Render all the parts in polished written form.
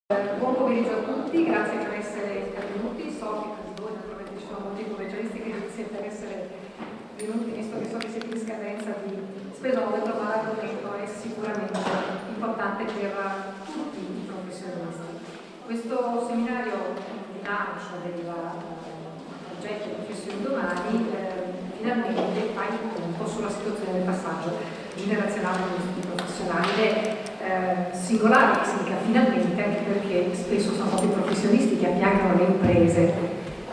Buon pomeriggio a tutti, grazie per essere intervenuti. So che per voi naturalmente ci sono molti commercialisti, grazie per essere venuti, visto che so che siete in scadenza di spesa molto, ma l'argomento è sicuramente importante per tutti i professionisti. Questo seminario di lancio del progetto Professioni Domani finalmente fa il punto sulla situazione del passaggio generazionale degli studi professionali. Singolare che si dica finalmente, anche perché spesso sono proprio i professionisti che affiancano le imprese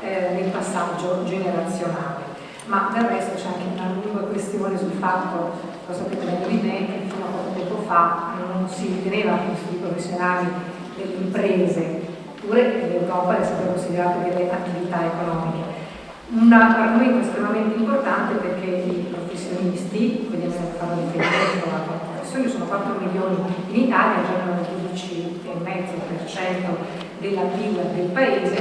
nel passaggio generazionale. Ma del resto c'è anche una lunga questione sul fatto, lo sapete meglio di me, che fino a poco tempo fa non si riteneva che gli studi professionali delle imprese, pure in Europa, è sempre considerato delle attività economiche. Un argomento estremamente importante perché i professionisti, quindi fanno riferimento alla professione, sono 4 milioni in Italia, generano il 12,5% della PIL del paese,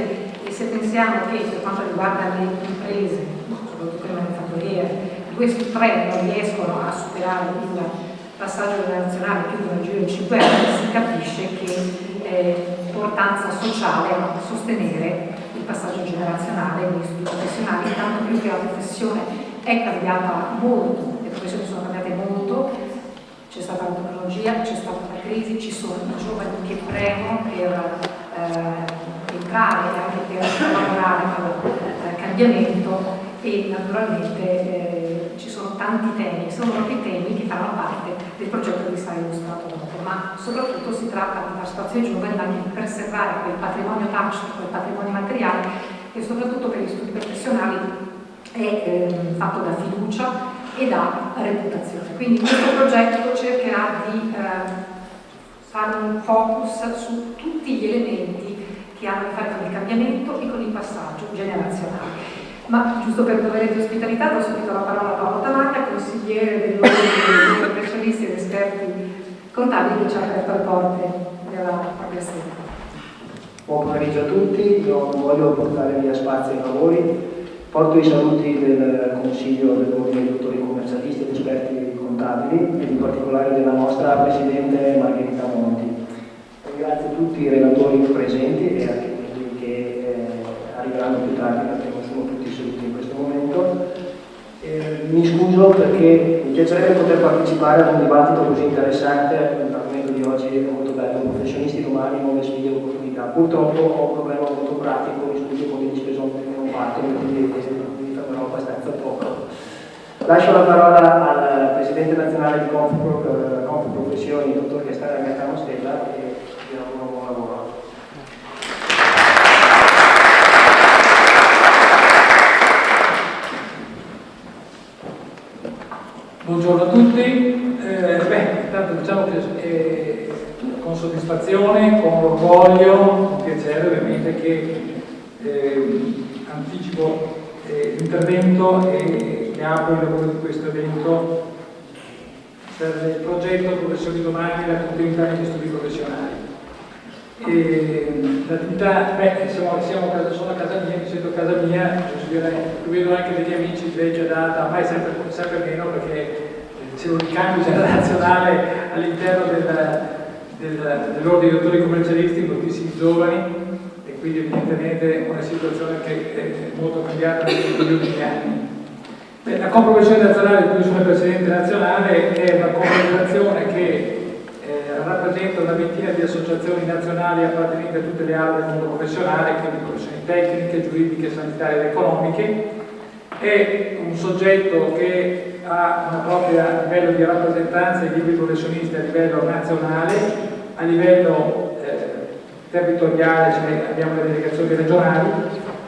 e se pensiamo che per quanto riguarda le imprese, soprattutto quelle manifatturiere, 2 su 3 non riescono a superare il passaggio generazionale più di un giro di 5 anni, si capisce che importanza sociale a sostenere il passaggio generazionale negli studi professionali, tanto più che la professione è cambiata molto, le professioni sono cambiate molto, c'è stata la tecnologia, c'è stata la crisi, ci sono i giovani che premono per entrare e anche per collaborare al cambiamento, e naturalmente ci sono tanti temi, sono proprio i temi che fanno parte del progetto che sarà illustrato dopo, ma soprattutto si tratta di dar spazio ai giovani, ma anche di preservare quel patrimonio tacito, quel patrimonio materiale che soprattutto per gli studi professionali è fatto da fiducia e da reputazione. Quindi questo progetto cercherà di fare un focus su tutti gli elementi che hanno a che fare con il cambiamento e con il passaggio generazionale. Ma giusto per dovere di ospitalità do subito la parola a Paolo Tamaglia, consigliere dell'ordine dei professionisti ed esperti contabili, che ci ha aperto le porte della propria sede. Buon pomeriggio a tutti, io non voglio portare via spazio ai lavori, porto i saluti del Consiglio dell'Ordine dei dottori commercialisti ed esperti contabili e in particolare della nostra Presidente Margherita Monti. Ringrazio tutti i relatori presenti e anche quelli che arriveranno più tardi, perché non sono tutti seduti in questo momento. Mi scuso perché mi piacerebbe poter partecipare ad un dibattito così interessante. L'argomento di oggi è molto bello: professionisti domani, nuove sfide e opportunità. Purtroppo ho un problema molto pratico, mi scuso con gli spesoni che non fatto, quindi mi fermerò abbastanza poco. Lascio la parola al Presidente nazionale di Confprofessioni, il dottor Gaetano Gaetano Stella, e vi auguro buon lavoro. Buongiorno a tutti, intanto diciamo che con soddisfazione, con orgoglio, con piacere ovviamente che anticipo l'intervento e apro il lavoro di questo evento per il progetto Professioni Domani e la continuità negli studi professionali. L'attività, sono a casa mia, mi sento a casa mia, vedo anche degli amici di vecchia data, ormai sempre meno, perché c'è un ricambio generazionale all'interno dell'ordine dei dottori commercialisti, moltissimi giovani, e quindi evidentemente una situazione che è molto cambiata negli ultimi anni. La Confprofessione nazionale, di cui sono il Presidente nazionale, è una confederazione che rappresenta una ventina di associazioni nazionali appartenenti a tutte le aree del mondo professionale, quindi professioni tecniche, giuridiche, sanitarie ed economiche. È un soggetto che ha una propria livello di rappresentanza dei liberi professionisti a livello nazionale, a livello territoriale, cioè abbiamo le delegazioni regionali,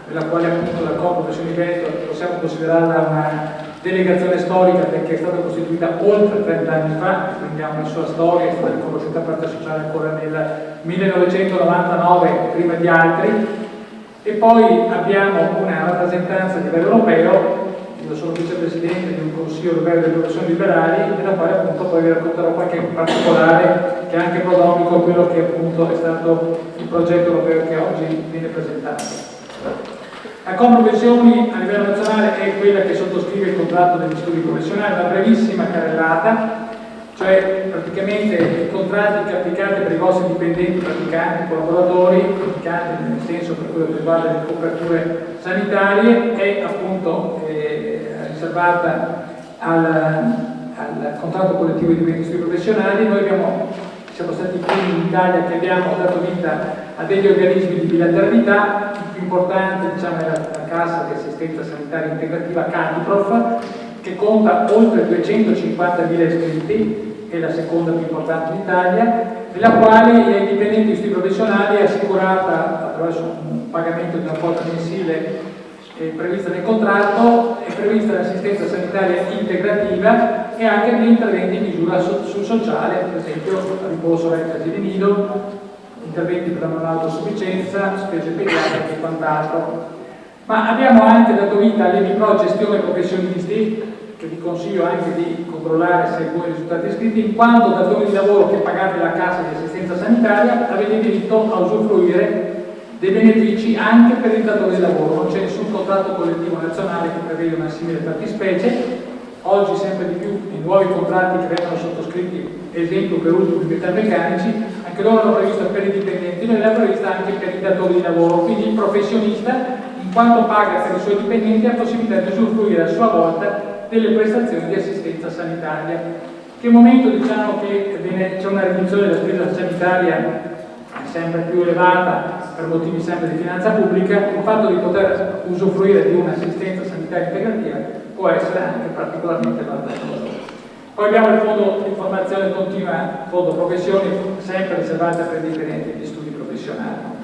nella quale appunto la Confprofessioni Veneto possiamo considerarla una delegazione storica, perché è stata costituita oltre 30 anni fa, quindi ha una sua storia, è stata riconosciuta parte sociale ancora nel 1999 prima di altri. E poi abbiamo una rappresentanza a livello europeo. Io sono vicepresidente di un consiglio europeo delle professioni liberali, nella quale appunto poi vi racconterò qualche particolare che è anche prodromico a quello che appunto è stato il progetto europeo che oggi viene presentato. La Confprofessioni a livello nazionale è quella che sottoscrive il contratto degli studi professionali, una brevissima carrellata cioè praticamente i contratti che applicate per i vostri dipendenti, praticanti, collaboratori, praticanti nel senso per quello che riguarda le coperture sanitarie, è appunto riservata al contratto collettivo di dipendenti professionali. Noi siamo stati i primi in Italia che abbiamo dato vita a degli organismi di bilateralità. Il più importante, diciamo, è la Cassa di Assistenza Sanitaria Integrativa, CADIPROF, che conta oltre 250.000 iscritti, è la seconda più importante d'Italia, nella quale ai dipendenti istituti professionali è assicurata, attraverso un pagamento di una quota mensile prevista nel contratto, è prevista l'assistenza sanitaria integrativa e anche degli interventi in misura sul sociale, per esempio riposo reddito asili nido, interventi per la non autosufficienza, spese pediatriche e quant'altro. Ma abbiamo anche dato vita all'EBIPRO Gestione Professionisti, che vi consiglio anche di controllare se voi risultate iscritti, in quanto datori di lavoro che pagate la cassa di assistenza sanitaria avete diritto a usufruire dei benefici anche per il datore di lavoro. Non c'è nessun contratto collettivo nazionale che prevede una simile fattispecie. Oggi sempre di più i nuovi contratti che vengono sottoscritti, esempio per ultimo i metalmeccanici, anche loro hanno previsto per i dipendenti, noi l'abbiamo prevista anche per i datori di lavoro, quindi il professionista, in quanto paga per i suoi dipendenti, ha possibilità di usufruire a sua volta delle prestazioni di assistenza sanitaria. Che momento diciamo che c'è una riduzione della spesa sanitaria sempre più elevata per motivi sempre di finanza pubblica, il fatto di poter usufruire di un'assistenza sanitaria integrativa può essere anche particolarmente vantaggioso. Poi abbiamo il fondo di formazione continua, fondo professioni, sempre riservato per i dipendenti degli studi professionali.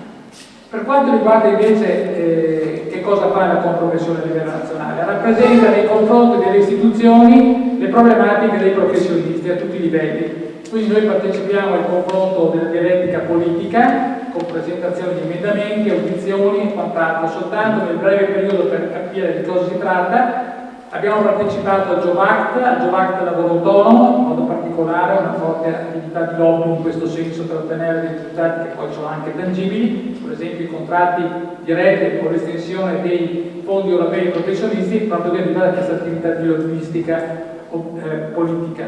Per quanto riguarda invece che cosa fa la Confprofessione a livello nazionale, rappresenta nei confronti delle istituzioni le problematiche dei professionisti a tutti i livelli. Quindi noi partecipiamo al confronto della dialettica politica con presentazione di emendamenti, audizioni e quant'altro. Soltanto nel breve periodo, per capire di cosa si tratta, abbiamo partecipato al Jobs Lavoro Autonomo, in modo particolare una forte attività di lobby in questo senso per ottenere dei risultati che poi sono anche tangibili, per esempio i contratti diretti o l'estensione dei fondi europei ai professionisti, proprio derivata da questa attività di lobbistica politica.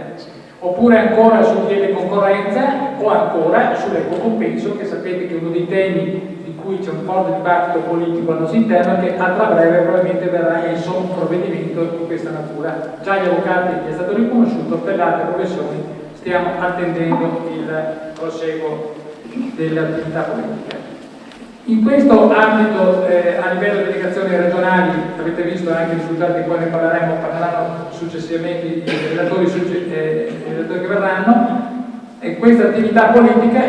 Oppure ancora sul lieve concorrenza o ancora sull'equo compenso, che sapete che è uno dei temi di cui c'è un forte dibattito politico al nostro interno, che a tra breve probabilmente verrà emesso un provvedimento di questa natura. Già gli avvocati è stato riconosciuto, per le altre professioni stiamo attendendo il proseguo dell'attività politica. In questo ambito, a livello di delegazioni regionali, avete visto anche i risultati, poi ne parleranno successivamente i relatori che verranno, e questa attività politica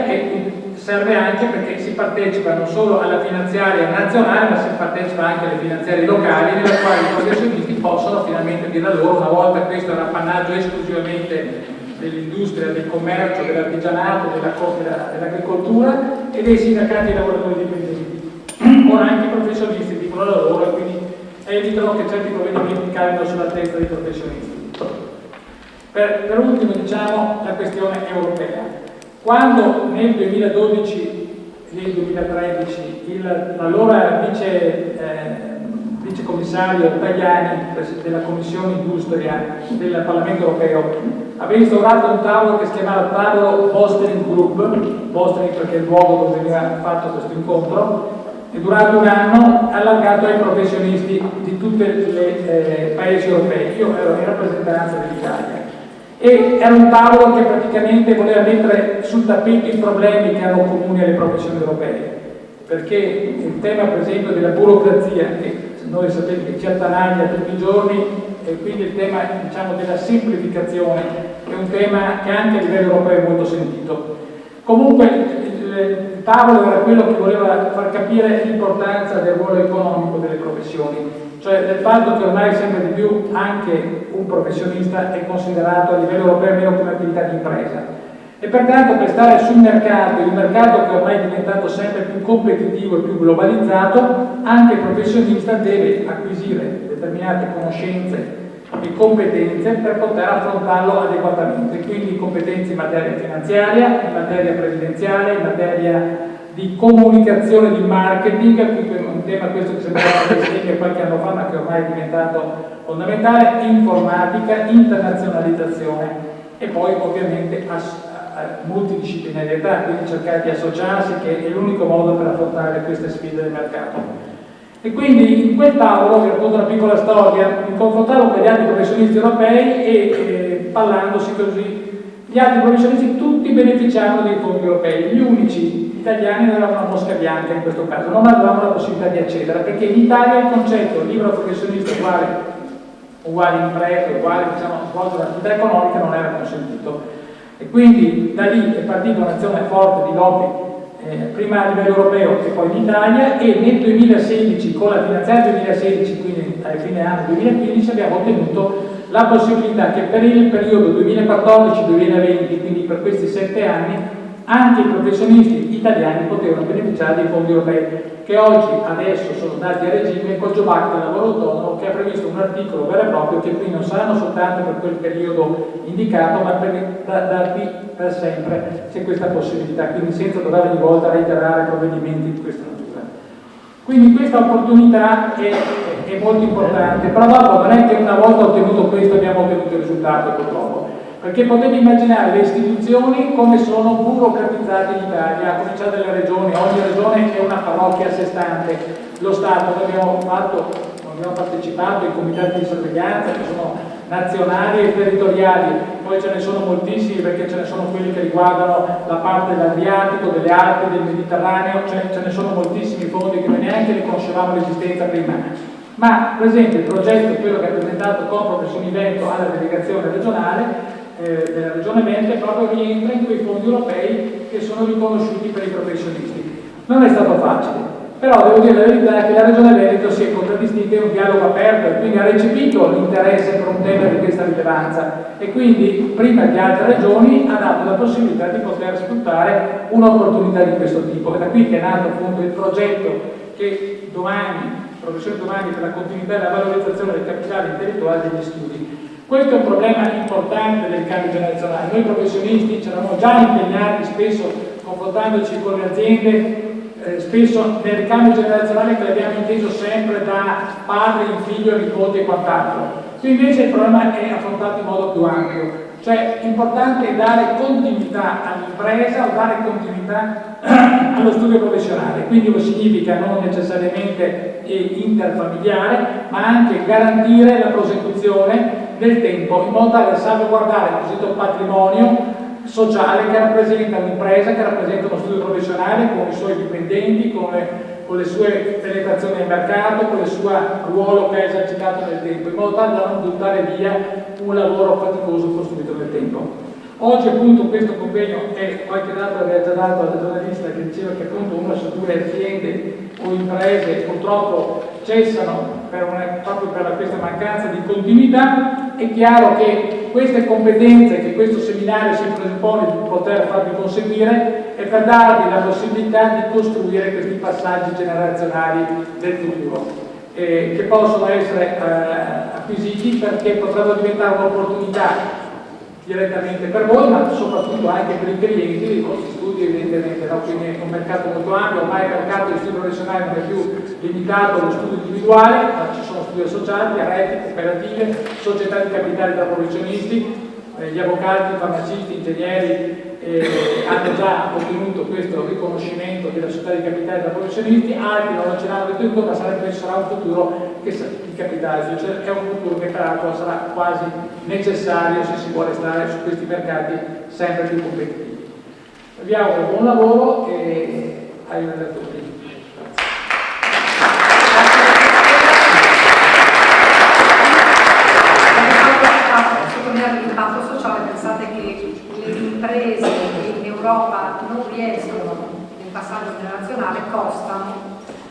serve anche perché si partecipa non solo alla finanziaria nazionale, ma si partecipa anche alle finanziarie locali, nelle quali i professionisti possono finalmente dire la loro. Una volta questo era appannaggio esclusivamente dell'industria, del commercio, dell'artigianato, dell'agricoltura e dei sindacati di lavoratori dipendenti. Ora anche i professionisti dicono la loro e quindi evitano che certi provvedimenti cadano sulla testa dei professionisti. Per ultimo, diciamo, la questione europea. Quando nel 2012 e nel 2013 l'allora vicecommissario Tajani della Commissione Industria del Parlamento Europeo aveva instaurato un tavolo che si chiamava tavolo Bostering Group, Bostering perché è il luogo dove veniva fatto questo incontro, e durante un anno allargato ai professionisti di tutti i paesi europei. Io ero in rappresentanza dell'Italia e era un tavolo che praticamente voleva mettere sul tappeto i problemi che erano comuni alle professioni europee, perché il tema per esempio della burocrazia, che noi sapete che ci attanaglia tutti i giorni, e quindi il tema, diciamo, della semplificazione è un tema che anche a livello europeo è molto sentito. Comunque il tavolo era quello che voleva far capire l'importanza del ruolo economico delle professioni, cioè del fatto che ormai sempre di più anche un professionista è considerato a livello europeo almeno come attività di impresa. E pertanto per stare sul mercato, in un mercato che ormai è diventato sempre più competitivo e più globalizzato, anche il professionista deve acquisire determinate conoscenze e competenze per poter affrontarlo adeguatamente, quindi competenze in materia finanziaria, in materia previdenziale, in materia di comunicazione, di marketing, un tema questo che sembrava qualche anno fa ma che ormai è diventato fondamentale, informatica, internazionalizzazione. e poi ovviamente multidisciplinarietà, quindi cercare di associarsi, che è l'unico modo per affrontare queste sfide del mercato. E quindi in quel tavolo, vi racconto una piccola storia, mi confrontavo con gli altri professionisti europei e parlandosi così, gli altri professionisti tutti beneficiavano dei fondi europei, gli unici italiani non avevano una mosca bianca in questo caso, non avevamo la possibilità di accedere, perché in Italia il concetto libero professionista uguale impresa, uguale svolgere l'attività economica non era consentito. E quindi da lì è partita un'azione forte di lobby, prima a livello europeo e poi in Italia, e nel 2016, con la finanziaria 2016, quindi a fine anno 2015, abbiamo ottenuto la possibilità che per il periodo 2014-2020, quindi per questi 7 anni, anche i professionisti italiani potevano beneficiare dei fondi europei, che oggi adesso sono andati a regime col Jobs Act del lavoro autonomo, che ha previsto un articolo vero e proprio che qui non saranno soltanto per quel periodo indicato, ma da qui per sempre c'è questa possibilità, quindi senza dover ogni volta reiterare provvedimenti di questa natura. Quindi questa opportunità è molto importante, però dopo non è che una volta ottenuto questo abbiamo ottenuto il risultato, purtroppo. Perché potete immaginare le istituzioni come sono burocratizzate in Italia, a cominciare dalle regioni, ogni regione è una parrocchia a sé stante, lo Stato, noi abbiamo partecipato ai comitati di sorveglianza che sono nazionali e territoriali, poi ce ne sono moltissimi perché ce ne sono quelli che riguardano la parte dell'Adriatico, delle Alpi, del Mediterraneo, ce ne sono moltissimi fondi che noi neanche ne conoscevamo l'esistenza prima. Ma per esempio il progetto, quello che ha presentato Confprofessioni Veneto alla delegazione regionale, della Regione Veneto, proprio rientra in quei fondi europei che sono riconosciuti per i professionisti. Non è stato facile, però devo dire la verità che la Regione Veneto si è contraddistinta in un dialogo aperto e quindi ha recepito l'interesse per un tema di questa rilevanza e quindi, prima di altre regioni, ha dato la possibilità di poter sfruttare un'opportunità di questo tipo. È da qui che è nato appunto il progetto che Professione Domani per la continuità e la valorizzazione del capitale intellettuale degli studi. Questo è un problema importante del cambio generazionale. Noi professionisti ci eravamo già impegnati spesso, confrontandoci con le aziende, spesso nel cambio generazionale che l'abbiamo inteso sempre da padre in figlio, nipote e quant'altro. Qui invece il problema è affrontato in modo più ampio. Cioè è importante dare continuità all'impresa o dare continuità allo studio professionale, quindi lo significa non necessariamente interfamiliare, ma anche garantire la prosecuzione del tempo in modo tale da salvaguardare il cosiddetto patrimonio sociale che rappresenta un'impresa, che rappresenta uno studio professionale con i suoi dipendenti, con le sue penetrazioni nel mercato, con il suo ruolo che ha esercitato nel tempo, in modo tale da non buttare via un lavoro faticoso costruito nel tempo. Oggi appunto questo convegno è qualche dato aveva già dato alla giornalista che diceva che appunto una su 2 aziende o imprese purtroppo cessano proprio per questa mancanza di continuità. È chiaro che queste competenze che questo seminario si presuppone di poter farvi conseguire è per darvi la possibilità di costruire questi passaggi generazionali del futuro che possono essere acquisiti perché potrebbero diventare un'opportunità direttamente per voi, ma soprattutto anche per i clienti dei vostri studi, evidentemente, no? Quindi è un mercato molto ampio, ormai il mercato di studio professionale non è più limitato allo studio individuale, ma ci sono studi associati, reti, cooperative, società di capitali da professionisti, gli avvocati, i farmacisti, ingegneri hanno già ottenuto questo riconoscimento della società di capitali da professionisti, altri non ce l'hanno ottenuto, ma sarà un futuro di capitale, cioè è un futuro che peraltro sarà quasi necessario se si vuole stare su questi mercati sempre più competitivi. Vi auguro buon lavoro e aiuto a tutti. L'impatto sociale, pensate che le imprese in Europa non riescono nel passaggio generazionale, costano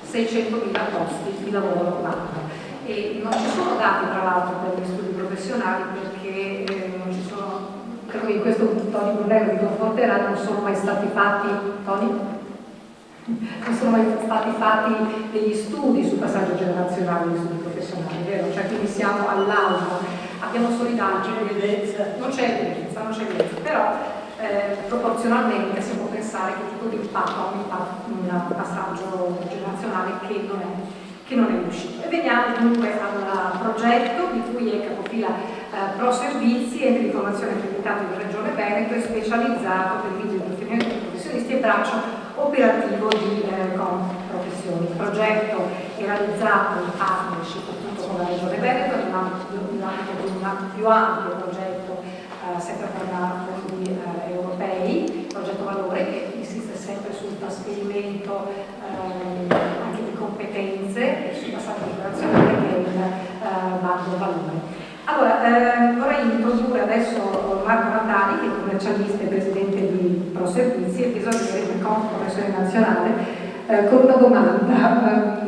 600.000 posti di lavoro l'anno e non ci sono dati tra l'altro per gli studi professionali perché non ci sono, credo che in questo Tony Brunello vi conforterà, non sono mai stati fatti degli studi sul passaggio generazionale degli studi professionali, vero? Cioè quindi siamo all'alba, abbiamo solo i dati, non c'è evidenza, però proporzionalmente si può pensare che tipo di impatto ha un passaggio generazionale che non è riuscito. E veniamo dunque al progetto di cui è capofila Pro Servizi, ente di formazione accreditato in Regione Veneto e specializzato per video di definimento di professionisti e braccio operativo di Confprofessioni. Il progetto è realizzato in partnership appunto con la Regione Veneto nell'ambito di un più ampio progetto sempre per fondi europei, progetto Valore, che insiste sempre sul trasferimento anche di competenze e sul passaggio operazionale, che è il bando Valore. Allora, vorrei introdurre adesso Marco Natali, che è commercialista e presidente di Pro Servizi, episodio di Confprofessione Nazionale, con una domanda.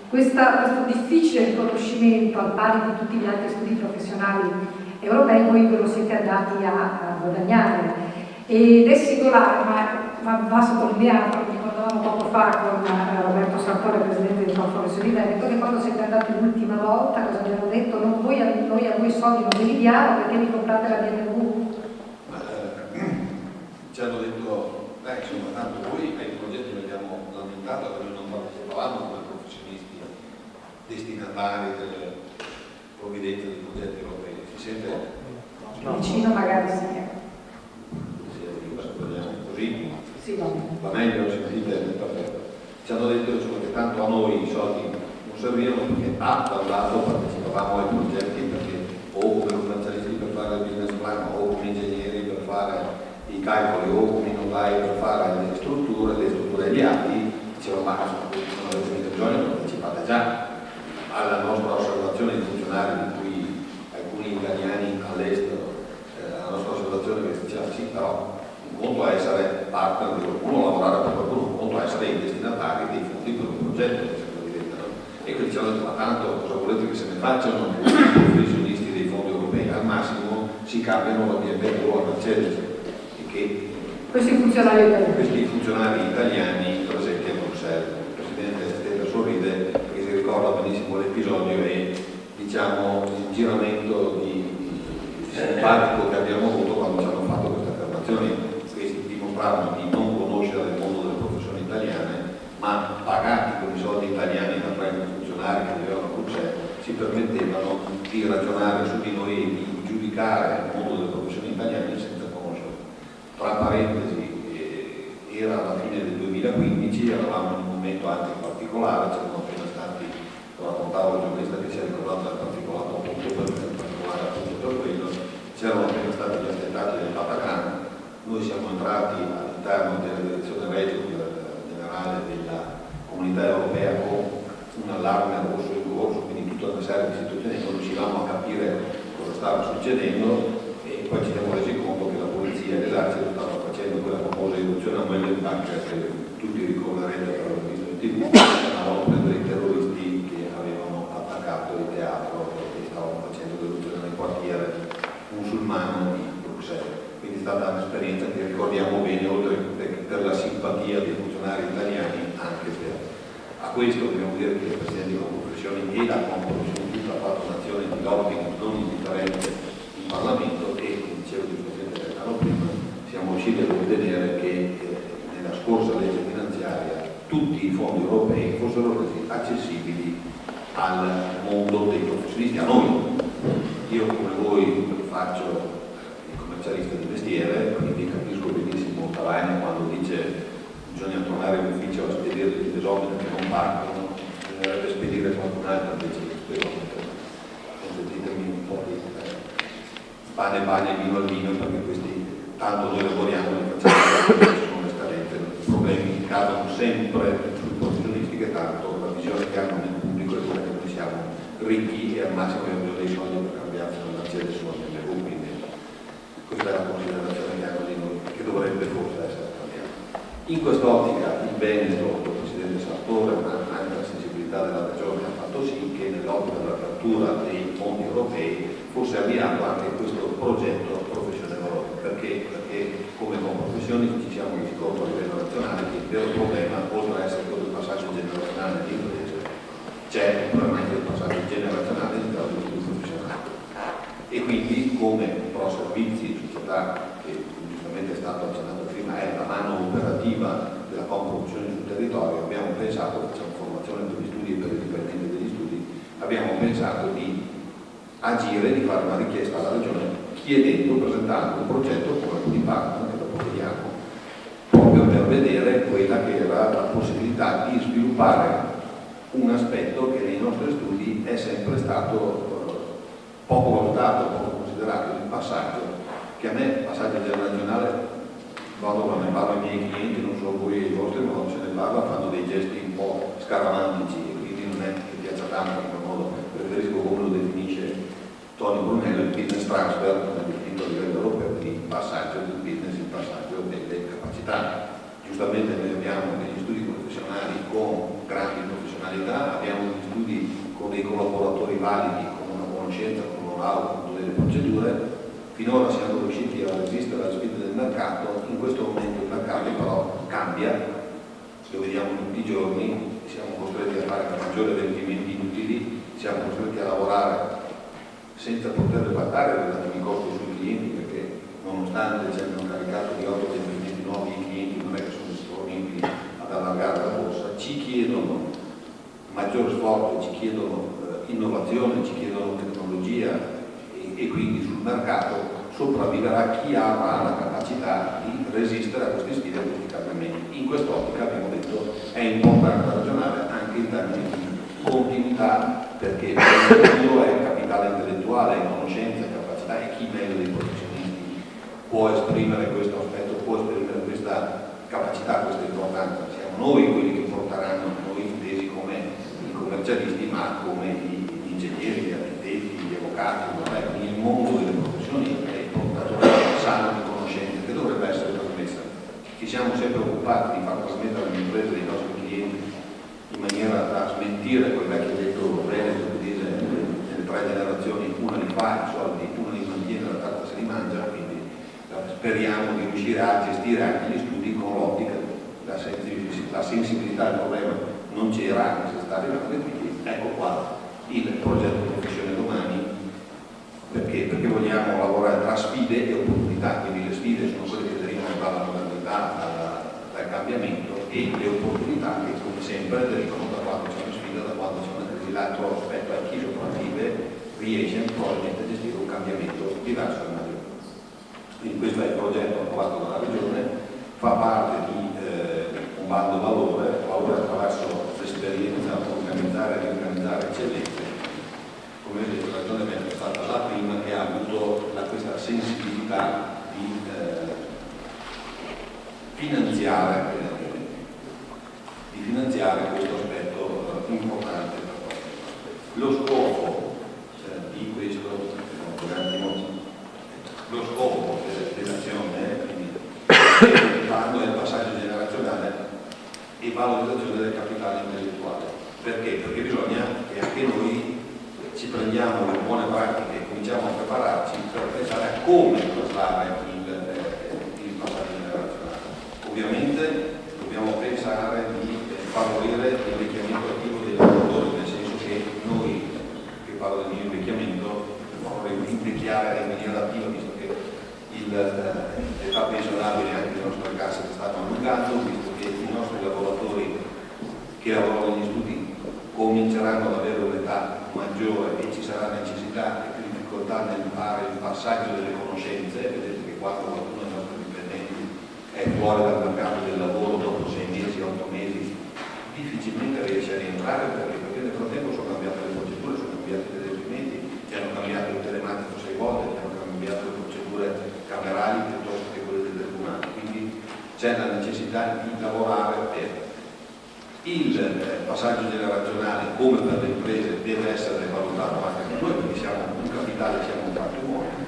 Questo difficile riconoscimento al pari di tutti gli altri studi professionali europei, voi ve lo siete andati a guadagnare. Ed è singolare, ma va sottolineato, lo ricordavamo poco fa con Roberto Sartore, presidente di Confprofessioni Veneto, che quando siete andati l'ultima volta, cosa abbiamo detto? Noi a voi soldi non ve li diamo perché vi comprate la BMW. Ci hanno detto, insomma, tanto voi ai progetti li abbiamo lamentato che noi non partecipavamo come professionisti destinatari delle provvidenze dei progetti europei. Si sente? No. Vicino magari sì. Così? Sì, va meglio, sentite? Perfetto. Ci hanno detto che tanto a noi i soldi non servivano perché da un lato partecipavamo ai progetti perché o come commercialisti per fare il business plan o come ingegneri per fare i calcoli o come innovatori per fare le strutture e gli atti, dicevamo ma non avete bisogno, partecipate già alla nostra osservazione di funzionari di cui alcuni italiani all'estero, la nostra osservazione che diceva sì, però un conto è essere partner di qualcuno, lavorare per qualcuno, un conto è essere i destinatari dei fondi per un progetto, no? E quindi ci hanno detto, ma tanto cosa volete che se ne facciano i professionisti dei fondi europei? Al massimo si cambiano la BMW o la Mercedes. E che questi funzionari italiani presenti a Bruxelles. Il Presidente Stella sorride perché si ricorda benissimo l'episodio e diciamo il giramento di simpatico che abbiamo avuto quando ci hanno fatto queste affermazioni. Dimostravano di non conoscere il mondo delle professioni italiane, ma pagati con i soldi italiani da prendere funzionari che vivevano a Bruxelles, si permettevano di ragionare su di noi e di giudicare il mondo delle professioni italiane senza conoscere. Tra parentesi, era alla fine del 2015, eravamo in un momento anche particolare, c'erano appena stati, lo raccontavo il giornalista che si è ricordato del particolato appunto per quello, c'erano appena stati gli attentati del Bataclan. Noi siamo entrati all'interno della direzione Regio generale della Comunità Europea con un allarme rosso in corso, quindi tutta una serie di situazioni non riuscivamo a capire cosa stava succedendo e poi ci siamo resi conto che la polizia e l'esercito stavano facendo quella famosa eruzione a Moellenbach che tutti ricorderete per aver visto in TV, stavano prendere i terroristi che avevano attaccato il teatro e stavano facendo l'eruzione nel quartiere musulmano di Bruxelles. Quindi è stata un'esperienza che ricordiamo bene, oltre che per la simpatia dei funzionari italiani, anche per. A questo dobbiamo dire che il Presidente di Confprofessioni e la Confprofessione tutta ha fatto un'azione di lobbying non indifferente in Parlamento e, come dicevo giustamente l'anno prima, siamo riusciti a ottenere che nella scorsa legge finanziaria tutti i fondi europei fossero resi accessibili al mondo dei professionisti, a noi. Io come voi faccio commercialista di mestiere, quindi capisco benissimo Cavagna quando dice bisogna tornare in ufficio a spedire gli esomini che non partono, bisognerebbe spedire qualcun altro invece di spedire. Ditemi un po' di pane e vino al vino perché questi tanto noi lavoriamo e facciamo sono le scadenze, i problemi cadono sempre sui professionisti che tanto la visione che hanno nel pubblico è quella che noi siamo ricchi e al massimo abbiamo bisogno dei soldi per cambiarsi una Mercedes o una BMW. Questa è la considerazione che hanno di noi, che dovrebbe forse essere cambiata. In quest'ottica il Veneto, il Presidente Sartore, ma anche la sensibilità della Regione ha fatto sì che nell'ottica dell'apertura dei fondi europei fosse avviato anche questo progetto Professione Europa. Perché come Confprofessioni ci siamo resi conto a livello nazionale che il vero problema, oltre ad essere quello del passaggio generazionale di imprese, c'è veramente il passaggio generazionale di studi professionali. E quindi come Pro Servizi, società che giustamente è stato accennato prima, è la mano operativa della Confprofessione sul territorio, abbiamo pensato, facciamo formazione per gli studi e per i dipendenti degli studi, abbiamo pensato di agire, di fare una richiesta alla Regione presentando un progetto come di partner che dopo vediamo, proprio per vedere quella che era la possibilità di sviluppare un aspetto che nei nostri studi è sempre stato poco valutato, poco considerato, il passaggio, che a me, passaggio generazionale, quando ne parlo ai miei clienti, non solo voi e i vostri, ma quando se ne parla fanno dei gesti un po' scaramantici, quindi non è che piaccia tanto in quel modo, preferisco come lo definisce Tony Brunello, il business transfer, come definito a livello europeo, il passaggio del business, il passaggio delle capacità. Giustamente noi abbiamo degli studi professionali con grandi professionalità, abbiamo degli studi con dei collaboratori validi, con una conoscenza, con un know-how, con delle procedure. Finora siamo riusciti a resistere alle sfide del mercato, in questo momento il mercato però cambia, lo vediamo tutti i giorni, siamo costretti a fare maggiori adempimenti inutili, siamo costretti a lavorare senza poter ribaltare i relativi costi sui clienti, perché nonostante ci abbiano caricato di 8 adempimenti nuovi, i clienti non è che sono disponibili ad allargare la borsa, ci chiedono maggiore sforzo, ci chiedono innovazione, ci chiedono tecnologia, e quindi sul mercato sopravviverà chi avrà la capacità di resistere a queste sfide e a questi cambiamenti. In quest'ottica abbiamo detto è importante ragionare anche in termini di continuità, perché il futuro è capitale intellettuale, conoscenza, capacità, e chi meglio dei professionisti può esprimere questo aspetto, può esprimere questa capacità, questa importanza. Siamo noi quelli che porteranno, noi intesi come i commercialisti, ma come gli ingegneri, gli architetti, gli avvocati, il mondo delle professioni è il portatore sano di conoscenze che dovrebbe essere trasmessa. Ci siamo sempre occupati di far trasmettere alle imprese dei nostri clienti in maniera da smentire quel vecchio detto veneto che dice nelle 3 generazioni una li fa i soldi, una li mantiene, la terza se li mangia, quindi speriamo di riuscire a gestire anche gli studi con l'ottica, la sensibilità del problema non c'era, anche se sta arrivando, quindi ecco qua il progetto Professione Domani. Perché vogliamo lavorare tra sfide e opportunità, quindi le sfide sono quelle che derivano dalla modernità, dal cambiamento, e le opportunità che come sempre derivano da quando c'è una sfida, da quando c'è una crisi. L'altro aspetto è chi sopravvive riesce probabilmente a gestire un cambiamento diverso da maggiore. Quindi questo è il progetto approvato dalla Regione, fa parte di un bando valore attraverso l'esperienza organizzare e riorganizzare eccellenze. Come vedete la Regione è stata la prima che ha avuto questa sensibilità di finanziare questo aspetto importante. Lo scopo di questo, lo scopo dell'azione, quindi parlando del passaggio generazionale e valorizzazione del capitale intellettuale. Perché? Perché bisogna che anche noi ci prendiamo le buone pratiche e cominciamo a prepararci per pensare a come traslare il passaggio generazionale. Ovviamente dobbiamo pensare di favorire l'invecchiamento attivo dei lavoratori, nel senso che noi, che parlo del mio invecchiamento, vorrei invecchiare in maniera attiva, visto che l'età pensionabile anche le nostre casse si stanno allungando, visto che i nostri lavoratori che lavorano negli studi cominceranno ad avere un'età maggiore e ci sarà necessità e più difficoltà nel fare il passaggio delle conoscenze. Vedete che quando qualcuno dei nostri dipendenti è fuori dal mercato del lavoro dopo 6 mesi, 8 mesi, difficilmente riesce a rientrare, perché nel frattempo sono cambiate le procedure, sono cambiati degli adempimenti, ti hanno cambiato il telematico 6 volte, ti hanno cambiato le procedure camerali piuttosto che quelle del tribunale, quindi c'è la necessità di lavorare per il passaggio generazionale. Come per le imprese deve essere valutato anche per noi, perché siamo un capitale, siamo un patrimonio.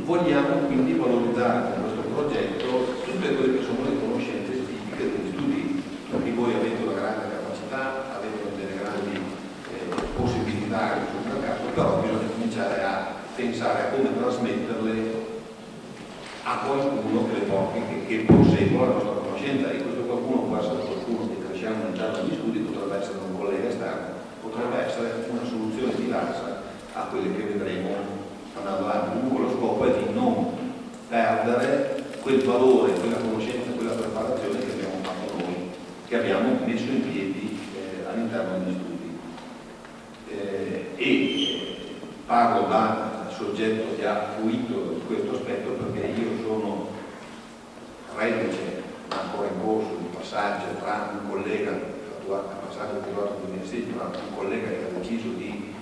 Vogliamo quindi valorizzare con questo progetto tutte quelle che sono le conoscenze tipiche degli studi, perché voi avete una grande capacità, avete delle grandi possibilità sul mercato, però bisogna cominciare a pensare a come trasmetterle a qualcuno che le porti, che prosegua la nostra conoscenza, e questo qualcuno può essere qualcuno che cresciamo all'interno degli studi, potrebbe essere un collega esterno, potrebbe essere una soluzione diversa a quelle che vedremo andando avanti. Comunque lo scopo è di non perdere quel valore, quella conoscenza, quella preparazione che abbiamo fatto noi, che abbiamo messo in piedi all'interno degli studi. E parlo da soggetto che ha fruito di questo aspetto, perché io sono reduce ancora in corso di passaggio tra un collega, passaggio attivato nel Ministero, tra un collega che ha deciso di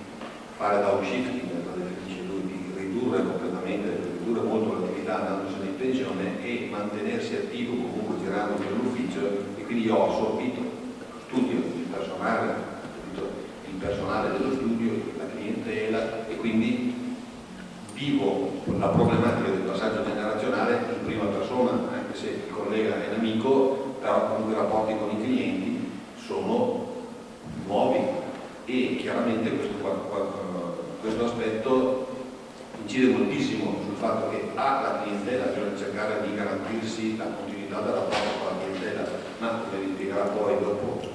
fare downshifting, lo definisce lui, di ridurre completamente, ridurre molto l'attività andandosene in pensione e mantenersi attivo comunque girando per l'ufficio, e quindi io ho assorbito lo studio, il personale dello studio, la clientela, e quindi vivo la problematica del passaggio generazionale in prima persona, anche se il collega è nemico, però comunque i rapporti con i clienti sono nuovi e chiaramente questo aspetto incide moltissimo sul fatto che la clientela bisogna cercare di garantirsi la continuità del rapporto con la clientela, ma come vi spiegherà poi dopo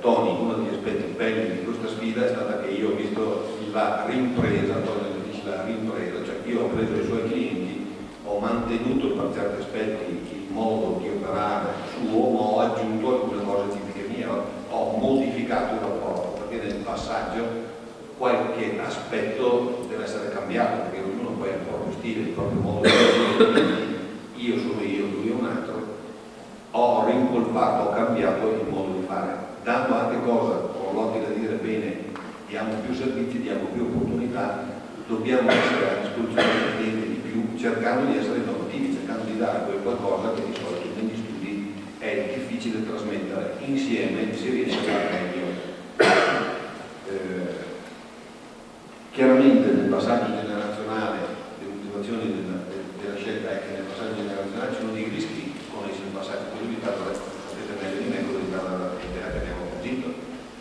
Tony, uno degli aspetti belli di questa sfida è stata che io ho visto la rimpresa, cioè io ho preso i suoi clienti, ho mantenuto per certi aspetti il modo di operare suo, ma ho aggiunto alcune cose tipiche mie, ho modificato il rapporto, perché nel passaggio qualche aspetto deve essere cambiato, perché ognuno poi ha il proprio stile, il proprio modo di agire, io sono io, lui è un altro, ho rimpolpato, ho cambiato il modo di fare, dando anche cosa, con l'ottica di dire bene, diamo più servizi, diamo più opportunità, dobbiamo essere a disposizione del cliente di più, cercando di essere innovativi, cercando di dare quel qualcosa che di solito negli studi è difficile trasmettere. Insieme si riesce a fare meglio. Chiaramente nel passaggio generazionale, le motivazioni della scelta è che nel passaggio generazionale ci sono dei rischi connessi al passaggio, quello di sapete meglio di me, quello di dalla idea che abbiamo acquisito,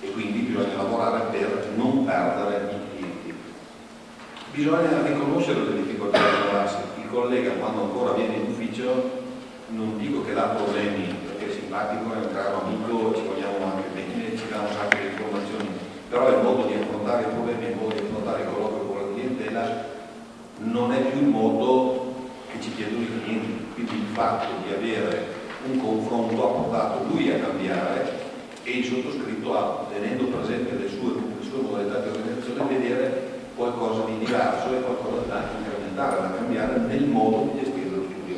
e quindi bisogna lavorare per non perdere i clienti. Bisogna riconoscere le difficoltà di lavorarsi. Il collega quando ancora viene in ufficio non dico che dà problemi, perché è simpatico, è un caro amico, ci vogliamo anche bene, ci dà un sacco di informazioni, però il modo di affrontare i problemi, il modo di affrontare il colloquio con la clientela non è più il modo che ci chiedono i clienti, quindi il fatto di avere un confronto ha portato lui a cambiare e il sottoscritto tenendo presente le sue modalità di organizzazione, vedere qualcosa di diverso e qualcosa da incrementare, da cambiare nel modo di gestire lo studio,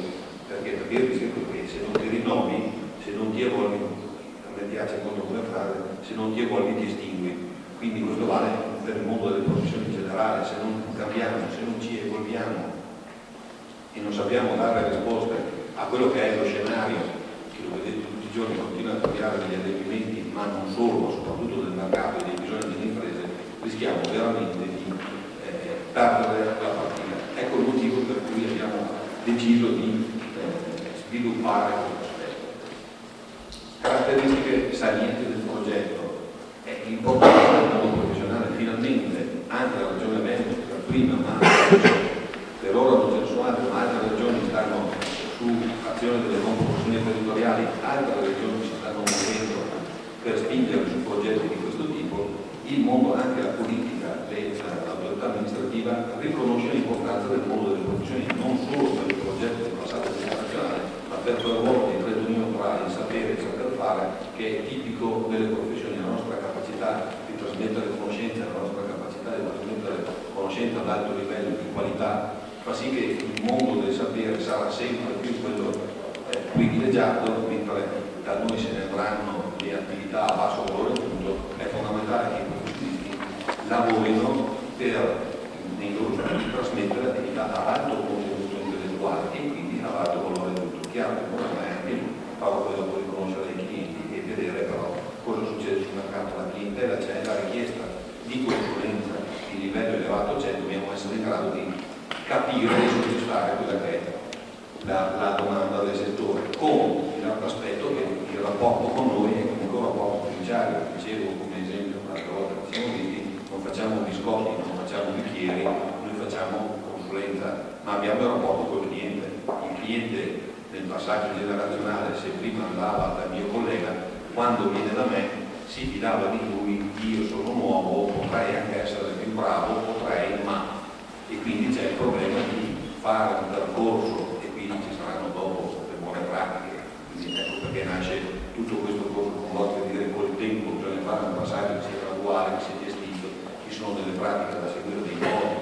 perché il rischio è che se non ti rinnovi, se non ti evolvi, a me piace molto come frase, se non ti evolvi ti estingui. Quindi questo vale per il mondo delle professioni in generale, se non cambiamo, se non ci evolviamo e non sappiamo dare risposte a quello che è lo scenario, che lo vedete tutti i giorni, continua a cambiare degli adempimenti, ma non solo, ma soprattutto del mercato e dei bisogni delle imprese, rischiamo veramente di perdere la partita. Ecco il motivo per cui abbiamo deciso di sviluppare questo aspetto. Caratteristiche salienti del progetto. L'importanza del mondo professionale, finalmente anche la Regione Veneto, per prima, ma per ora non ce ne sono altre, ma altre regioni stanno su azione delle non-professioni territoriali, altre regioni si stanno muovendo per spingere su progetti di questo tipo. Il mondo, anche la politica, l'autorità amministrativa riconosce l'importanza del mondo delle professioni, non solo per il progetto del passato generazionale, ma per quel ruolo di trade union tra il sapere e il saper fare, che è tipico delle professioni, la nostra capacità di trasmettere conoscenza, la nostra capacità di trasmettere conoscenza ad alto livello di qualità, fa sì che il mondo del sapere sarà sempre più quello privilegiato, mentre da noi se ne andranno le attività a basso valore aggiunto. È fondamentale che i professionisti lavorino per nei loro studi trasmettere attività ad alto contenuto intellettuale e quindi ad alto valore aggiunto. Chiaro che per me anche farò poi dopo riconoscere ai clienti e vedere però cosa succede sul mercato. La clientela c'è, la richiesta di consulenza di livello elevato c'è, dobbiamo essere in grado di capire e soddisfare quella che è la domanda del settore, con l'altro aspetto che il rapporto con noi è comunque un rapporto fiduciario. Dicevo come esempio un'altra volta che siamo visti, non facciamo biscotti, non facciamo bicchieri, noi facciamo consulenza, ma abbiamo il rapporto col cliente. Il cliente nel passaggio generazionale, se prima andava dal mio collega, quando viene da me si fidava di lui, io sono nuovo, potrei anche essere più bravo, potrei, ma, e quindi c'è il problema di fare un percorso e quindi ci saranno dopo le buone pratiche, quindi ecco perché nasce tutto questo corso con l'ottica di dire col tempo bisogna fare un passaggio che sia graduale, che sia gestito, ci sono delle pratiche da seguire, dei modi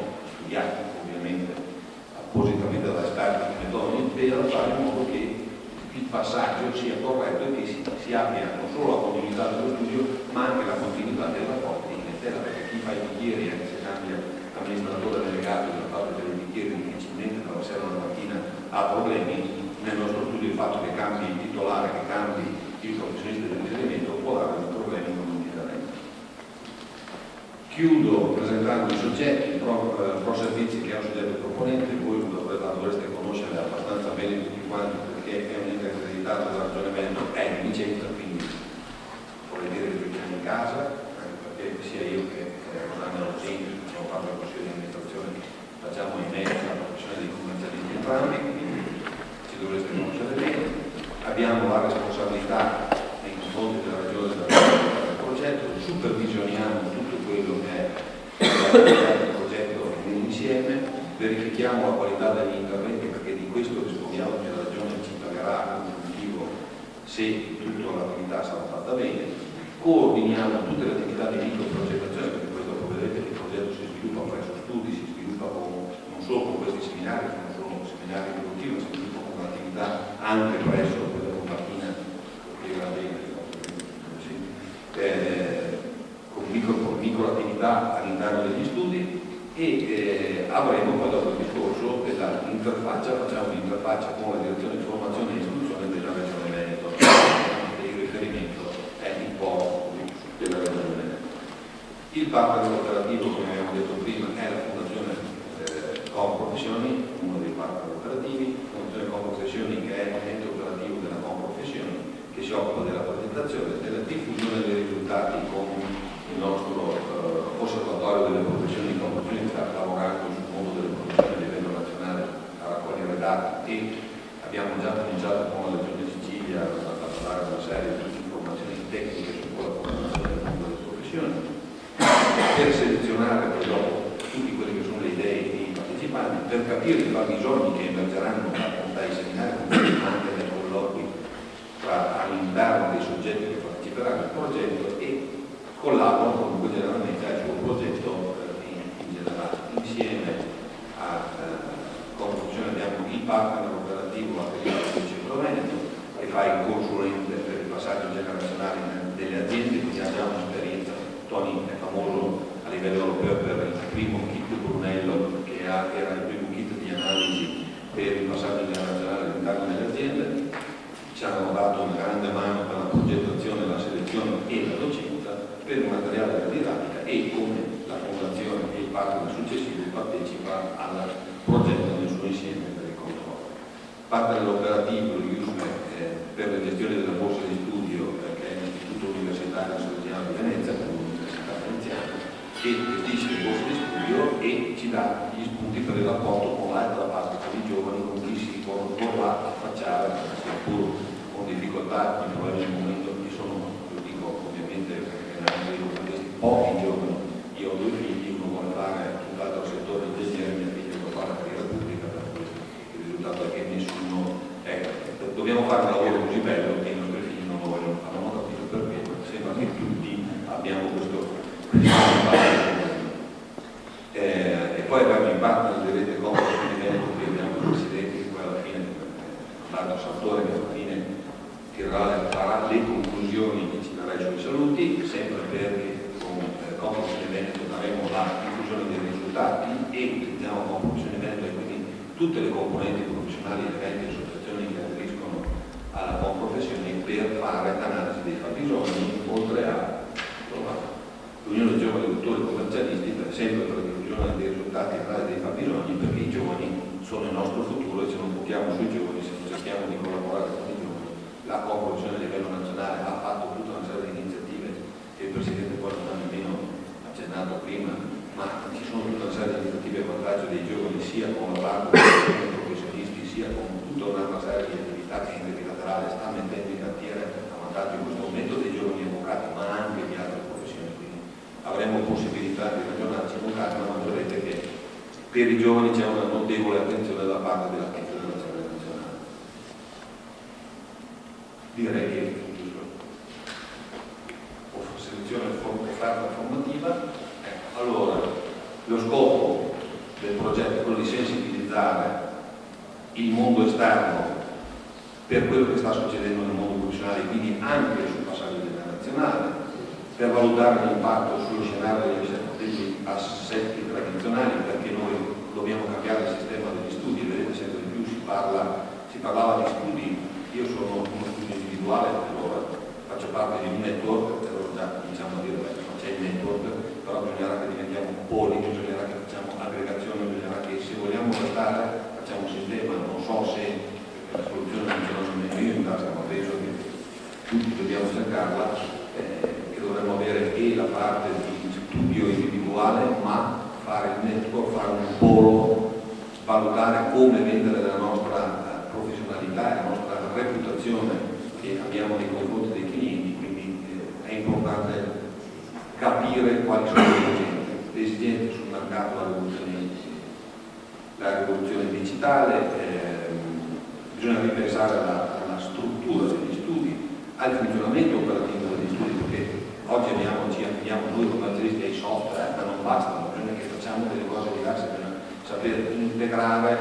passaggio sia corretto e che si abbia non solo la continuità dello studio ma anche la continuità dei rapporti in tela, perché chi fa i bicchieri, anche se cambia amministratore delegato del fatto dei bicchieri difficilmente dalla sera alla mattina ha problemi. Nel nostro studio il fatto che cambi il titolare, che cambi il professionista di riferimento può dare dei problemi non indifferenti. Chiudo presentando i soggetti, pro servizi che è un soggetto proponente. Voi dovreste conoscere abbastanza bene tutti quanti perché è un ente accreditato dal ragionamento, è in licenza, quindi vorrei dire che giochiamo in casa, anche perché sia io che Rosanna Rosini, che facciamo parte del consiglio di amministrazione, facciamo in mezzo la professione di commercialisti entrambi, quindi ci dovreste conoscere bene. Abbiamo la responsabilità nei confronti della ragione del progetto, supervisioniamo tutto quello che è il progetto nell'insieme, verifichiamo la qualità degli interventi perché di questo rispondiamo che la ragione ci pagherà un motivo se tutta l'attività sarà fatta bene, coordiniamo tutte le attività di microprogettazione perché poi dopo vedete che il progetto si sviluppa presso studi, si sviluppa non solo con questi seminari, non solo con seminari produttivi, ma si sviluppa con un'attività anche presso quella compagnia con micro attività all'interno degli studi e avremo poi dopo il discorso dell'interfaccia, facciamo un'interfaccia con la direzione di formazione e istruzione della Regione Veneto. Il riferimento è il porto della Regione Veneto. Il partner operativo, come abbiamo detto prima, è la Fondazione Conprofessioni, uno dei partner operativi. La Fondazione Conprofessioni che è l'ente operativo della Conprofessioni, che si occupa della presentazione e della diffusione dei risultati con il nostro osservatorio delle professioni di Conprofessioni, che sta lavorando sul mondo delle professioni a livello nazionale a raccogliere dati e abbiamo già cominciato con la Regione Sicilia a parlare una serie di informazioni tecniche su quella formazione del mondo delle professioni per selezionare poi dopo tutti quelli che sono le idee dei partecipanti, per capire i fabbisogni che emergeranno dai seminari, anche dai colloqui all'interno dei soggetti che parteciperanno al progetto e collaborano comunque generalmente al suo progetto in generale. Insieme a Conprofessione abbiamo il partner operativo Atelier del Centro Veneto che fa il consulente per il passaggio generazionale delle aziende, quindi abbiamo un'esperienza. Tony è famoso a livello europeo per il primo kit Brunello che era il primo kit di analisi per il passaggio generazionale all'interno delle aziende. Ci hanno dato una grande mano per la progettazione, la selezione e la docenza per il materiale della didattica e come la fondazione e il partner successivo partecipa al progetto nel suo insieme per il controllo. Partner operativo, l'IUSME, per la gestione della borsa di studio che è l'Istituto Universitario Salesiano di Venezia, per l'Università Veneziana, che gestisce le borse di studio e ci dà gli spunti per il rapporto con l'altra parte, con i giovani, con chi si vorrà affacciare, seppur con difficoltà, con i problemi del momento che sono, lo dico ovviamente perché questi pochi giovani, io ho 2 figli, uno vuole fare tutt'altro settore ingegnere, mia figlia vuole fare la carriera pubblica, per cui il risultato è che nessuno dobbiamo fare un lavoro così bello e i nostri figli non lo vogliono fare, non ho capito perché, sembra che tutti abbiamo questo e poi abbiamo i partner di rete Conprofessioni di Veneto, che abbiamo il presidente che poi alla fine Marco Sartore che alla fine farà le conclusioni che ci darà i suoi saluti, sempre perché con Conprofessioni di Veneto daremo la diffusione dei risultati e utilizziamo Conprofessioni di Veneto e quindi tutte le componenti professionali, eventi e associazioni che aderiscono alla Conprofessioni per fare l'analisi dei fabbisogni, oltre a l'Unione dei Giovani Dottori Commercialisti, sempre per la diffusione dei risultati e l'analisi dei fabbisogni, perché i giovani sono il nostro futuro e se non puntiamo sui giovani, se non cerchiamo di collaborare con i giovani, la Conprofessione a livello nazionale ha fatto tutta una serie di iniziative che il Presidente poi non ha nemmeno accennato prima, ma ci sono tutta una serie di iniziative a vantaggio dei giovani sia con la parte dei professionisti sia con tutta un'altra serie di attività che in bilaterale sta mettendo in cantiere a vantaggio in questo momento dei giovani avvocati ma anche di altre professioni, quindi avremo possibilità di ragionarci con calma, ma vedrete che per i giovani c'è una notevole attenzione da parte della Federazione Nazionale. Direi che selezione offerta formativa. Allora, lo scopo del progetto è quello di sensibilizzare il mondo esterno per quello che sta succedendo nel mondo professionale, quindi anche sul passaggio generazionale, per valutare l'impatto sullo scenario degli assetti tradizionali, perché noi dobbiamo cambiare il sistema degli studi. Vedete, sempre di più si parlava di studi. Io sono uno studio individuale, allora faccio parte di un network, allora già cominciamo a dire che c'è il network, però bisognerà che diventiamo poli, bisognerà che facciamo aggregazione, bisognerà che se vogliamo restare facciamo un sistema. Non so se la soluzione non ce l'ho nemmeno io in tasca, ma penso che tutti dobbiamo cercarla, che dovremmo avere e la parte di studio individuale, ma fare il network, fare un polo, valutare come vendere la nostra professionalità e la nostra reputazione che abbiamo nei confronti dei clienti. Quindi è importante capire quali sono le esigenze sul mercato, la rivoluzione digitale, bisogna ripensare alla struttura degli studi, al funzionamento operativo degli studi, perché oggi ci affidiamo noi commercialisti ai software, ma non basta, bisogna che facciamo delle cose diverse, bisogna saper integrare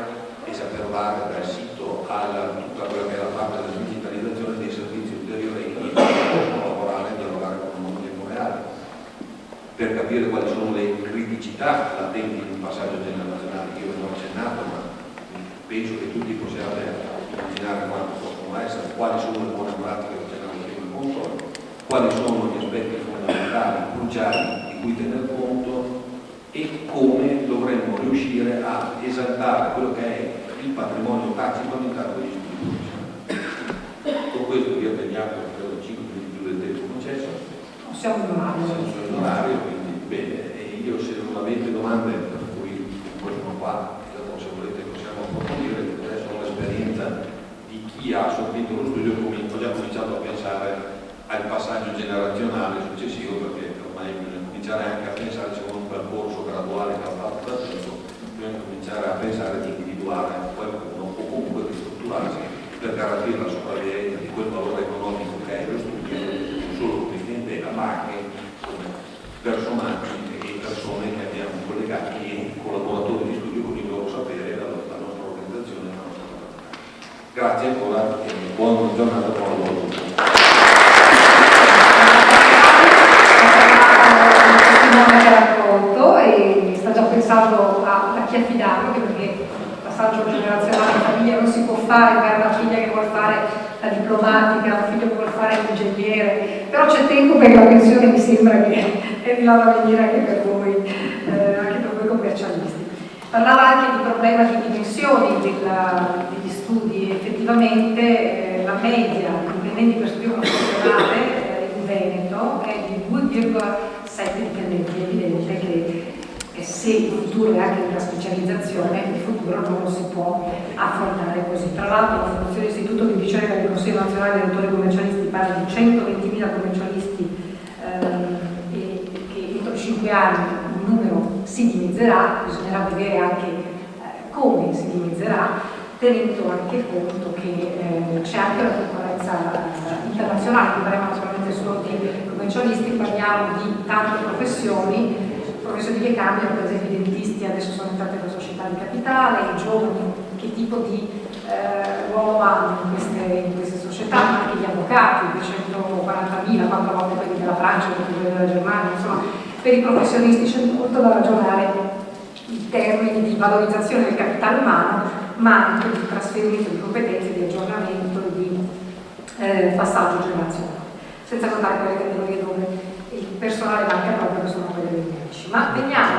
e saper dare dal sito a tutta quella che è la parte della digitalizzazione dei servizi ulteriori ai clienti che possono lavorare e dialogare con il mondo in tempo reale, per capire quali sono le criticità latenti in un passaggio generazionale. Io non ho accennato, ma penso che tutti possiate immaginare quanto possono essere, quali sono le buone pratiche che c'erano prima in console, quali sono gli aspetti fondamentali, cruciali di cui tener conto e come dovremmo riuscire a esaltare quello che è il patrimonio tacito all'interno degli studi professionali. Con questo vi ho tagliato, credo, 5 minuti più del tempo concesso. Siamo in orario, quindi bene. E io, se non avete domande, per cui poi sono qua, dopo se volete possiamo approfondire, adesso ho l'esperienza di chi ha subito lo studio, ho già cominciato a pensare al passaggio generazionale successivo, perché ormai bisogna cominciare anche a pensare, secondo un percorso graduale che ha fatto da tempo, bisogna cominciare a pensare di individuare qualcuno o comunque di strutturarsi per garantire la sopravvivenza di quel valore economico che è lo studio, non solo come clientela, ma anche come personaggi e persone che abbiamo collegati e collaboratori di studio con il loro sapere, la nostra organizzazione e la nostra pratica. Grazie ancora e buona giornata, buon lavoro. Che ha raccolto e sta già pensando a chi affidarlo, anche perché il passaggio generazionale in famiglia non si può fare per una figlia che vuole fare la diplomatica, un figlio che vuole fare l'ingegnere, però c'è tempo perché la pensione mi sembra che è di là da venire anche per voi commercialisti. Parlava anche di problema di dimensioni degli studi. Effettivamente la media dipendenti per studio professionale in Veneto è di 2,7 dipendenti. È evidente che se il futuro è anche della specializzazione, il futuro non lo si può affrontare così. Tra l'altro la Fondazione Istituto di ricerca del Consiglio Nazionale dei Dottori Commercialisti parla di 120.000 commercialisti e che entro 5 anni il numero si dimezzerà. Bisognerà vedere anche come si dimezzerà, tenendo anche conto che c'è anche la concorrenza internazionale. Non parliamo naturalmente solo di commercialisti, parliamo di tante professioni che cambiano, per esempio i dentisti adesso sono entrati nella società di capitale, i giovani che tipo di ruolo hanno in queste società, anche gli avvocati, 240.000, 4 volte quelli della Francia, quelli della Germania, insomma per i professionisti c'è molto da ragionare in termini di valorizzazione del capitale umano, ma anche di trasferimento di competenze, di aggiornamento, di passaggio generazionale, senza contare quelle categorie dove il personale manca proprio, che sono quelle dei medici. Ma veniamo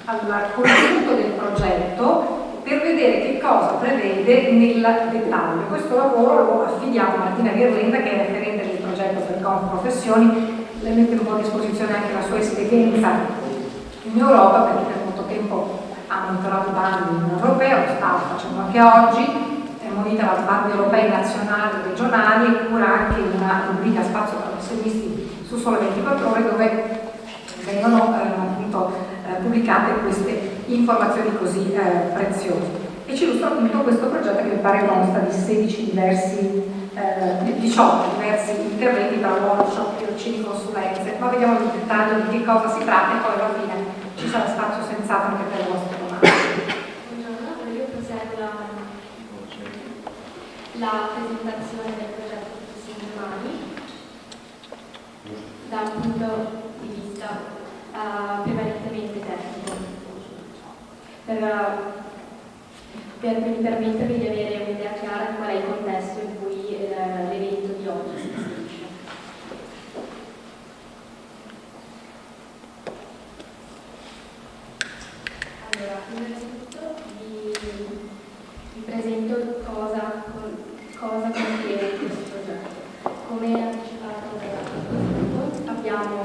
al contenuto del progetto per vedere che cosa prevede nel dettaglio. Questo lavoro lo affidiamo a Martina Ghirlenda, che è referente del progetto per Confprofessioni. Le mette un po' a disposizione anche la sua esperienza in Europa, perché per molto tempo ha monitorato bandi in europeo, lo sta facendo anche oggi, monitora bandi europei, nazionali, regionali e cura anche una rubrica spazio professionisti su Sole 24 Ore, dove vengono appunto pubblicate queste informazioni così preziose. E ci illustra appunto questo progetto che mi pare consta di 18 diversi interventi tra workshop, tirocini, consulenze, ma vediamo nel dettaglio di che cosa si tratta e poi alla fine ci sarà spazio senz'altro anche per le vostre domande. Buongiorno, io proseguo la presentazione del progetto tutti domani da un punto di vista prevalentemente tecnico, per permettervi di avere un'idea chiara di qual è il contesto in cui l'evento di oggi si inserisce. Allora, innanzitutto vi presento cosa contiene questo progetto. Come anticipato abbiamo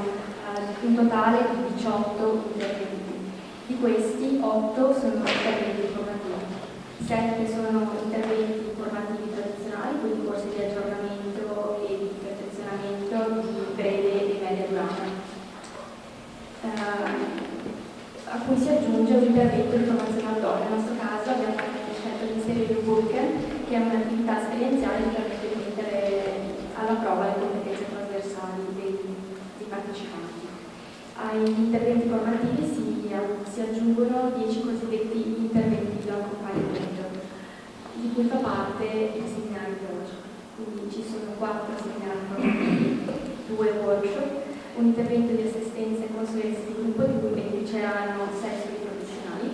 un totale di 18 interventi. Di questi 8 sono interventi formativi, 7 sono interventi formativi tradizionali, quindi corsi di aggiornamento e di perfezionamento di breve e media durata, a cui si aggiunge un intervento di formazione outdoor. Nel nostro caso abbiamo scelto di inserire un bootcamp, che è un'attività esperienziale che permette di mettere alla prova le competenze trasversali dei partecipanti. Ai interventi formativi si aggiungono 10 cosiddetti interventi di accompagnamento, di cui fa parte il seminario di oggi. Quindi ci sono 4 seminari formativi, 2 workshop, un intervento di assistenza e consulenza di gruppo di cui beneficeranno 6 studi professionali,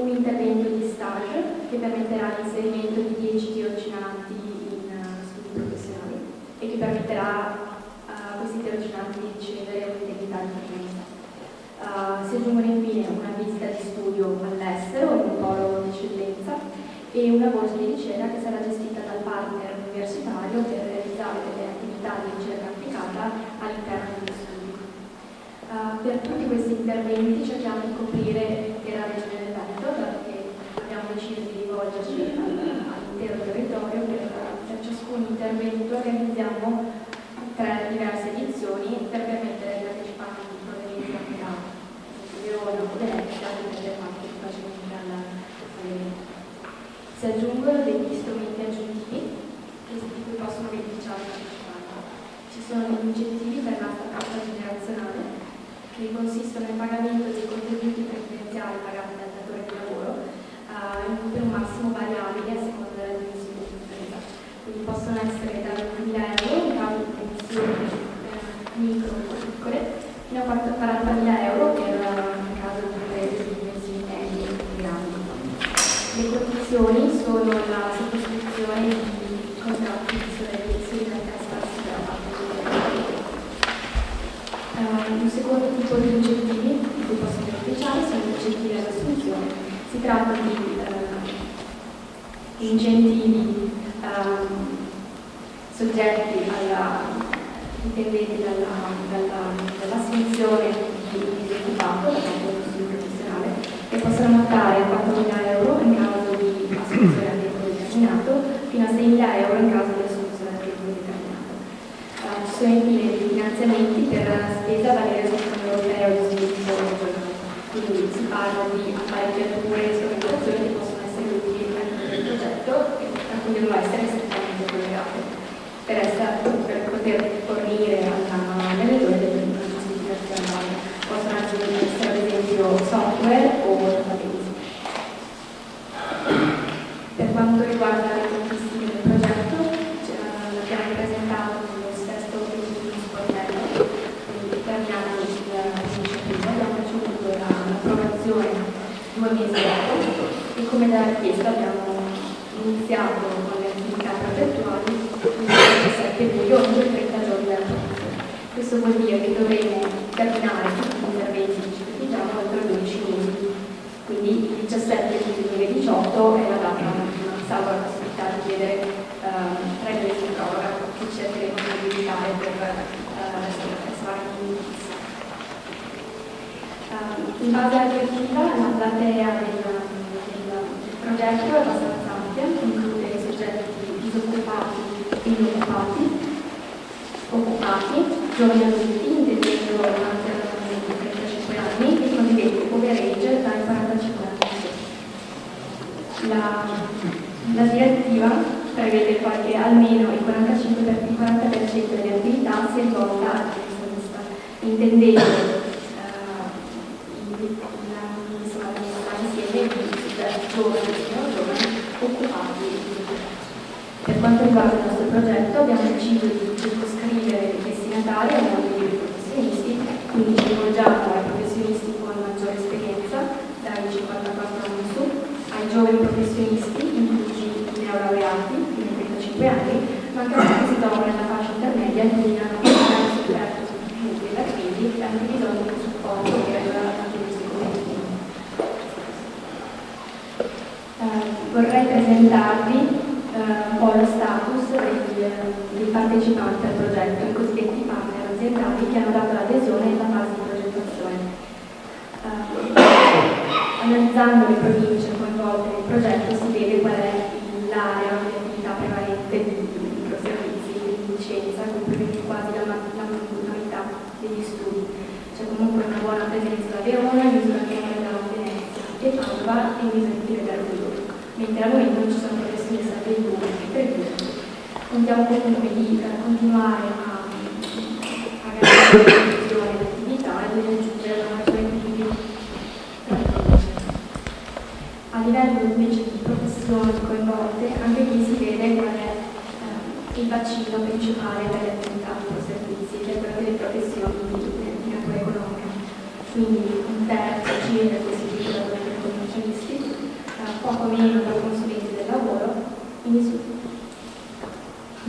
un intervento di stage che permetterà l'inserimento di 10 tirocinanti in studi professionali e che permetterà a questi tirocinanti di ricevere un'indennità di permanenza. Si aggiungono infine una visita di studio all'estero in un polo di eccellenza e una borsa di ricerca che sarà gestita dal partner universitario per realizzare delle attività di ricerca applicata all'interno degli studi. Per tutti questi interventi cerchiamo di coprire l'intera regione del Veneto, perché abbiamo deciso di rivolgerci all'intero territorio. Per ciascun intervento organizziamo 3 diverse edizioni per permettere ai partecipanti di provenienza da Verona o Venezia di prendere parte facilmente all'evento. Si aggiungono degli strumenti aggiuntivi di cui possono beneficiare i partecipanti. Ci sono degli incentivi per la carta generazionale che consistono nel pagamento dei contributi previdenziali pagati dal datore di lavoro per un massimo variabile a seconda della dimensione dell'impresa. Quindi possono essere da 2.000 euro in caso di dimensioni micro o piccole fino a 40.000 euro in caso di imprese di dimensioni medie e grandi. Le condizioni sono la sottoscrizione di contratti di solidarietà sparsi da parte delle. Un secondo tipo di incentivi di cui possono beneficiare sono gli incentivi all'assunzione. Si tratta di incentivi soggetti dipendenti dall'assunzione di un disoccupato da parte dello studio professionale, che possono ammontare a 4.000 euro in caso di assunzione a tempo determinato fino a 6.000 euro in caso di assunzione a tempo determinato. Ci sono infine dei finanziamenti per la spesa a valere sul Fondo Europeo di Sviluppo Regionale. Quindi si parla di apparecchiature e strumentazioni che possono essere utili all'interno del progetto e a cui devono essere strettamente collegate per poter fornire alle regioni delle giustificazioni aziendali. Possono essere ad esempio software o database. Per quanto riguarda le tempistiche del progetto, l'abbiamo presentato nello stesso obiettivo di sportello, quindi terminando l'iniziativa abbiamo ricevuto l'approvazione 2 mesi dopo e come da richiesta abbiamo iniziato con le attività progettuali il 17 luglio entro i 30 giorni della produzione. Questo vuol dire che dovremo terminare tutti gli interventi che ci prefiggiamo entro 12 mesi. Quindi il 17 luglio 2018 è la data massima, salvo la possibilità di chiedere 3 mesi di proroga che cercheremo di evitare per essere in base alla direttiva, la platea del progetto è abbastanza ampia, include i soggetti disoccupati e inoccupati, occupati, giovani adulti, intendendo anziani di 35 anni, e i cosiddetti overage dai 45 anni. La direttiva prevede che almeno il 40% delle attività sia svolta al professionista, intendendo insieme di soggetti giovani occupati. Per progetto abbiamo deciso di circoscrivere i destinatari al mondo dei professionisti, quindi ci rivolgiamo ai professionisti con maggiore esperienza, dai 54 anni in su, ai giovani professionisti, inclusi i neolaureati, fino ai 35 anni, ma anche a quelli che si trovano nella fascia intermedia e quindi hanno sofferto sufficientemente della crisi e hanno bisogno di supporto per la crisi cognitivo. Vorrei presentarvi un po' lo status dei partecipanti al progetto, i cosiddetti partner aziendali che hanno dato l'adesione nella fase di progettazione. Analizzando le province coinvolte nel progetto si vede qual è l'area di attività prevalente di microservizi di licenza, con quasi la metà degli studi. C'è comunque una buona presenza da Verona, Isola da Venezia e Padova e Isola da Roma, mentre al momento non ci sono professionisti a Belluno e Treviso. Contiamo comunque di continuare a garantire la diffusione dell'attività e di raggiungere una maggiore credibilità. A livello invece di professioni coinvolte, anche qui si vede qual è il bacino principale delle attività di servizi, che è quello delle professioni di natura economica. Quindi un terzo circa è costituito da commercialisti, poco meno da consulenti del lavoro, in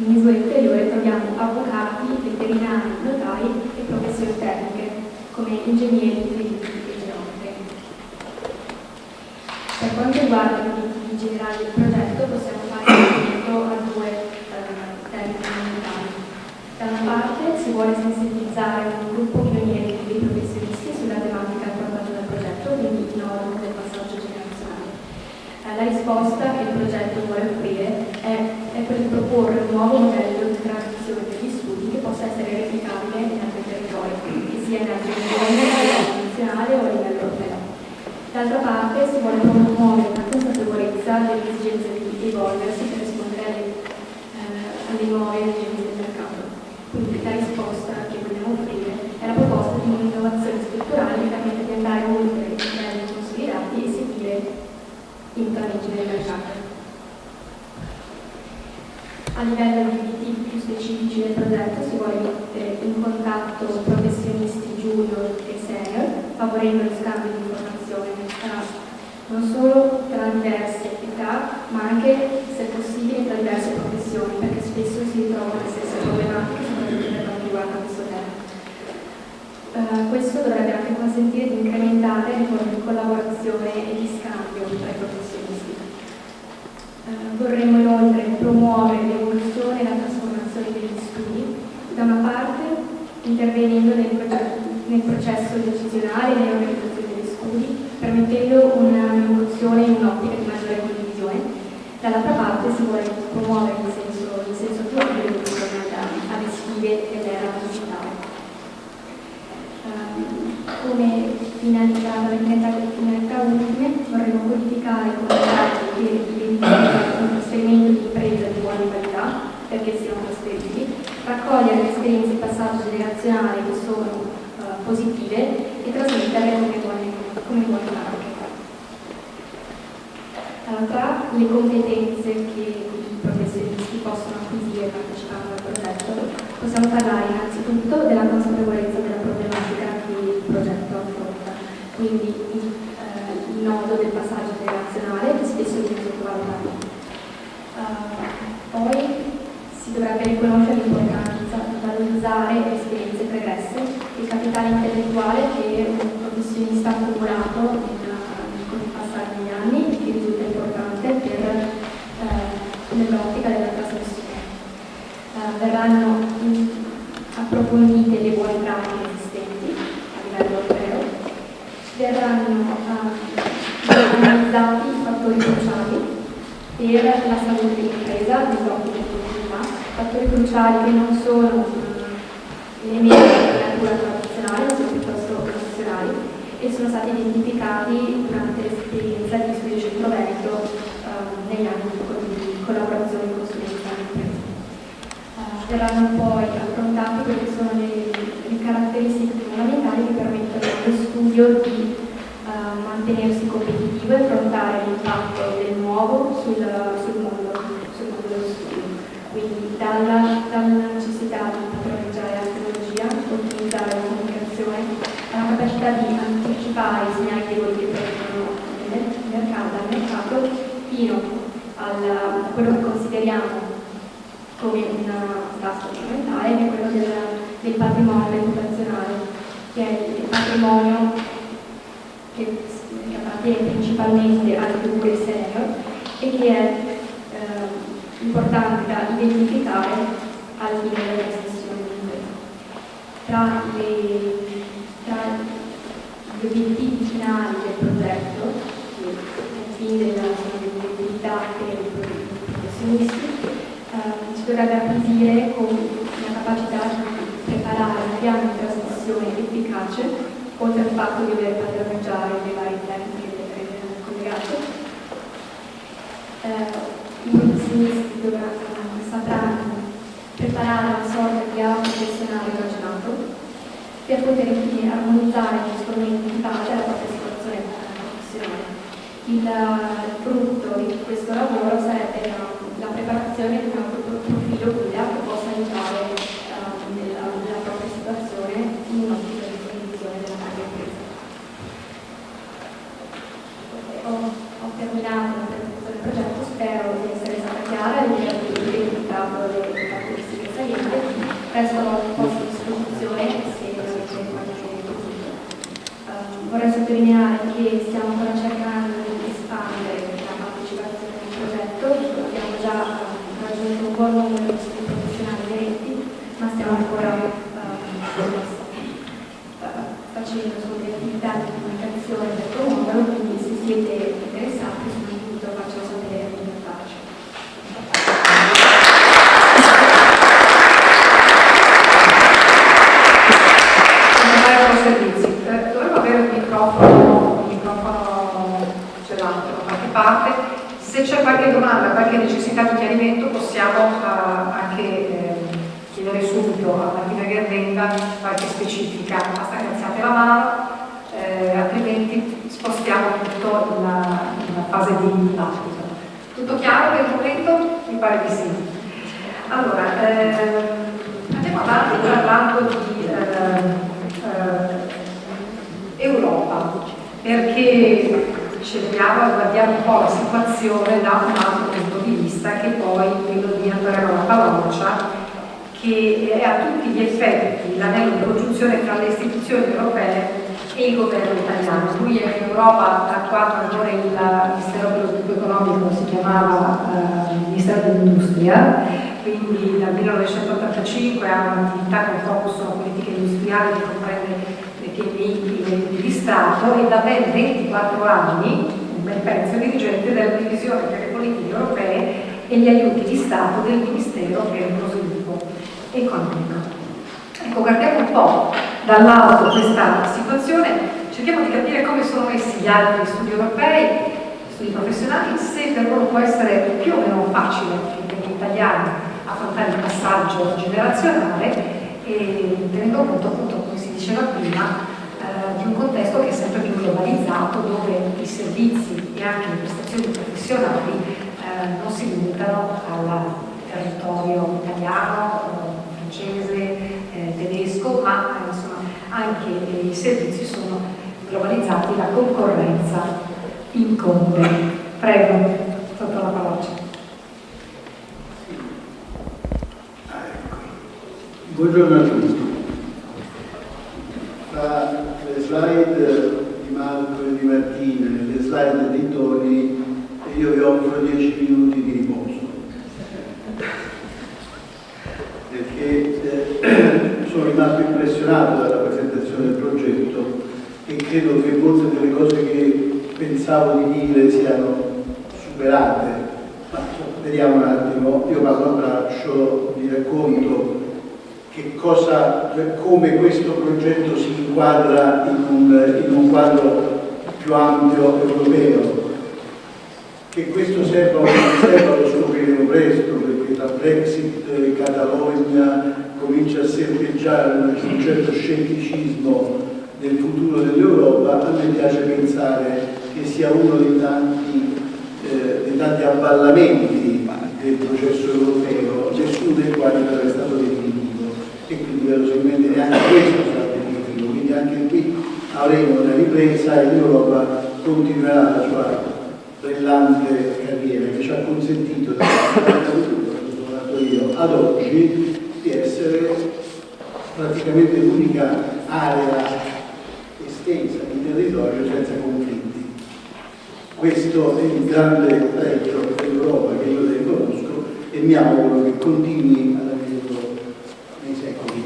misura inferiore troviamo avvocati, veterinari, notai e professioni tecniche, come ingegneri, tecnici e geometri. Per quanto riguarda gli obiettivi generali del progetto, possiamo fare riferimento a due temi fondamentali. Da una parte si vuole sensibilizzare un gruppo pionieri di professionisti sulla tematica affrontata dal progetto, quindi il nodo del passaggio generazionale. La risposta che il progetto vuole offrire è quella di proporre un nuovo modello di transizione degli studi che possa essere replicabile in altri territori, che sia in altri regioni, a livello nazionale o a livello europeo. D'altra parte si vuole promuovere una consapevolezza dell'esigenza di evolversi per rispondere alle nuove esigenze del mercato. Quindi la risposta che vogliamo offrire è la proposta di un'innovazione strutturale che permette di andare oltre i livelli consolidati e seguire i mutamenti del mercato. A livello di obiettivi più specifici del progetto si vuole mettere in contatto professionisti junior e senior, favorendo lo scambio di informazione non solo tra diverse età, ma anche, se possibile, tra diverse professioni, perché spesso si ritrovano le stesse problematiche, soprattutto per quanto riguarda questo tema. Questo dovrebbe anche consentire di incrementare le forme di collaborazione e di scambio tra i professionisti. Vorremmo inoltre promuovere l'evoluzione e la trasformazione degli studi, da una parte intervenendo nel processo decisionale e nell'organizzazione degli studi, permettendo un'evoluzione in un'ottica di maggiore condivisione. Dall'altra parte si vuole promuovere in senso più ampio alle sfide dell'era digitale. Come finalità ultime vorremmo codificare come dati che identificano un trasferimento di impresa di buona qualità perché siano trasferiti, raccogliere le esperienze di passaggio generazionale che sono positive e trasmetterle come buone pratiche. Allora, le competenze che i professionisti possono acquisire partecipando al progetto, possiamo parlare innanzitutto della consapevolezza della problematica che il progetto affronta, quindi il nodo del passaggio generazionale che spesso viene sottovalutato. Poi si dovrebbe riconoscere l'importanza di valorizzare le esperienze pregresse, il capitale intellettuale che un professionista ha accumulato con il passare degli anni e che risulta importante nell'ottica della trasmissione. Verranno approfondite le buone pratiche esistenti a livello europeo, verranno analizzati i fattori cruciali per la salute dell'impresa, nell'ottica di continuità, fattori cruciali che non sono elementi di natura tradizionale, ma sono piuttosto professionali e sono stati identificati durante l'esperienza di Studio Centro Veneto negli anni di collaborazione e consulenza all'impresa. Verranno poi affrontati quelle che sono le caratteristiche fondamentali che permettono allo studio di mantenersi competitivo e affrontare l'impatto del nuovo sul mondo dello studio. Quindi dal della comunicazione, ha la capacità di anticipare i segnali deboli che prendono dal mercato fino a quello che consideriamo come un tasto fondamentale, che è quello del patrimonio reputazionale, che è il patrimonio che appartiene principalmente alle figure senior e che è importante da identificare al fine della sessione di impresa. Tra gli obiettivi finali del progetto, che al fine della sostenibilità per i professionisti, si dovrebbe acquisire con la capacità di preparare un piano di trasmissione efficace, oltre al fatto di dover padroneggiare le varie tecniche collegate. I professionisti sapranno preparare una sorta di atto professionale ragionato per poter infine armonizzare gli strumenti di base alla propria situazione professionale. Il frutto di questo lavoro sarebbe la preparazione di un profilo guida che possa aiutare nella propria situazione in un'ottica di condizione della propria impresa. Ho terminato la presentazione del progetto, spero di essere stata chiara e di aver identificato le caratteristiche salienti. Resto a vostra disposizione se avete qualche quesito. Vorrei sottolineare che stiamo ancora cercando di espandere la partecipazione al progetto, abbiamo già raggiunto un buon numero di professionali diretti, ma stiamo ancora facendo delle attività di comunicazione per promuoverlo, quindi se siete interessati subito faccio sapere come faccio. Servizi. Dovremmo avere il microfono ce l'ha da qualche parte. Se c'è qualche domanda, qualche necessità di chiarimento possiamo anche chiedere subito a Martina Gherdenga qualche specifica, basta che alziate la mano, altrimenti spostiamo tutto in una fase di dibattito. Tutto chiaro per il momento? Mi pare di sì. Allora, andiamo avanti parlando di Europa, perché cerchiamo di guardare un po' la situazione da un altro punto di vista, che poi quello di Andrea Paloccia, che è a tutti gli effetti l'anello di congiunzione tra le istituzioni europee e il governo italiano. Lui è in Europa da quando ancora il Ministero dello Sviluppo Economico si chiamava Ministero dell'Industria, quindi dal 1985 ha un'attività con focus sulla politica industriale che comprende le PMI e gli di Stato, e da ben 24 anni, un bel pezzo, dirigente della divisione per le politiche europee e gli aiuti di Stato del Ministero per lo Sviluppo Economico. Ecco, guardiamo un po' dall'alto questa situazione, cerchiamo di capire come sono messi gli altri studi europei, studi professionali, se per loro può essere più o meno facile per gli italiani affrontare il passaggio generazionale, e tenendo conto, appunto, come si diceva prima, di un contesto che è sempre più globalizzato, dove i servizi e anche le prestazioni professionali non si limitano al territorio italiano, francese, tedesco, ma insomma anche i servizi sono globalizzati, la concorrenza incombe. Prego, sotto la parola. Buongiorno a tutti. Tra le slide di Marco e di Martina e le slide di Toni, io vi offro 10 minuti di riposo, perché sono rimasto impressionato dalla presentazione del progetto e credo che molte delle cose che pensavo di dire siano superate, ma vediamo un attimo. Io parlo a braccio, vi racconto come questo progetto si inquadra in un quadro più ampio europeo, che questo serva lo scopriremo presto, perché tra Brexit e Catalogna comincia a serpeggiare un certo scetticismo del futuro dell'Europa. A me piace pensare che sia uno dei tanti avvallamenti del processo europeo, nessuno dei quali però è stato definitivo, e quindi verosimilmente neanche questo sarà quindi anche qui avremo una ripresa e l'Europa continuerà la sua brillante carriera che ci ha consentito da quando sono nato io ad oggi di essere praticamente l'unica area estensa di territorio senza conflitti. Questo è il grande pregio dell'Europa che io riconosco e mi auguro che continui ad averlo nei secoli.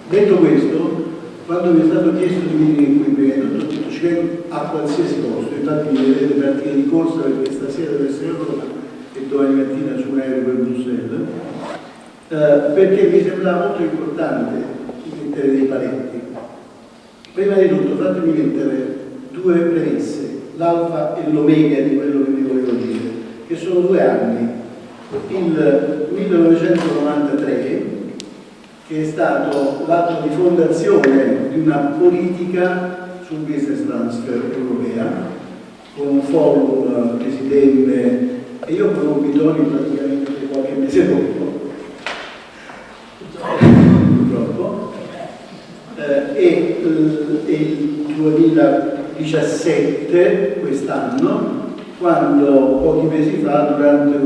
Detto questo, quando mi è stato chiesto di venire qui, prima di tutto ho detto ci vengo a qualsiasi costo, infatti mi vedrete partire di corsa perché stasera deve essere a Roma e domani mattina su un aereo per Bruxelles, perché mi sembrava molto importante mettere dei paletti. Prima di tutto fatemi mettere due premesse, l'alfa e l'omega di quello che vi volevo dire, che sono 2 anni. Il 1993, che è stato l'atto di fondazione di una politica sul business transfer europea, con un forum presidente, e io conobbi Toni praticamente qualche mese dopo, purtroppo, e il 2017, quest'anno, quando pochi mesi fa, durante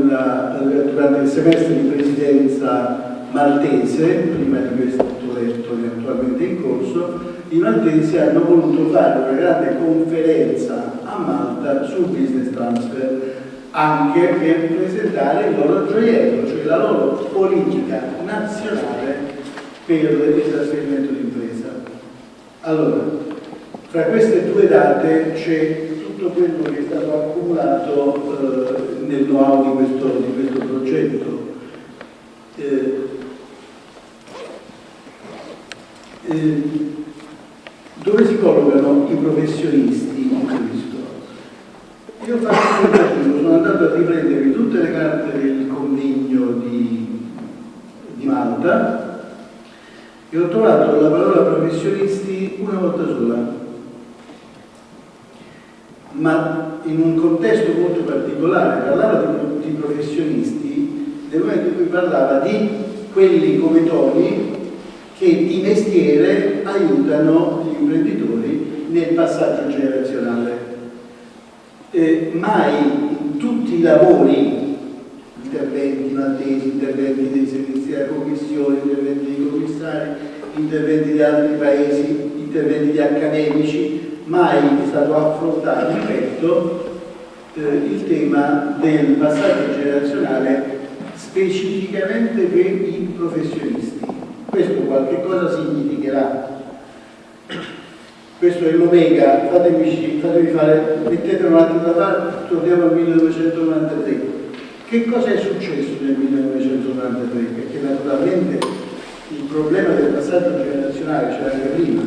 il semestre di presidenza maltese, prima di questo letto che è attualmente in corso, i maltesi hanno voluto fare una grande conferenza a Malta sul business transfer, anche per presentare il loro gioiello, cioè la loro politica nazionale per il trasferimento di impresa. Allora, fra queste 2 date c'è tutto quello che è stato accumulato nel know-how di questo progetto. Dove si collocano i professionisti in questo? Io ho fatto un tentativo, sono andato a riprendermi tutte le carte del convegno di Malta e ho trovato la parola professionisti una volta sola, ma in un contesto molto particolare. Parlava di professionisti nel momento in cui parlava di quelli come Toni che di mestiere aiutano gli imprenditori nel passaggio generazionale. Mai in tutti i lavori, interventi maltesi, interventi dei servizi della Commissione, interventi dei commissari, interventi di altri paesi, interventi di accademici, mai è stato affrontato in petto il tema del passaggio generazionale specificamente per i professionisti. Questo qualche cosa significherà. Questo è l'omega, fatemi fare, mettetelo un attimo da parte, torniamo al 1993. Che cosa è successo nel 1993? Perché naturalmente il problema del passaggio generazionale c'era anche prima.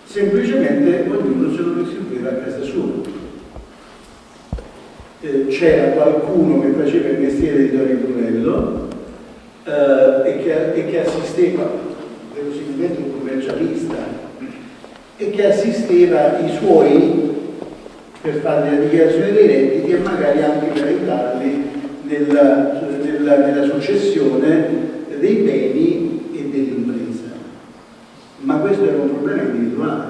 Semplicemente ognuno se lo distribuiva a casa sua. C'era qualcuno che faceva il mestiere di Tony Brunello e che assisteva, verosimilmente un commercialista, e che assisteva i suoi per fare la dichiarazione dei redditi e magari anche per aiutarli nella successione dei beni e dell'impresa. Ma questo era un problema individuale.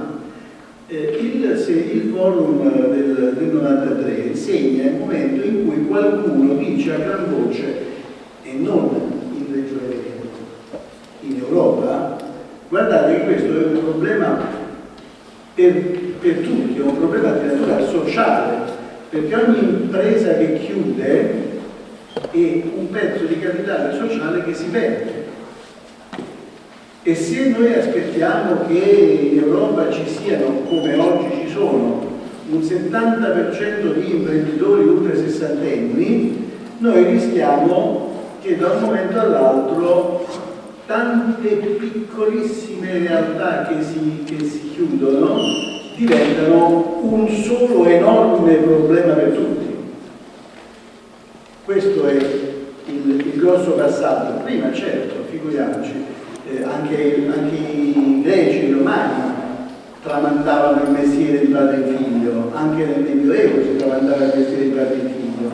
Il forum del 93 segna il momento in cui qualcuno dice a gran voce, e non in Regione Veneto, in Europa, guardate che questo è un problema per tutti, è un problema di natura sociale, perché ogni impresa che chiude è un pezzo di capitale sociale che si perde. E se noi aspettiamo che in Europa ci siano, come oggi ci sono, un 70% di imprenditori ultra sessantenni, noi rischiamo che da un momento all'altro tante piccolissime realtà che si chiudono diventano un solo enorme problema per tutti. Questo è il grosso passaggio. Prima, certo, figuriamoci, anche i greci, i romani tramandavano il mestiere di padre e figlio, anche nel Medioevo si tramandava il mestiere di padre e figlio.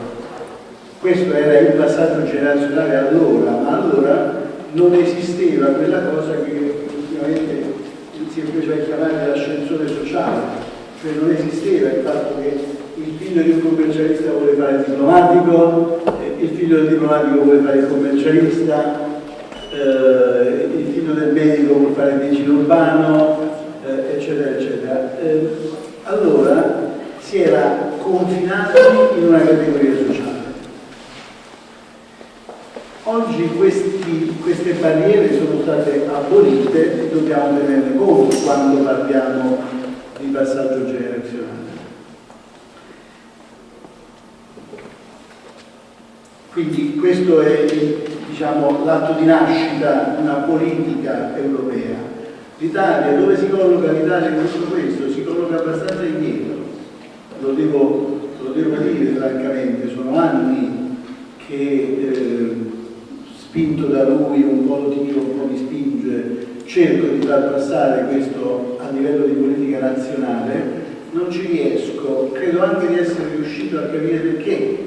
Questo era il passaggio generazionale allora, ma allora non esisteva quella cosa che ultimamente si è preso a chiamare l'ascensore sociale, cioè non esisteva il fatto che il figlio di un commercialista vuole fare il diplomatico, il figlio del diplomatico vuole fare il commercialista, il figlio del medico vuole fare il vigile urbano, eccetera, eccetera. Allora si era confinati in una categoria sociale. Oggi queste barriere sono state abolite e dobbiamo tenerne conto quando parliamo di passaggio generazionale. Quindi questo è, diciamo, l'atto di nascita di una politica europea. L'Italia, dove si colloca l'Italia in tutto questo? Si colloca abbastanza indietro. Lo devo dire francamente, sono anni che spinto da lui, un po' lo tiro, un po' mi spinge, cerco di far passare questo a livello di politica nazionale, non ci riesco, credo anche di essere riuscito a capire perché.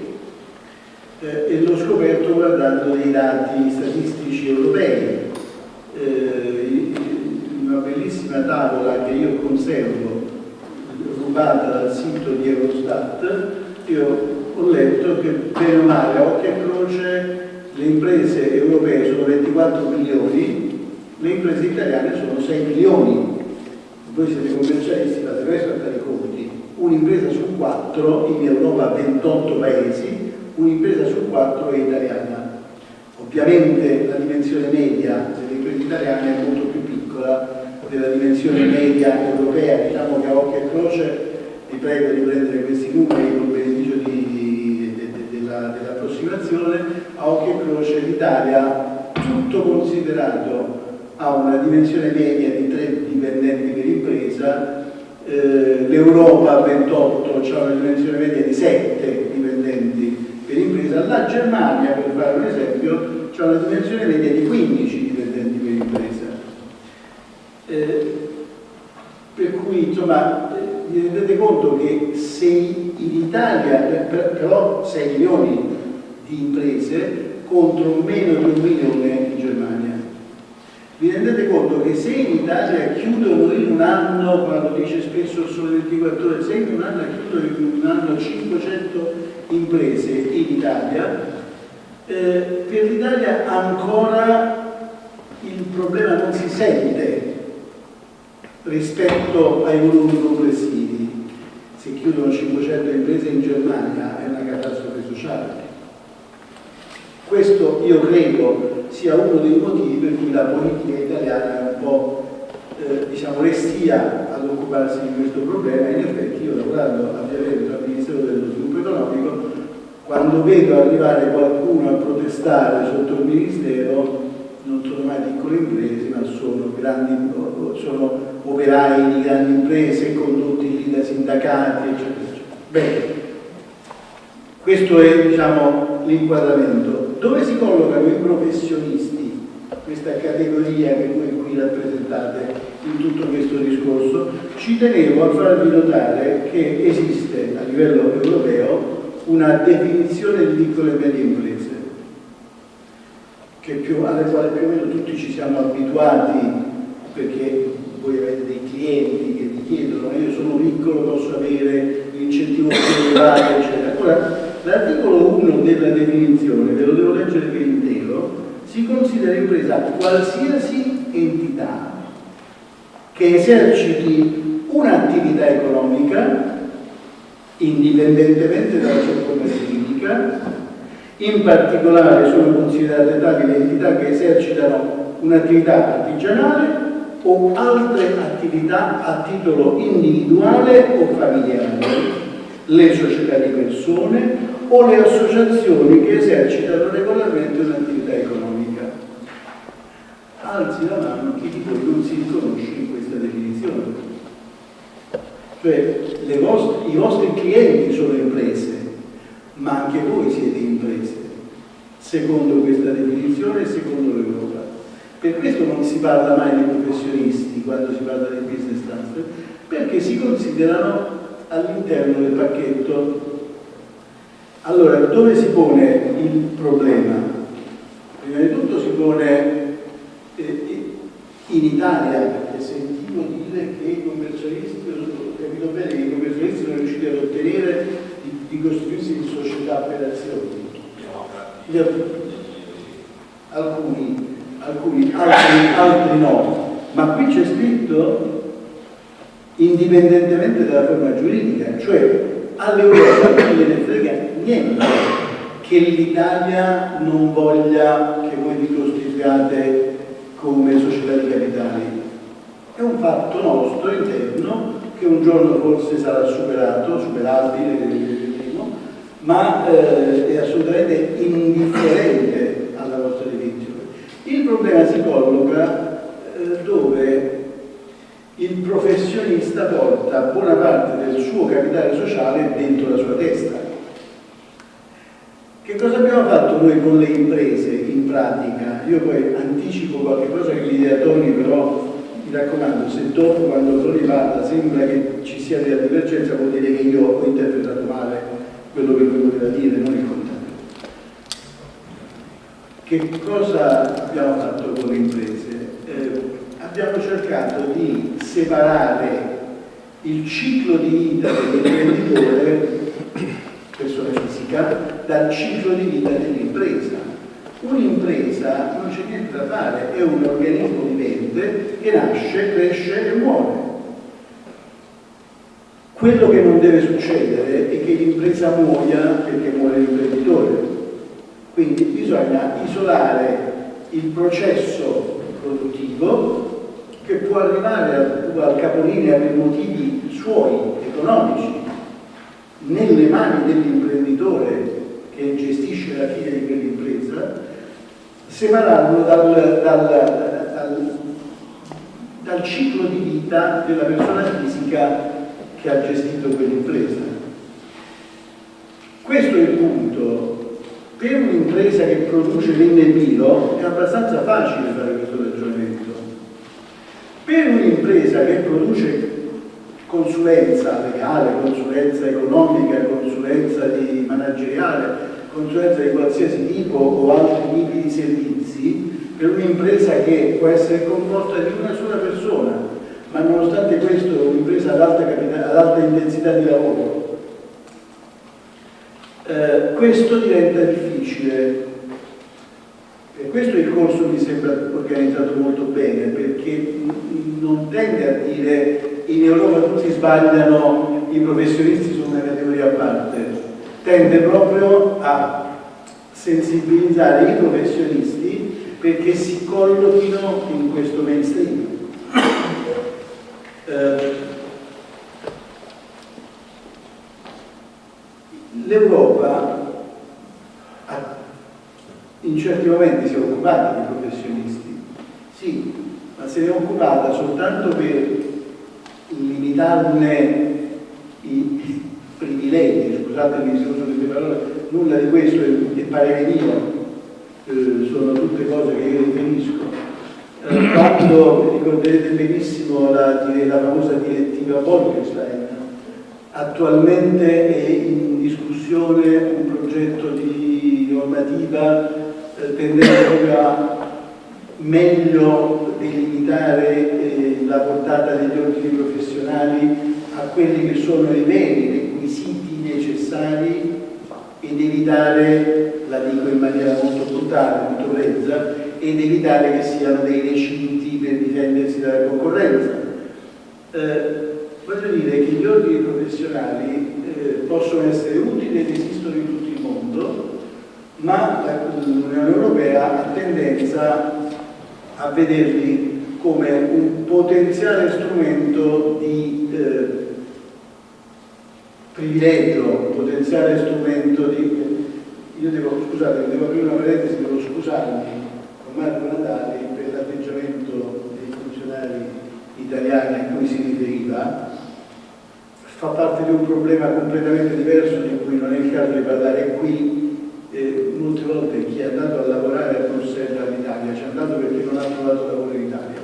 E l'ho scoperto guardando dei dati statistici europei. Una bellissima tavola che io conservo, rubata dal sito di Eurostat, io ho letto che bene o male, a occhio e croce, le imprese europee sono 24 milioni, le imprese italiane sono 6 milioni. Voi siete commercialisti, fate questo a fare i conti. Un'impresa su 4 in Europa, 28 paesi, un'impresa su 4 è italiana. Ovviamente la dimensione media delle imprese italiane è molto più piccola della dimensione media europea. Diciamo che a occhio e croce, vi prego di prendere questi numeri con beneficio dell'approssimazione, a occhio e croce l'Italia, tutto considerato, ha una dimensione media di 3 dipendenti per impresa, l'Europa 28 ha una dimensione media di 7 dipendenti per impresa, la Germania, per fare un esempio, ha una dimensione media di 15 dipendenti per impresa. Per cui, insomma, vi rendete conto che se in Italia, però 6 milioni di imprese contro meno di 1 milione in Germania. Vi rendete conto che se in Italia chiudono in un anno, quando dice spesso solo 24 ore, se in un anno chiudono in un anno 500 imprese in Italia, per l'Italia ancora il problema non si sente rispetto ai volumi complessivi. Se chiudono 500 imprese in Germania è una catastrofe sociale. Questo io credo sia uno dei motivi per cui la politica italiana è un po' diciamo restia ad occuparsi di questo problema. In effetti io, lavorando a Viareggio al Ministero dello Sviluppo Economico, quando vedo arrivare qualcuno a protestare sotto il Ministero, non sono mai piccole imprese, ma sono operai di grandi imprese condotti lì da sindacati, eccetera, eccetera. Bene, questo è, diciamo, l'inquadramento. Dove si collocano i professionisti, questa categoria che voi qui rappresentate in tutto questo discorso? Ci tenevo a farvi notare che esiste a livello europeo una definizione di piccole e medie imprese, alle quali più o meno tutti ci siamo abituati, perché voi avete dei clienti che vi chiedono: io sono piccolo, posso avere l'incentivo più elevato, eccetera. Ora, l'articolo 1 della definizione, ve lo devo leggere per intero, si considera impresa qualsiasi entità che eserciti un'attività economica indipendentemente dalla sua forma giuridica. In particolare sono considerate tali le entità che esercitano un'attività artigianale o altre attività a titolo individuale o familiare, le società di persone o le associazioni che esercitano regolarmente un'attività economica. Alzi la mano chi di voi non si riconosce in questa definizione. Cioè, i vostri clienti sono imprese, ma anche voi siete imprese, secondo questa definizione e secondo l'Europa. Per questo non si parla mai di professionisti quando si parla di business transfer, perché si considerano all'interno del pacchetto. Allora, dove si pone il problema? Prima di tutto si pone in Italia, perché se vuol dire che i commercialisti, ho capito bene, che i commercialisti sono riusciti ad ottenere di costituirsi in società per azioni. Alcuni, altri no. Ma qui c'è scritto indipendentemente dalla forma giuridica, cioè all'Europa non gliene frega niente che l'Italia non voglia che voi vi costituiate come società di capitali. È un fatto nostro interno che un giorno forse sarà superabile, ma è assolutamente indifferente alla vostra dimensione. Il problema si colloca dove il professionista porta buona parte del suo capitale sociale dentro la sua testa. Che cosa abbiamo fatto noi con le imprese in pratica? Io poi anticipo qualche cosa che mi dirà Tony, però mi raccomando, se dopo quando Tony parla sembra che ci sia della divergenza, vuol dire che io ho interpretato male quello che lui voleva dire, non il contrario. Che cosa abbiamo fatto con le imprese? Abbiamo cercato di separare il ciclo di vita dell'imprenditore, persona fisica, dal ciclo di vita dell'impresa. Un'impresa non c'è niente da fare, è un organismo vivente che nasce, cresce e muore. Quello che non deve succedere è che l'impresa muoia perché muore l'imprenditore. Quindi bisogna isolare il processo produttivo che può arrivare al capolinea per motivi suoi, economici, nelle mani dell'imprenditore che gestisce la fine di quell'impresa, separarlo dal ciclo di vita della persona fisica che ha gestito quell'impresa. Questo è il punto. Per un'impresa che produce l'ennepilo è abbastanza facile fare questo ragionamento. Per un'impresa che produce consulenza legale, consulenza economica, consulenza manageriale, consulenza di qualsiasi tipo o altri tipi di servizi, per un'impresa che può essere composta di una sola persona, ma nonostante questo è un'impresa ad alta intensità di lavoro, questo diventa difficile. Per questo il corso mi sembra organizzato molto bene, perché non tende a dire in Europa tutti sbagliano, i professionisti sono una categoria a parte, tende proprio a sensibilizzare i professionisti perché si collochino in questo mainstream. L'Europa in certi momenti si è occupata di professionisti, sì, ma se ne è occupata soltanto per limitarne i privilegi, scusatemi se uso queste parole, nulla di questo è parere mio, sono tutte cose che io riferisco. Quando ricorderete benissimo la famosa direttiva Bolkestein, attualmente è in discussione un progetto di normativa tendente proprio a meglio delimitare la portata degli ordini professionali a quelli che sono i veri requisiti necessari ed evitare, la dico in maniera molto brutale, molto grezza, ed evitare che siano dei recinti per difendersi dalla concorrenza. Voglio dire che gli ordini professionali possono essere utili ed esistono in tutto il mondo, ma l'Unione Europea ha tendenza a vederli come un potenziale strumento di privilegio, un potenziale strumento di... Io devo aprire una parentesi, devo scusarmi con Marco Natali per l'atteggiamento dei funzionari italiani a cui si riferiva. Fa parte di un problema completamente diverso di cui non è il caso di parlare qui. Molte volte chi è andato a lavorare a Bruxelles all'Italia ci è andato perché non ha trovato lavoro in Italia,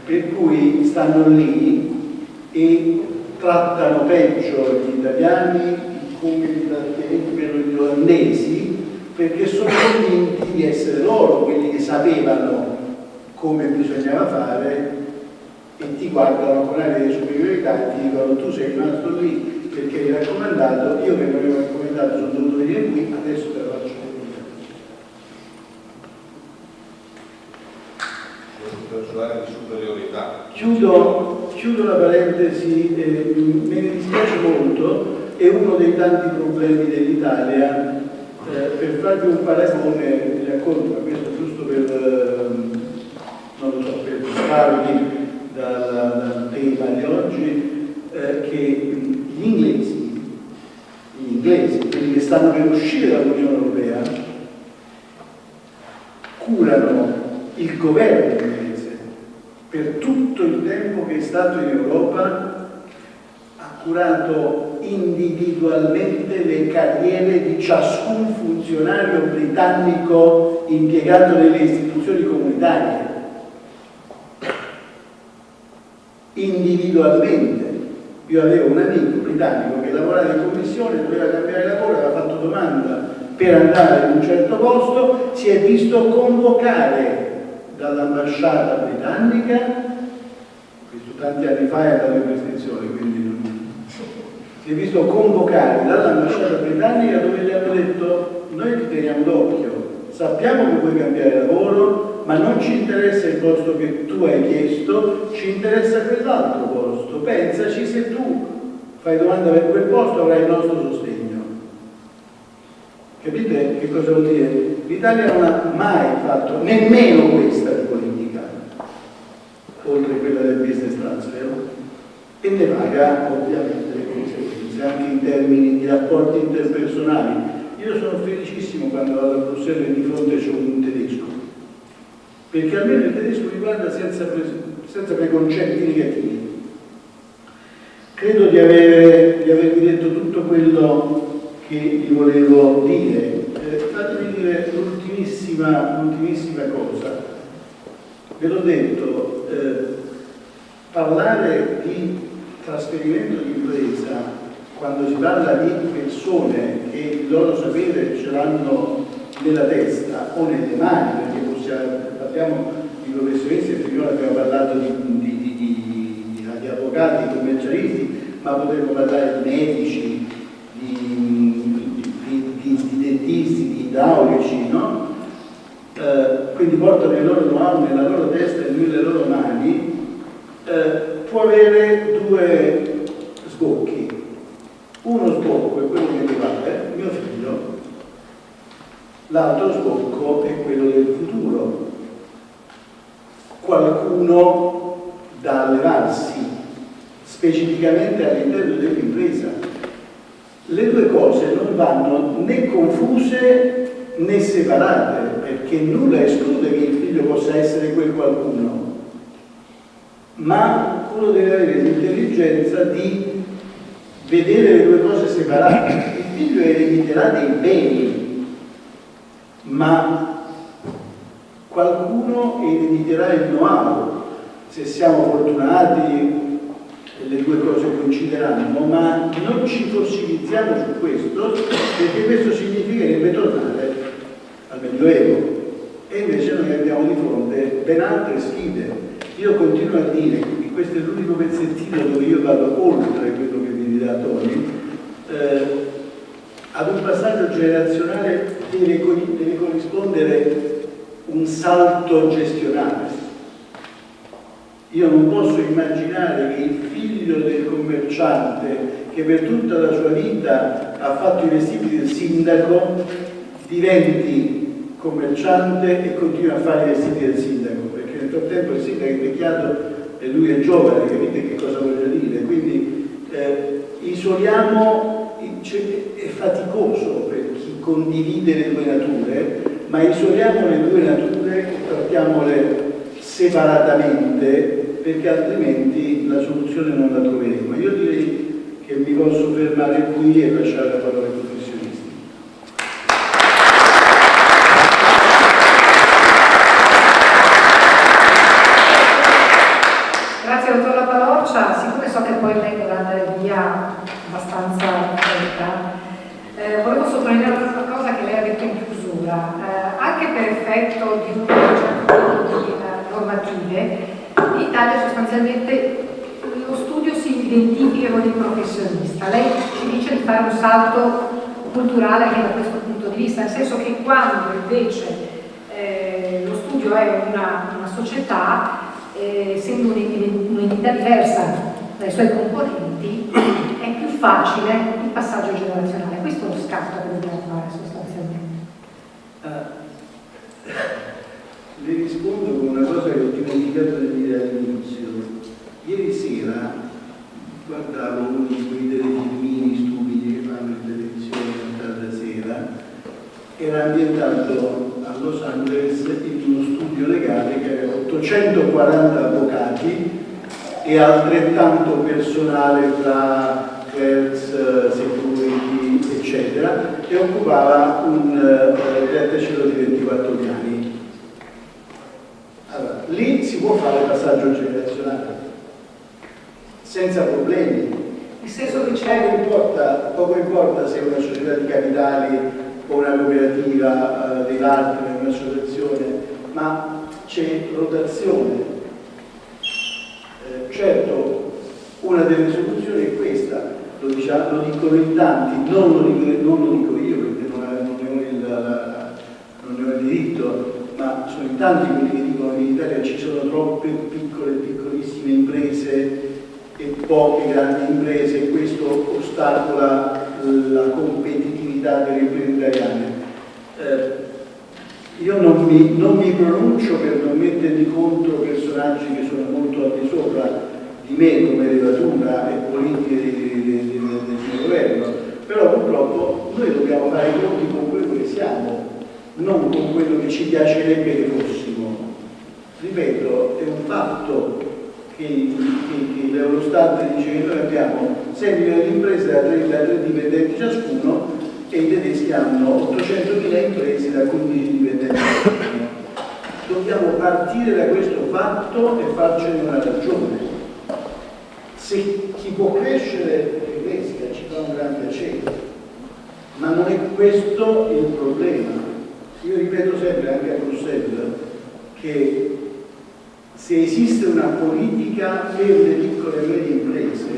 per cui stanno lì e trattano peggio gli italiani come gli olandesi, perché sono convinti di essere loro quelli che sapevano come bisognava fare e ti guardano con aria di superiorità e ti dicono tu sei rimasto lì perché hai raccomandato, io che mi avevo raccomandato sono dovuto venire qui, adesso te la faccio personale di superiorità. Chiudo la parentesi, me ne dispiace molto, è uno dei tanti problemi dell'Italia. Per farvi un paragone, vi racconto, ma questo giusto per, non lo so, per farvi dal tema di oggi, che gli inglesi, quelli che stanno per uscire dall'Unione Europea, curano il governo inglese per tutto il tempo che è stato in Europa, ha curato individualmente le carriere di ciascun funzionario britannico impiegato nelle istituzioni comunitarie. Individualmente. Io avevo un amico britannico che lavorava in commissione, doveva cambiare lavoro, aveva fatto domanda per andare in un certo posto, si è visto convocare dall'ambasciata britannica, questo tanti anni fa è andato in prescrizione, quindi si è visto convocare dall'ambasciata britannica dove gli hanno detto noi ti teniamo d'occhio, sappiamo che vuoi cambiare lavoro, ma non ci interessa il posto che tu hai chiesto, ci interessa quell'altro posto, pensaci, se tu fai domanda per quel posto avrai il nostro sostegno. Capite che cosa vuol dire? L'Italia non ha mai fatto nemmeno questa di politica, oltre quella del business transfer, e ne paga ovviamente le conseguenze, anche in termini di rapporti interpersonali. Io sono felicissimo quando vado a Bruxelles e di fronte c'è un tedesco, perché almeno il tedesco mi guarda senza preconcetti negativi. Credo di avervi detto tutto quello che vi volevo dire. Fatemi dire l'ultimissima cosa. Ve l'ho detto, parlare di trasferimento di impresa quando si parla di persone che il loro sapere ce l'hanno nella testa o nelle mani, perché parliamo di professionisti, e finora abbiamo parlato di avvocati, di commercialisti, ma potremmo parlare di medici, di dentisti, di idraulici, no? Quindi portano il loro know-how nella loro testa e nelle loro mani, può avere due sbocchi. Uno sbocco è quello che mi pare, mio figlio, l'altro sbocco è quello del futuro. Qualcuno da allevarsi specificamente all'interno dell'impresa. Le due cose non vanno né confuse né separate, perché nulla esclude che il figlio possa essere quel qualcuno, ma uno deve avere l'intelligenza di vedere le due cose separate. Il figlio erediterà dei beni, ma qualcuno erediterà il know-how. Se siamo fortunati le due cose coincideranno, ma non ci fossilizziamo su questo, perché questo significherebbe tornare al Medioevo, e invece noi abbiamo di fronte ben altre sfide. Io continuo a dire, e questo è l'unico pezzettino dove io vado oltre quello che vi dirà Tony, ad un passaggio generazionale deve corrispondere un salto gestionale. Io non posso immaginare che il figlio del commerciante, che per tutta la sua vita ha fatto i vestiti del sindaco, diventi commerciante e continua a fare i vestiti del sindaco, perché nel frattempo il sindaco è invecchiato e lui è giovane, capite che cosa voglio dire? Quindi isoliamo, è faticoso per chi condivide le due nature, ma isoliamo le due nature e trattiamole separatamente, perché altrimenti la soluzione non la troveremo. Io direi che mi posso fermare qui e lasciare la parola ai professionisti. Grazie dottor La Paloccia, siccome so che poi lei deve andare via abbastanza fretta, volevo sottolineare un'altra cosa che lei ha detto in chiusura, anche per effetto di un progetto di normativa sostanzialmente lo studio si identifica con il professionista. Lei ci dice di fare un salto culturale anche da questo punto di vista, nel senso che quando invece lo studio è una società, essendo un'entità diversa dai suoi componenti, è più facile il passaggio generazionale. Questo è lo scatto che dobbiamo fare sostanzialmente. Le rispondo con una cosa che ho dimenticato di dire all'inizio. Ieri sera guardavo uno di quei telefilmini stupidi che fanno in televisione a tarda sera. Era ambientato a Los Angeles in uno studio legale che aveva 840 avvocati e altrettanto personale tra clerks, security, eccetera, e occupava un grattacielo di 24 piani. Allora, lì si può fare passaggio generazionale senza problemi. Nel senso che c'è Poco importa se è una società di capitali o una cooperativa dei partner, un'associazione, ma c'è rotazione. Certo, una delle soluzioni è questa, lo dicono in tanti, non lo dico io perché non ne ho il diritto, ma sono in tanti quelli che dicono che in Italia ci sono troppe piccole e piccolissime imprese e poche grandi imprese e questo ostacola la competitività delle imprese italiane. Io non mi pronuncio per non mettermi contro personaggi che sono molto al di sopra di me come levatura e politiche del mio governo, però purtroppo noi dobbiamo fare i conti con quello che siamo, non con quello che ci piacerebbe che fossimo. Ripeto, è un fatto che l'Eurostat dice che noi abbiamo 6 milioni di imprese da 3 dipendenti ciascuno e i tedeschi hanno 800.000 imprese da 15 dipendenti ciascuno. Dobbiamo partire da questo fatto e farcene una ragione. Se chi può crescere cresca, ci fa un gran piacere, ma non è questo il problema. Io ripeto sempre anche a Bruxelles che se esiste una politica per le piccole e medie imprese,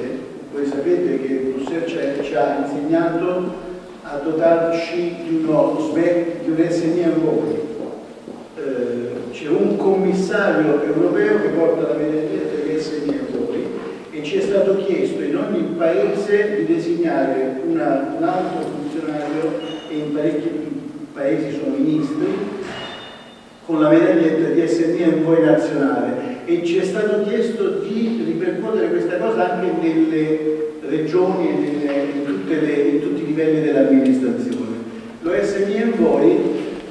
voi sapete che Bruxelles ci ha insegnato a dotarci di un SME Envoy. C'è un commissario europeo che porta la medaglia degli SME Envoy e ci è stato chiesto in ogni paese di designare un alto funzionario, e in parecchi paesi sono ministri, con la medaglietta di SME Envoy nazionale, e ci è stato chiesto di ripercuotere questa cosa anche nelle regioni e in tutti i livelli dell'amministrazione. Lo SME Envoy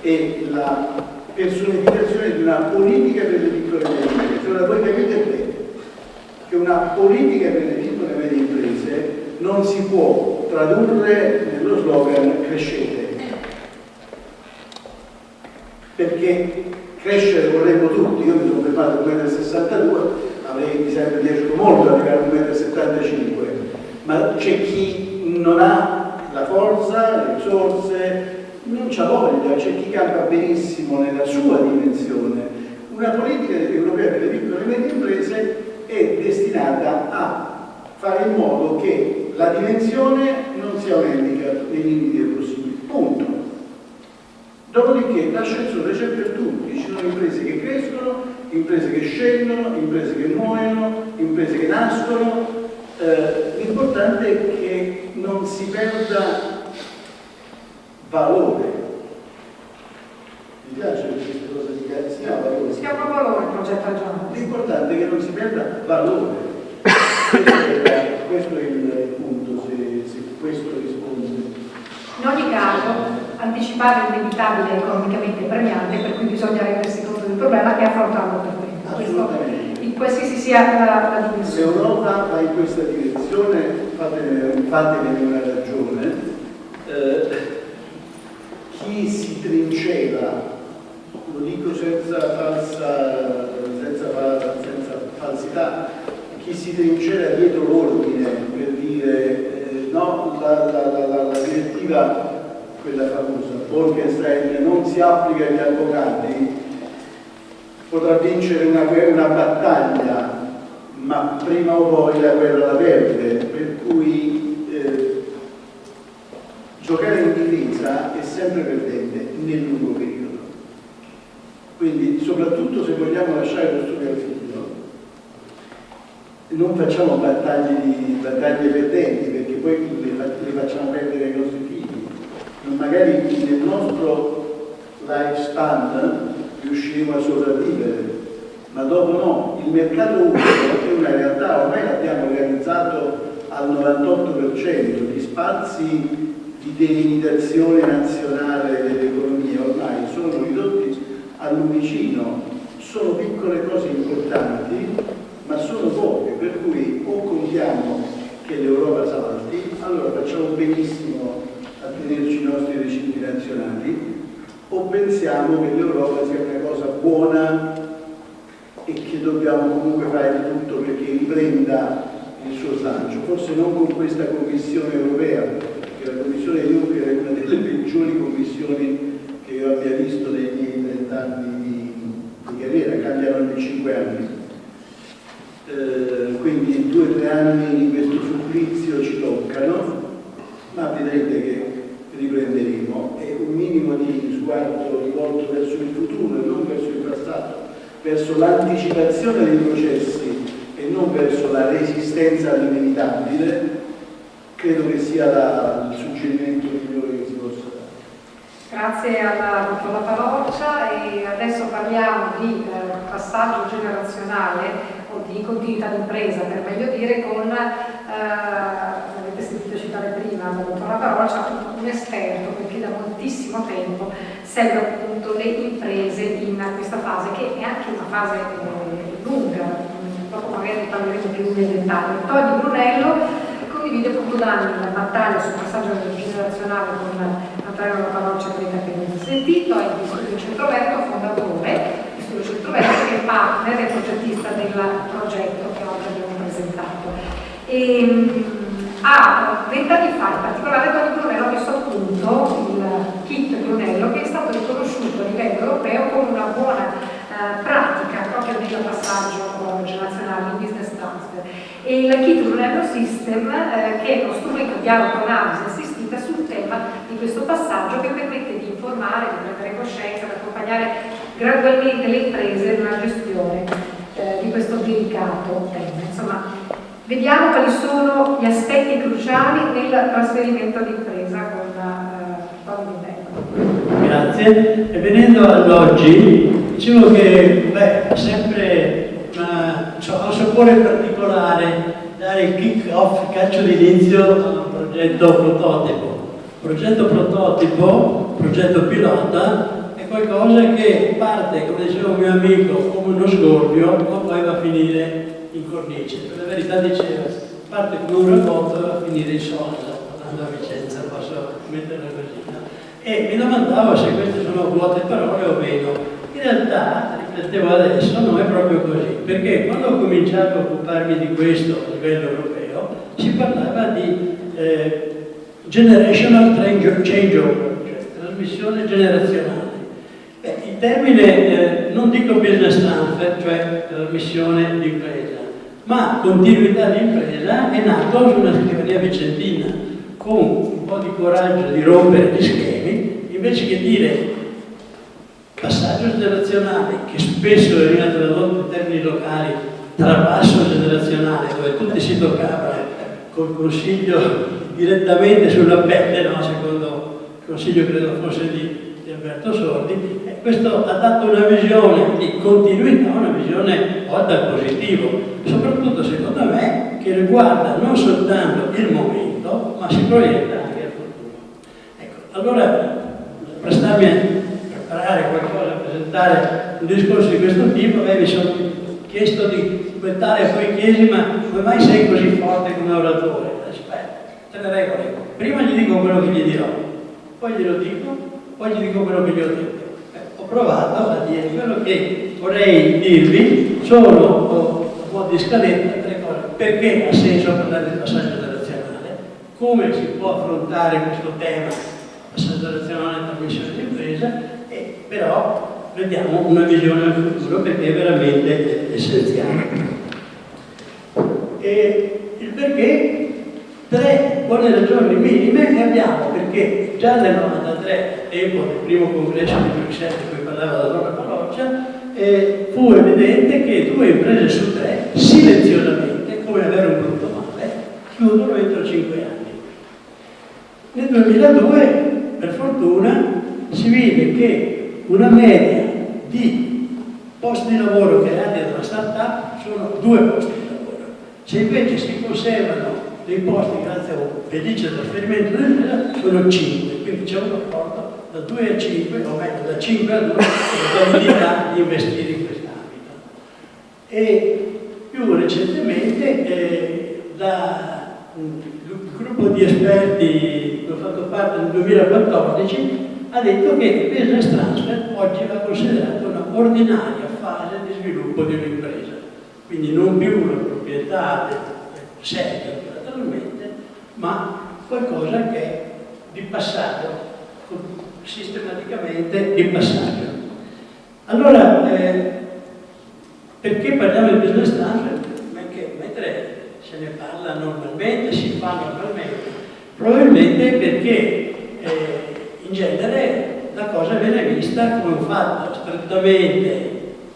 è la personificazione di una politica per le piccole e medie imprese. Ora voi capite bene che una politica per le piccole e medie imprese non si può tradurre nello slogan crescete, perché crescere vorremmo tutti. Io mi sono fermato a 1,62 m, mi sarebbe piaciuto molto arrivare a 1,75 m, ma c'è chi non ha la forza, le risorse, non c'ha voglia, c'è chi campa benissimo nella sua dimensione. Una politica europea per le piccole e medie imprese è destinata a fare in modo che la dimensione non sia un handicap nei limiti del possibile. Punto. Dopodiché l'ascensore c'è per tutti, ci sono imprese che crescono, imprese che scendono, imprese che muoiono, imprese che nascono. L'importante è che non si perda valore. Mi piace questa cosa di si ha valore. Si chiama valore il progetto regionale. L'importante è che non si perda valore. Questo è il punto, se questo risponde. In ogni caso, anticipare l'inevitabile è economicamente premiante, per cui bisogna rendersi conto del problema e affrontarlo per prima. Assolutamente. In qualsiasi sia la dimensione. L'Europa va in questa direzione, fatevene una ragione. Chi si trincela, lo dico senza falsità, chi si trincela dietro l'ordine per dire no, la direttiva, quella famosa, Bolkestein, non si applica agli avvocati, potrà vincere una battaglia, ma prima o poi la guerra la perde, per cui giocare in difesa è sempre perdente nel lungo periodo. Quindi, soprattutto se vogliamo lasciare costruire al figlio, non facciamo battaglie perdenti, perché poi le facciamo perdere ai nostri figli. Magari nel nostro lifespan riusciremo a sopravvivere, ma dopo no. Il mercato unico è una realtà, ormai l'abbiamo realizzato al 98%, gli spazi di delimitazione nazionale dell'economia ormai sono ridotti all'umicino, sono piccole cose importanti, ma sono poche, per cui o contiamo che l'Europa salti, allora facciamo benissimo a tenerci i nostri recinti nazionali, o pensiamo che l'Europa sia una cosa buona e che dobbiamo comunque fare di tutto perché riprenda il suo slancio, forse non con questa Commissione europea, perché la Commissione Juncker è una delle peggiori commissioni che io abbia visto nei miei 30 anni di carriera, cambiano ogni 5 anni. Quindi 2 o 3 anni di questo supplizio ci toccano, ma vedrete che riprenderemo, e un minimo di sguardo rivolto verso il futuro e non verso il passato, verso l'anticipazione dei processi e non verso la resistenza all'inevitabile, credo che sia il suggerimento migliore che si possa dare. Grazie alla dottora Paloccia, e adesso parliamo di passaggio generazionale o di continuità d'impresa, per meglio dire, con, avete sentito citare prima la dottora Paloccia, un esperto, perché da moltissimo tempo segue appunto le imprese in questa fase, che è anche una fase lunga, dopo magari parleremo più nel dettaglio. Tony Brunello condivide appunto da anni la battaglia sul passaggio generazionale con Antonio Paloccia, che avete sentito, è di Studio Centroverto, fondatore di Studio Centroverto, che è partner e progettista del progetto che oggi abbiamo presentato. Ha 20 anni fa, in particolare, Tony Brunello ha messo a punto il kit Brunello, che è stato riconosciuto a livello europeo come una buona pratica proprio nel passaggio generazionale, in business transfer. E il kit Brunello System, che è uno strumento di autoanalisi assistita sul tema di questo passaggio, che permette di informare, di prendere coscienza, di accompagnare gradualmente le imprese nella gestione di questo delicato tema. Insomma, vediamo quali sono gli aspetti cruciali nel trasferimento d'impresa con Tony Brunello. Grazie. E venendo all'oggi, dicevo che ha sempre un sapore particolare dare il kick-off, il calcio d'inizio a un progetto prototipo. Progetto prototipo, progetto pilota, è qualcosa che parte, come diceva un mio amico, come uno scorpio, ma poi va a finire in cornice. Per la verità diceva, parte come un racconto e va a finire in solda, andando a Vicenza, posso metterla così. No? E mi domandavo se queste sono vuote parole o meno. In realtà, riflettevo adesso, non è proprio così, perché quando ho cominciato a occuparmi di questo a livello europeo, si parlava di generational changeover, cioè trasmissione generazionale. Il termine, non dico business transfer, cioè trasmissione di impresa, ma continuità di impresa, è nato su una scrivania vicentina, con un po' di coraggio di rompere gli schemi, invece che dire passaggio generazionale, che spesso veniva tradotto in termini locali, trapasso generazionale, dove tutti si toccavano col consiglio direttamente sulla pelle, no? Secondo il consiglio credo fosse di Alberto Sordi. Questo ha dato una visione di continuità, una visione volta al positivo, soprattutto secondo me, che riguarda non soltanto il momento, ma si proietta anche al futuro. Ecco, allora, prestarmi a preparare qualcosa, a presentare un discorso di questo tipo, mi sono chiesto di aspettare, poi chiesi, ma come mai sei così forte come oratore? Aspetta, te le regole. Prima gli dico quello che gli dirò, poi glielo dico, poi gli dico quello che gli ho detto. Ho provato a dire quello che vorrei dirvi, sono un po' di scaletta, 3 cose. Perché ha senso parlare del passaggio generazionale? Come si può affrontare questo tema, passaggio generazionale e trasmissione di impresa? Però vediamo una visione al futuro, perché è veramente essenziale. il perché, 3 buone ragioni minime ne abbiamo, perché già nel 93, tempo del primo congresso di Bruxelles di cui parlava la donna Paloccia, fu evidente che 2 imprese su 3 silenziosamente, come avere un brutto male, chiudono entro 5 anni. Nel 2002, per fortuna, si vide che una media di posti di lavoro creati da una start-up sono 2 posti di lavoro. Se invece si conservano dei posti grazie a un felice trasferimento dell'impresa, sono 5, quindi c'è un rapporto da 2 a 5, o meglio da 5 a 2, probabilità di investire in quest'ambito. E più recentemente il gruppo di esperti che ho fatto parte nel 2014 ha detto che il business transfer oggi va considerato una ordinaria fase di sviluppo di un'impresa, quindi non più una proprietà seria naturalmente, ma qualcosa che è di passaggio, sistematicamente di passaggio. Allora, perché parliamo di business transfer? Mentre se ne parla normalmente, si fa normalmente, probabilmente perché in genere la cosa viene vista come un fatto strettamente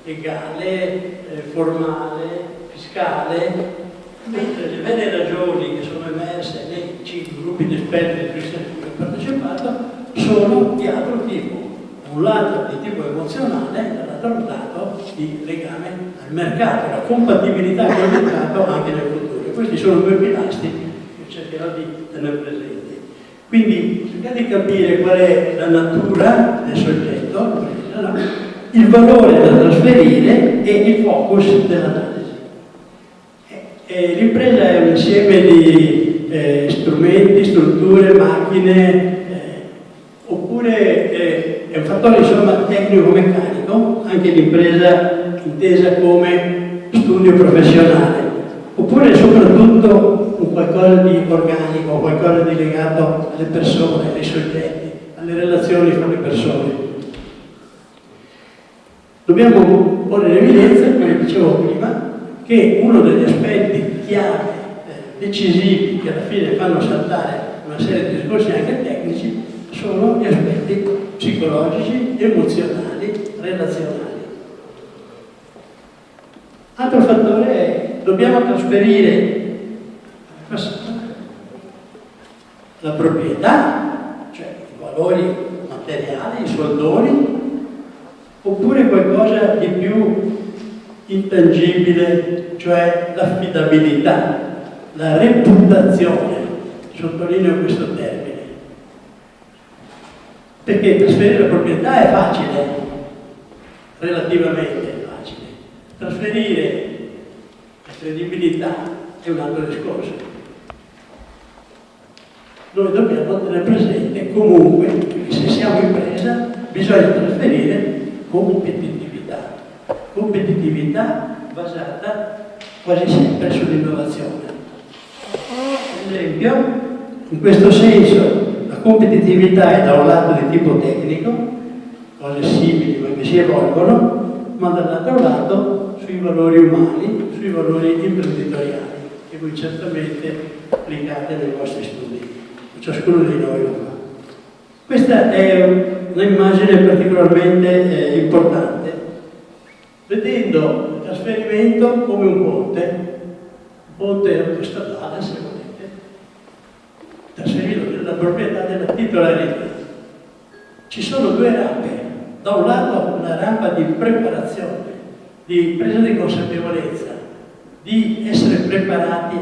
legale, formale, fiscale, mentre le vere ragioni che sono emerse nei 5 gruppi di esperti di cui ho partecipato sono di altro tipo. Da un lato di tipo emozionale, dall'altro lato di legame al mercato, la compatibilità con il mercato anche nel futuro. Questi sono 2 pilastri che cercherò di tenere presenti. Quindi cercate di capire qual è la natura del soggetto, il valore da trasferire e il focus dell'analisi. L'impresa è un insieme di strumenti, strutture, macchine, oppure è un fattore insomma tecnico-meccanico, anche l'impresa intesa come studio professionale, oppure soprattutto un qualcosa di organico, qualcosa di legato alle persone, ai soggetti, alle relazioni fra le persone. Dobbiamo porre in evidenza, come dicevo prima, che uno degli aspetti chiave, decisivi, che alla fine fanno saltare una serie di discorsi anche tecnici, sono gli aspetti psicologici, emozionali, relazionali. Altro fattore è, dobbiamo trasferire la proprietà, cioè i valori materiali, i soldoni, oppure qualcosa di più intangibile, cioè l'affidabilità, la reputazione, sottolineo questo termine. Perché trasferire la proprietà è facile, relativamente facile. Trasferire la credibilità è un altro discorso. Noi dobbiamo tenere presente comunque che se siamo impresa bisogna trasferire competitività. Competitività basata quasi sempre sull'innovazione. Ad esempio, in questo senso, la competitività è da un lato di tipo tecnico, cose simili ma che si evolvono, ma dall'altro lato sui valori umani, sui valori imprenditoriali, che voi certamente applicate nei vostri studi. Ciascuno di noi lo fa. Questa è un'immagine particolarmente importante, vedendo il trasferimento come un ponte autostradale, se volete, trasferire la proprietà della titolarità. Ci sono 2 rampe, da un lato una rampa di preparazione, di presa di consapevolezza, di essere preparati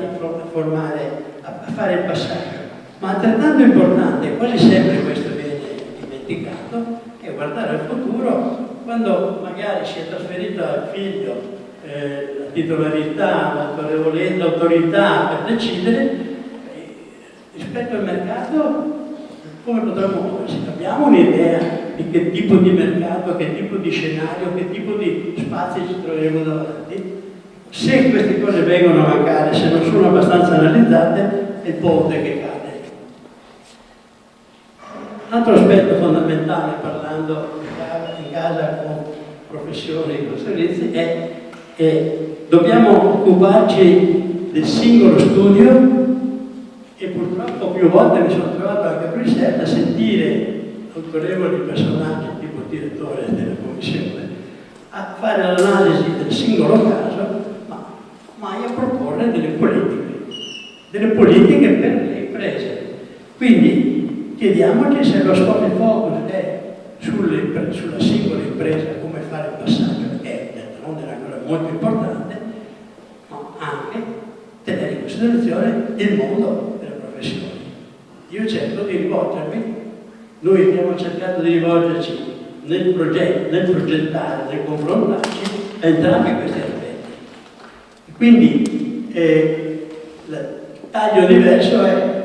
a fare il passaggio. Ma altrettanto importante, quasi sempre questo viene dimenticato, è guardare al futuro quando magari si è trasferito al figlio la titolarità, l'autorità per decidere, rispetto al mercato come potremmo muoversi. Abbiamo un'idea di che tipo di mercato, che tipo di scenario, che tipo di spazi ci troveremo davanti? Se queste cose vengono a mancare, se non sono abbastanza analizzate, è il ponte che cade. Altro aspetto fondamentale, parlando in casa con professioni, con servizi, è che dobbiamo occuparci del singolo studio, e purtroppo più volte mi sono trovato anche a Bruxelles a sentire autorevoli personaggi tipo il direttore della commissione a fare l'analisi del singolo caso, ma mai a proporre delle politiche per le imprese. Quindi chiediamoci se lo scopo di focus è sulla singola impresa, come fare il passaggio, che non è una cosa molto importante, ma anche tenere in considerazione il mondo delle professioni. Io cerco di rivolgermi, noi abbiamo cercato di rivolgerci nel progettare, nel confrontarci a entrambi questi aspetti. Quindi il taglio diverso è: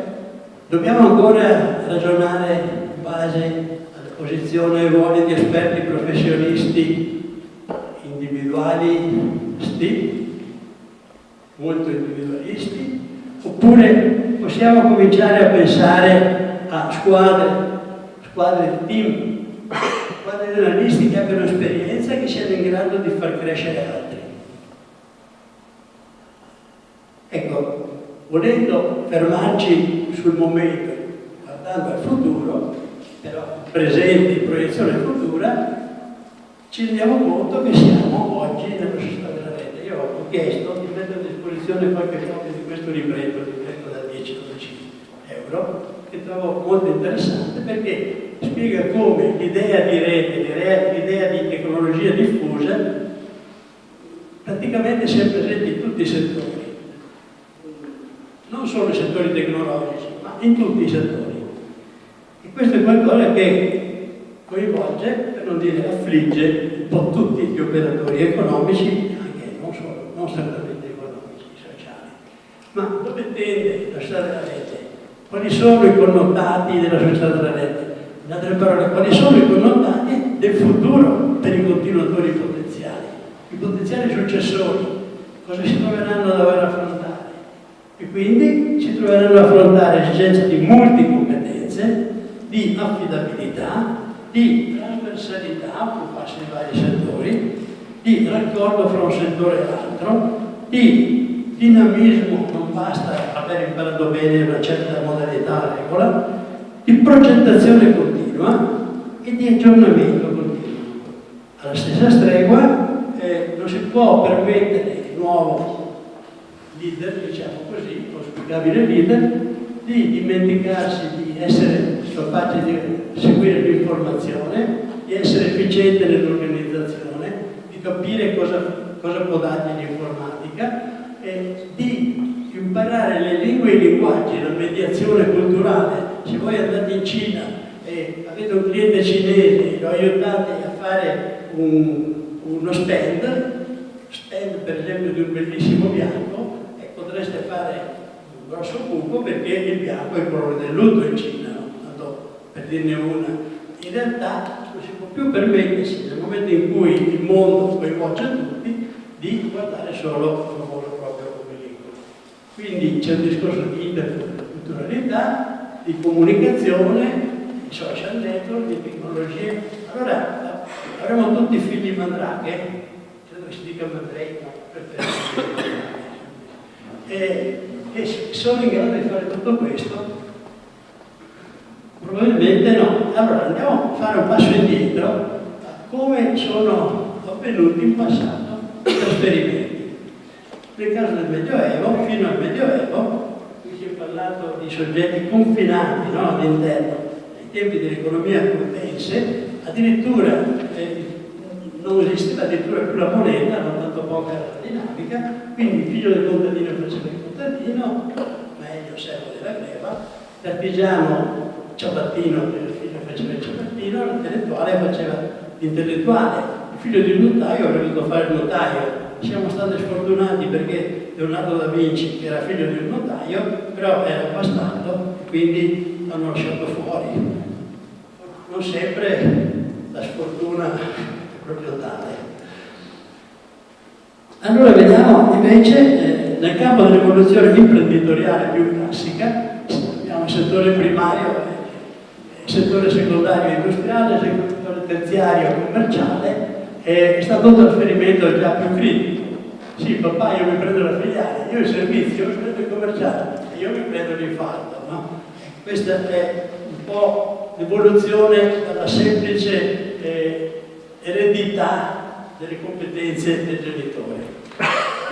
dobbiamo ancora ragionare in base alla posizione e ruoli di esperti professionisti individuali, molto individualisti, oppure possiamo cominciare a pensare a squadre team, squadre di analisti che abbiano esperienza e che siano in grado di far crescere altri. Ecco, volendo fermarci sul momento, guardando al futuro, però presente in proiezione futura, ci rendiamo conto che siamo oggi nella società della rete. Io ho chiesto di mettere a disposizione qualche copia di questo libretto da 10-12 euro, che trovo molto interessante perché spiega come l'idea di rete, l'idea di tecnologia diffusa, praticamente sia presente in tutti i settori. Non solo i settori tecnologici, ma in tutti i settori. E questo è qualcosa che coinvolge, per non dire affligge, un po' tutti gli operatori economici, anche non strettamente economici, sociali. Ma dove tende la società della rete? Quali sono i connotati della società della rete? In altre parole, quali sono i connotati del futuro per i continuatori potenziali? I potenziali successori, cosa si troveranno a dover affrontare? E quindi si troveranno ad affrontare l'esigenza di multicompetenze, di affidabilità, di trasversalità, occuparsi di vari settori, di raccordo fra un settore e l'altro, di dinamismo, non basta aver imparato bene una certa modalità regola, di progettazione continua e di aggiornamento continuo. Alla stessa stregua non si può permettere il nuovo leader, diciamo così, auspicabile leader, di dimenticarsi di essere capace di seguire l'informazione, di essere efficiente nell'organizzazione, di capire cosa può dargli l'informatica, di imparare le lingue e i linguaggi, la mediazione culturale. Se voi andate in Cina e avete un cliente cinese e lo aiutate a fare uno stand per esempio di un bellissimo bianco, potreste fare un grosso buco perché il bianco è il colore del lutto in Cina, no? Tanto per dirne una. In realtà non si può più permettersi, nel momento in cui il mondo coinvolge tutti, di guardare solo il mondo proprio come lingua. Quindi c'è un discorso di interculturalità, di comunicazione, di social network, di tecnologie. Allora avremo tutti figli mandraghe, credo che si dica mandrake, no? E sono in grado di fare tutto questo? Probabilmente no. Allora andiamo a fare un passo indietro a come sono avvenuti in passato i trasferimenti. Nel caso del Medioevo, fino al Medioevo, qui si è parlato di soggetti confinati, no, all'interno. Ai tempi dell'economia contense, addirittura non esisteva addirittura più la moneta, non tanto poca era la dinamica, quindi il figlio del contadino faceva il contadino, meglio servo della gleba, l'artigiano ciabattino, il figlio faceva il ciabattino, l'intellettuale faceva l'intellettuale, il figlio di un notaio avrebbe dovuto fare il notaio. Siamo stati sfortunati perché Leonardo da Vinci, che era figlio di un notaio, però era bastardo, quindi l'hanno lasciato fuori. Non sempre la sfortuna proprio tale. Allora vediamo invece nel campo dell'evoluzione imprenditoriale più classica, abbiamo il settore primario, il settore secondario industriale, il settore terziario commerciale, è stato un trasferimento già più critico. sì, papà io mi prendo la filiale, io il servizio, io mi prendo il commerciale, e io mi prendo l'infarto, no? Questa è un po' l'evoluzione dalla semplice eredità delle competenze del genitore.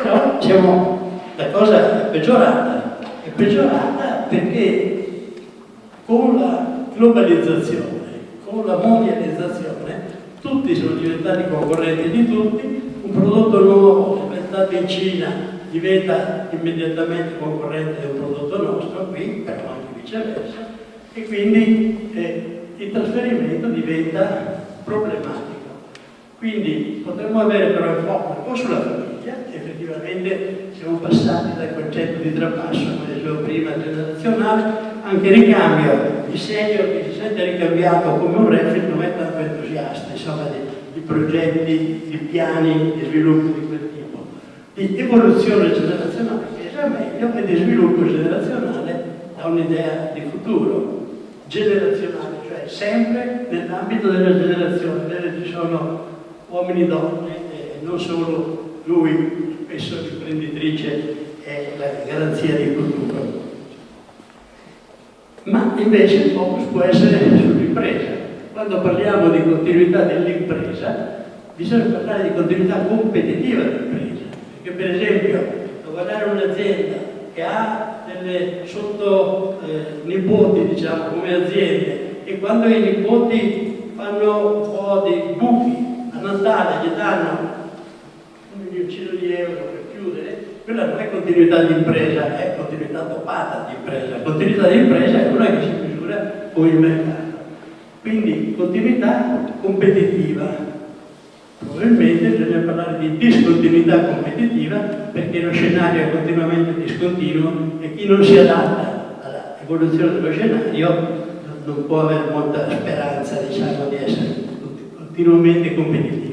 Però diciamo, la cosa è peggiorata perché con la globalizzazione, con la mondializzazione, tutti sono diventati concorrenti di tutti, un prodotto nuovo inventato in Cina diventa immediatamente concorrente di un prodotto nostro qui, però anche viceversa, e quindi il trasferimento diventa problematico. Quindi potremmo avere però il foco un po' sulla famiglia, effettivamente siamo passati dal concetto di trapasso, come dicevo prima, generazionale, anche ricambio, il senior che si sente ricambiato come un refit non è tanto entusiasta, insomma, di progetti, di piani di sviluppo di quel tipo, di evoluzione generazionale che è già meglio e di sviluppo generazionale da un'idea di futuro generazionale, cioè sempre nell'ambito della generazione, dove ci sono uomini e donne, non solo lui, spesso l'imprenditrice è la garanzia di futuro. Ma invece il focus può essere sull'impresa. Quando parliamo di continuità dell'impresa, bisogna parlare di continuità competitiva dell'impresa. Perché per esempio, lavorare in un'azienda che ha delle nipoti, diciamo, come aziende, e quando i nipoti fanno un po' di buchi, a Natale gli danno $1 milione di euro per chiudere, quella non è continuità di impresa, è continuità dopata di impresa. La continuità di impresa è una che si misura con il mercato. Quindi continuità competitiva. Probabilmente bisogna parlare di discontinuità competitiva perché lo scenario è continuamente discontinuo e chi non si adatta all'evoluzione dello scenario non può avere molta speranza, diciamo, di essere continuamente competitivo.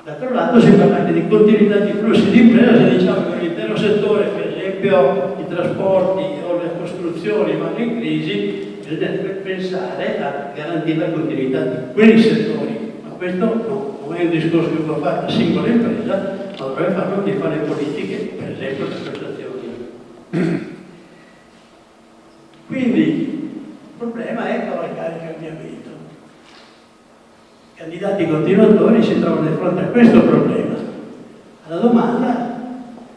D'altro lato si parla anche di continuità di flussi di impresa, se diciamo che l'intero settore, per esempio i trasporti o le costruzioni vanno in crisi, bisogna pensare a garantire la continuità di quei settori, ma questo non è un discorso che può fare la singola impresa, ma dovrebbe farlo chi fa le politiche, per esempio le prestazioni. Quindi il problema è cavalcare il cambiamento. I candidati continuatori si trovano di fronte a questo problema, alla domanda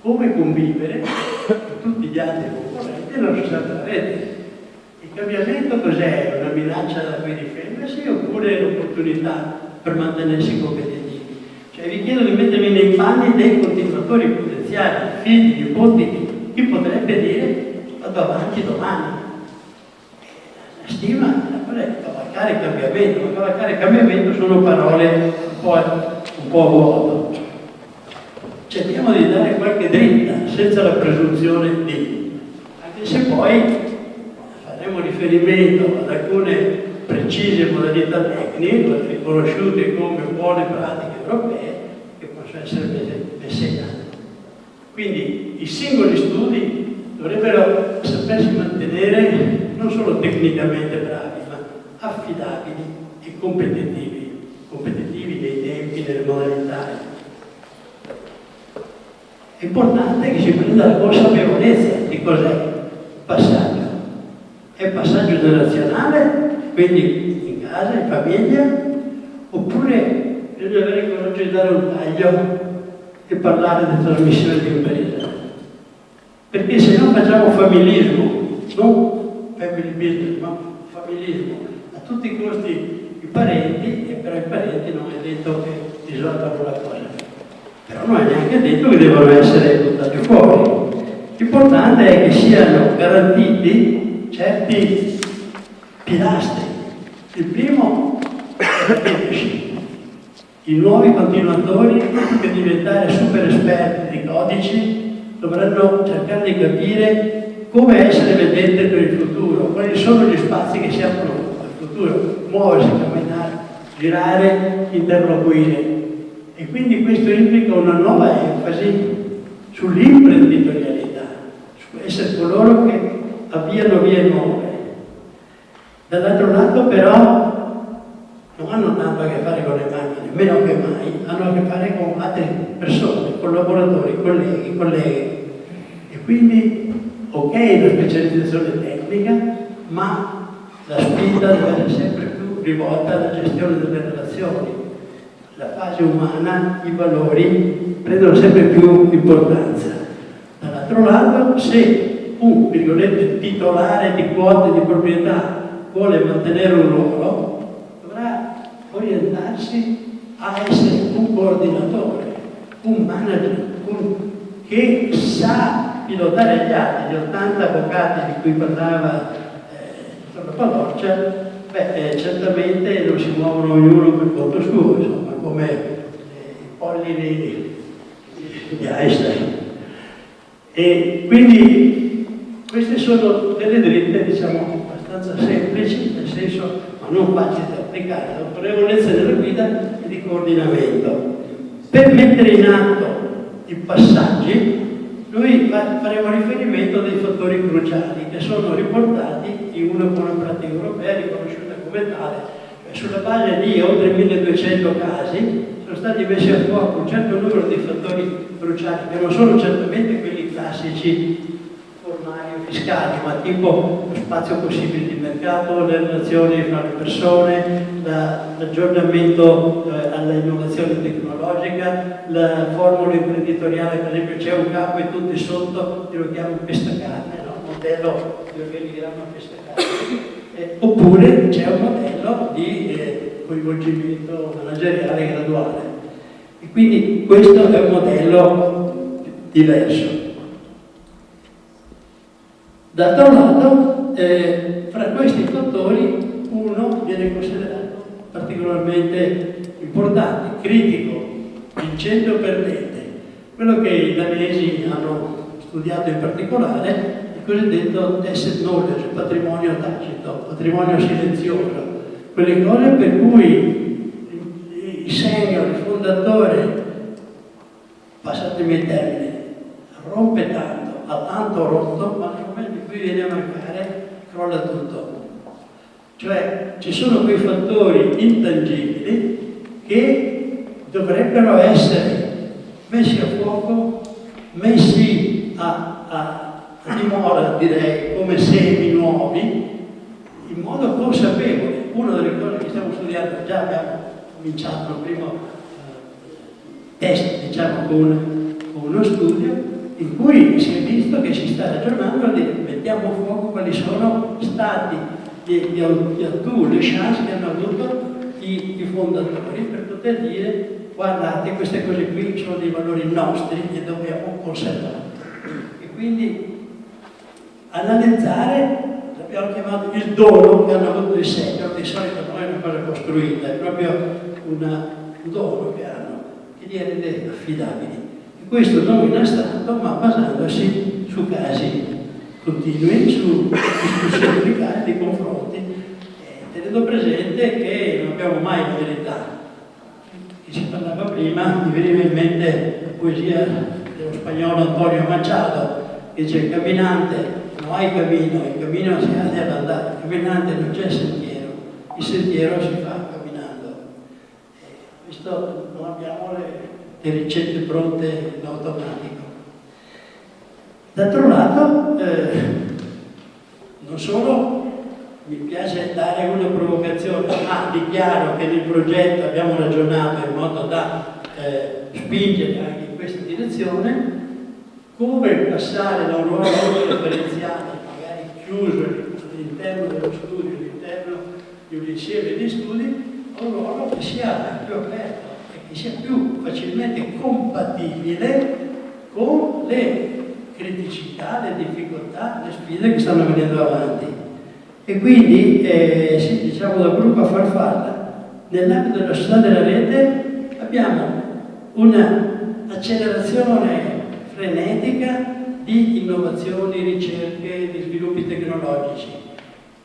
come convivere con tutti gli altri concorrenti nella società della rete. Il cambiamento cos'è? Una minaccia da cui difendersi oppure l'opportunità per mantenersi competitivi? Cioè vi chiedo di mettermi nei panni dei continuatori potenziali, figli, nipoti, chi potrebbe dire vado avanti domani. La stima è quella di cavalcare il cambiamento, ma cavalcare il cambiamento sono parole un po' a vuoto. Cerchiamo di dare qualche dritta senza la presunzione di, anche se poi faremo riferimento ad alcune precise modalità tecniche riconosciute come buone pratiche europee che possono essere messe in atto. Quindi i singoli studi dovrebbero sapersi mantenere non solo tecnicamente bravi, ma affidabili e competitivi nei tempi, nelle modalità. È importante che si prenda la consapevolezza di cos'è il passaggio. È il passaggio generazionale, quindi in casa, in famiglia, oppure bisogna avere il coraggio di dare un taglio e parlare di trasmissione di impresa. Perché se no facciamo familismo, non family business, ma familismo, a tutti i costi i parenti, e però i parenti non è detto che risolvano la cosa. Però non è neanche detto che devono essere buttati fuori. L'importante è che siano garantiti certi pilastri. Il primo è la leadership. I nuovi continuatori, per diventare super esperti di codici, dovranno cercare di capire come essere vedente per il futuro, quali sono gli spazi che si aprono al futuro, muoversi, camminare, girare, interloquire. E quindi questo implica una nuova enfasi sull'imprenditorialità, su essere coloro che avviano vie nuove. Dall'altro lato però non hanno tanto a che fare con le macchine, meno che mai, hanno a che fare con altre persone, con collaboratori, colleghi, colleghe. E quindi, ok, la specializzazione tecnica, ma la spinta deve essere sempre più rivolta alla gestione delle relazioni. La fase umana, i valori prendono sempre più importanza. Dall'altro lato, se un, virgolette, titolare di quote di proprietà vuole mantenere un ruolo, dovrà orientarsi a essere un coordinatore, un manager, che sa pilotare gli altri. Gli 80 avvocati di cui parlava il dottor Paloccia, certamente non si muovono ognuno per conto suo, insomma, come i polli di Einstein. E quindi queste sono delle dritte, diciamo, abbastanza semplici, nel senso, ma non facili da applicare, l'autorevolezza della guida e di coordinamento. Per mettere in atto i passaggi, noi faremo riferimento a dei fattori cruciali che sono riportati in una buona pratica europea riconosciuta come tale. Sulla base di oltre 1200 casi sono stati messi a fuoco un certo numero di fattori cruciali, che non sono certamente quelli classici formali o fiscali, ma tipo lo spazio possibile di mercato, le relazioni fra le persone, l'aggiornamento all'innovazione tecnologica, la formula imprenditoriale. Per esempio c'è un capo e tutti sotto lo chiamano pescacarne, no? Modello di organigramma pescacarne. Oppure c'è un modello di coinvolgimento manageriale graduale. E quindi questo è un modello diverso. D'altro lato, fra questi fattori uno viene considerato particolarmente importante, critico, vincente o perdente. Quello che i danesi hanno studiato in particolare è il cosiddetto asset knowledge, patrimonio tacito, patrimonio silenzioso, quelle cose per cui il senior, il fondatore, passatemi il termine, rompe tanto, ha tanto rotto, ma nel momento in cui viene a mancare crolla tutto. Cioè ci sono quei fattori intangibili che dovrebbero essere messi a fuoco, messi a dimora, direi, come semi nuovi, in modo consapevole. Una delle cose che stiamo studiando, già abbiamo cominciato il primo test, diciamo, con uno studio in cui si è visto che si sta ragionando di mettiamo a fuoco quali sono stati gli atu, le chance che hanno avuto i fondatori per poter dire guardate, queste cose qui sono dei valori nostri e dobbiamo conservarli. E quindi analizzare, l'abbiamo chiamato il dono che hanno avuto i senior, di solito non è una cosa costruita, è proprio un dono che hanno, che li rende affidabili. E questo non in astratto, ma basandosi su casi continui, su discussioni di casi, di confronti, tenendo presente che non abbiamo mai la verità. Che si parlava prima, mi veniva in mente la poesia dello spagnolo Antonio Machado, che dice il camminante non hai cammino, il cammino si ha ad andare, il camminante non c'è sentiero, il sentiero si fa camminando. Questo non abbiamo le ricette pronte in automatico. D'altro lato, non solo mi piace dare una provocazione, ma dichiaro che nel progetto abbiamo ragionato in modo da spingere anche in questa direzione, come passare da un ruolo referenziale, magari chiuso all'interno dello studio, all'interno di un insieme di studi, a un ruolo che sia più aperto e che sia più facilmente compatibile con le criticità, le difficoltà, le sfide che stanno venendo avanti. E quindi, sì, diciamo da gruppo a farfalla, nell'ambito della società della rete abbiamo un'accelerazione frenetica di innovazioni, ricerche, di sviluppi tecnologici.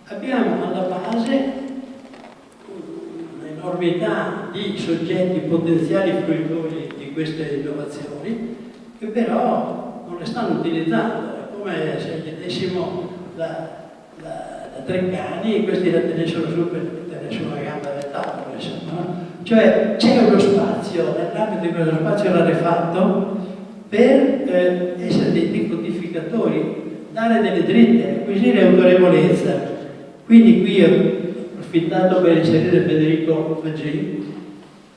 Abbiamo alla base un'enormità di soggetti potenziali fruitori di queste innovazioni che però non le stanno utilizzando. È come se gli dessimo da Treccani e questi la tenessero su per tenere su una gamba del tavolo, insomma. Cioè c'è uno spazio, nell'ambito di quello spazio rarefatto, per essere dei decodificatori, dare delle dritte, acquisire autorevolezza. Quindi qui ho approfittato per inserire Federico Faggin,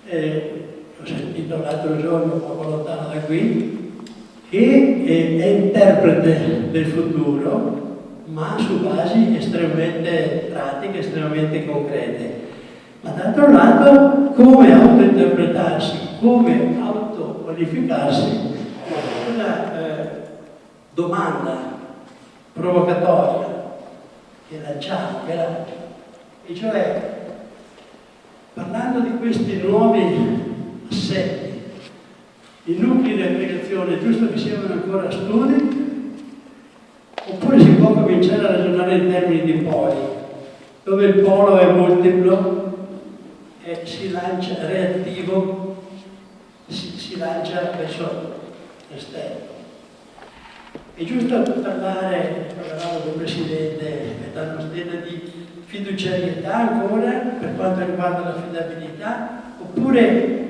l'ho sentito l'altro giorno poco lontano da qui, che è interprete del futuro, ma su basi estremamente pratiche, estremamente concrete. Ma d'altro lato, come autointerpretarsi, come autoqualificarsi, una domanda provocatoria che lanciamo, e cioè, parlando di questi nuovi assetti, i nuclei di aggregazione, giusto che siano ancora studi, oppure si può cominciare a ragionare in termini di poli, dove il polo è multiplo, si lancia reattivo, si lancia verso l'esterno. È giusto parlare, parlavamo con il Presidente Gaetano Stella, di fiduciarietà ancora per quanto riguarda l'affidabilità, oppure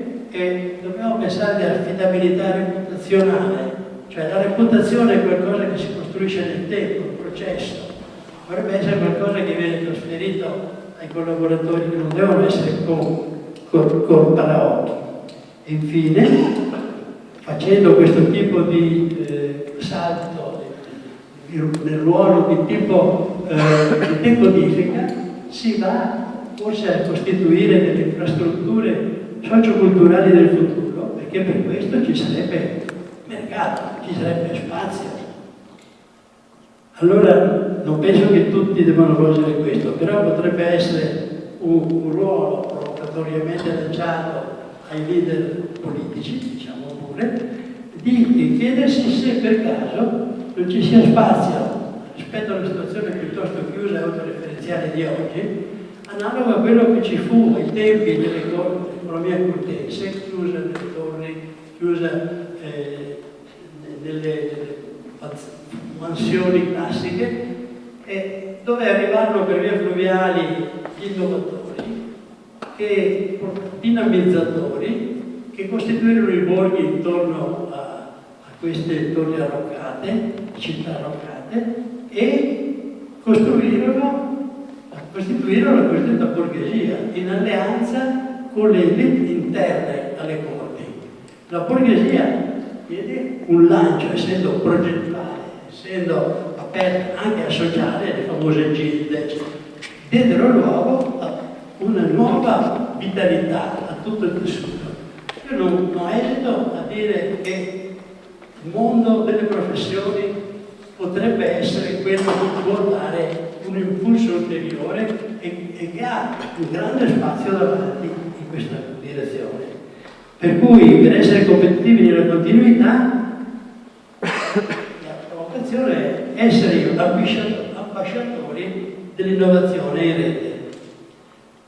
dobbiamo pensare di affidabilità reputazionale, cioè la reputazione è qualcosa che si costruisce nel tempo, un processo, dovrebbe essere qualcosa che viene trasferito ai collaboratori, che non devono essere con paraocchi. E infine, facendo questo tipo di salto nel ruolo di tipo di decodifica, si va forse a costituire delle infrastrutture socioculturali del futuro, perché per questo ci sarebbe mercato, ci sarebbe spazio. Allora non penso che tutti debbano conoscere questo, però potrebbe essere un ruolo provocatoriamente lanciato ai leader politici, diciamo pure, di chiedersi se per caso non ci sia spazio rispetto a una situazione piuttosto chiusa e autoreferenziale di oggi, analogo a quello che ci fu ai tempi dell'economia curtense, chiusa nelle torri, chiusa nelle mansioni classiche, dove arrivarono per via fluviali gli innovatori, dinamizzatori, che costituirono i borghi intorno a queste torri arroccate, città arroccate, e costituirono la cosiddetta borghesia in alleanza con le elite interne alle corti. La borghesia diede un lancio, essendo progettuale, essendo aperta anche a sociale, le famose gilde, diedero luogo a una nuova vitalità a tutto il tessuto. Io non esito a dire che il mondo delle professioni potrebbe essere quello che può dare un impulso ulteriore e che ha un grande spazio davanti in questa direzione. Per cui, per essere competitivi nella continuità, la provocazione è essere ambasciatori dell'innovazione in rete.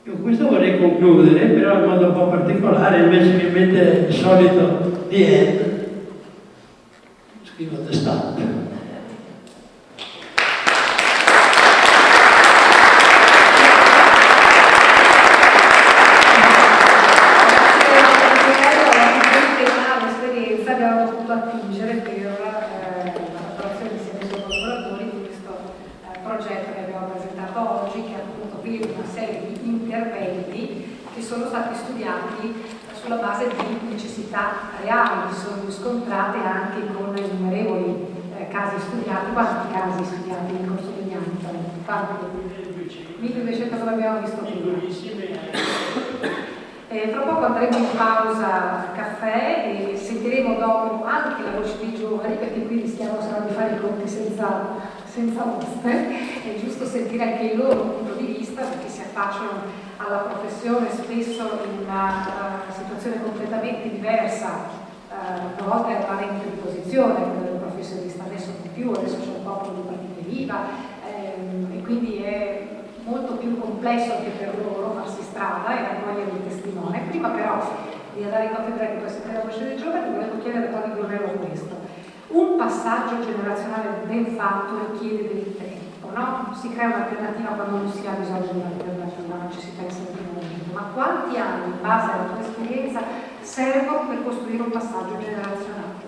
Io con questo vorrei concludere, però in modo un po' particolare, invece che mettere il solito the end, scrivo the start. Sulla base di necessità reali, sono riscontrate anche con innumerevoli casi studiati. Quanti casi studiati nel corso degli anni? Quanti? 1200 come abbiamo visto prima. Fra poco andremo in pausa caffè e sentiremo dopo anche la voce dei giovani, perché qui rischiamo di fare i conti senza oste. È giusto sentire anche il loro punto di vista, perché si affacciano alla professione spesso in una situazione completamente diversa, una volta era parente di posizione quello del professionista, adesso non più, adesso c'è un popolo di partite IVA e quindi è molto più complesso anche per loro farsi strada e raccogliere il testimone. Prima però di andare in caffè break per sentire la voce dei giovani, volevo chiedere a Tony Guerrero questo. Un passaggio generazionale ben fatto richiede del tempo, no? Si crea un'alternativa quando non si ha bisogno di un'alternativa, non ci si pensa in primo momento. Ma quanti anni, in base alla tua esperienza, servono per costruire un passaggio generazionale?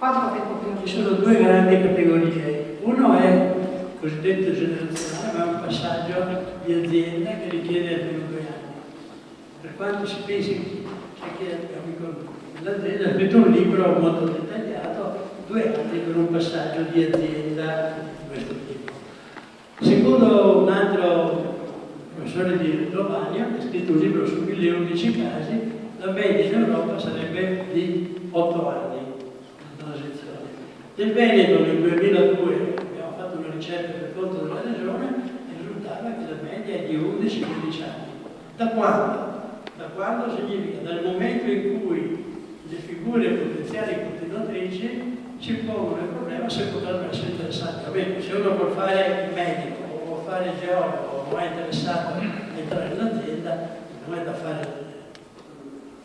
Quanto tempo prima? Ci sono due grandi categorie. Uno è il cosiddetto generazionale, ma è un passaggio di azienda che richiede almeno 2 anni. Per quanto si pensi, c'è chi è amico dell'azienda, ha scritto un libro molto dettagliato, 2 anni per un passaggio di azienda di questo tipo. Secondo un altro professore di Lovanio, che ha scritto un libro su 1011 casi, la media in Europa sarebbe di 8 anni di transizione. Nel Veneto nel 2002 abbiamo fatto una ricerca per conto della regione e risultava che la media è di 11-12 anni. Da quando? Da quando significa? Dal momento in cui le figure potenziali continuatrici ci pongono il problema se potrebbero essere interessanti. Vabbè, se uno vuole fare il medico o vuole fare il geologo o è interessato a entrare in un'azienda, non è da fare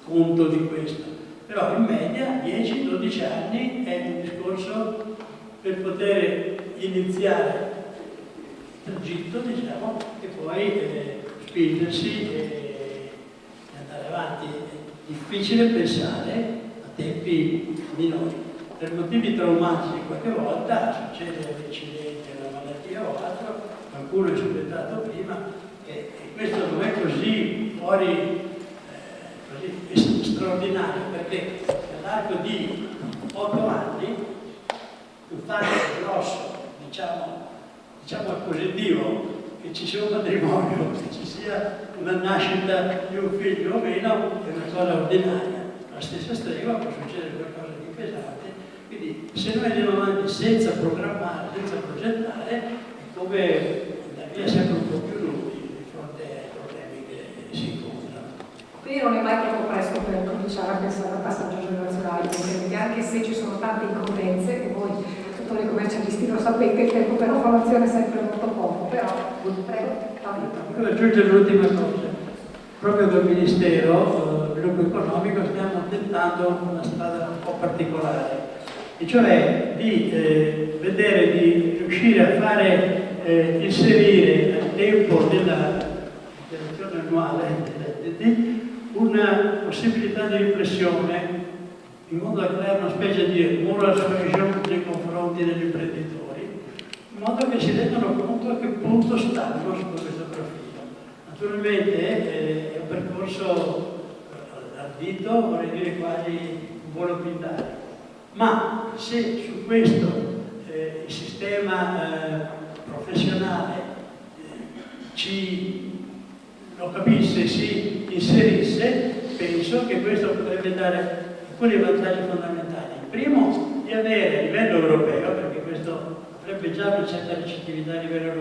conto di questo. Però in media 10-12 anni è un discorso per poter iniziare il tragitto, diciamo, e poi spingersi e andare avanti. È difficile pensare a tempi minori. Per motivi traumatici qualche volta succede un incidente, una malattia o altro, qualcuno è subentrato prima e questo non è così fuori così straordinario, perché nell'arco di 8 anni un fatto grosso, diciamo è positivo, che ci sia un matrimonio, che ci sia una nascita di un figlio o meno, è una cosa ordinaria. La stessa stregua può succedere qualcosa di pesante. Quindi se noi andiamo avanti senza programmare, senza progettare, è come andare via sempre un po' più lunghi di fronte ai problemi che si incontrano. Quindi non è mai troppo presto per cominciare a pensare al passaggio generazionale, perché anche se ci sono tante incongruenze, e voi, tutti i commercialisti lo sapete, il tempo per la formazione è sempre molto poco, però prego. Voglio aggiungere l'ultima cosa. Proprio dal Ministero sviluppo economico stiamo tentando una strada un po' particolare, e cioè di vedere di riuscire a fare inserire al tempo della dichiarazione annuale una possibilità di riflessione in modo da creare una specie di moral suasion nei confronti degli imprenditori, in modo che si rendano conto a che punto stanno su questo profilo. Naturalmente è un percorso ardito, vorrei dire quasi un volo pindare, ma se su questo il sistema professionale lo capisse, si inserisse, penso che questo potrebbe dare alcuni vantaggi fondamentali. Il primo, di avere a livello europeo, perché questo avrebbe già una certa ricettività a livello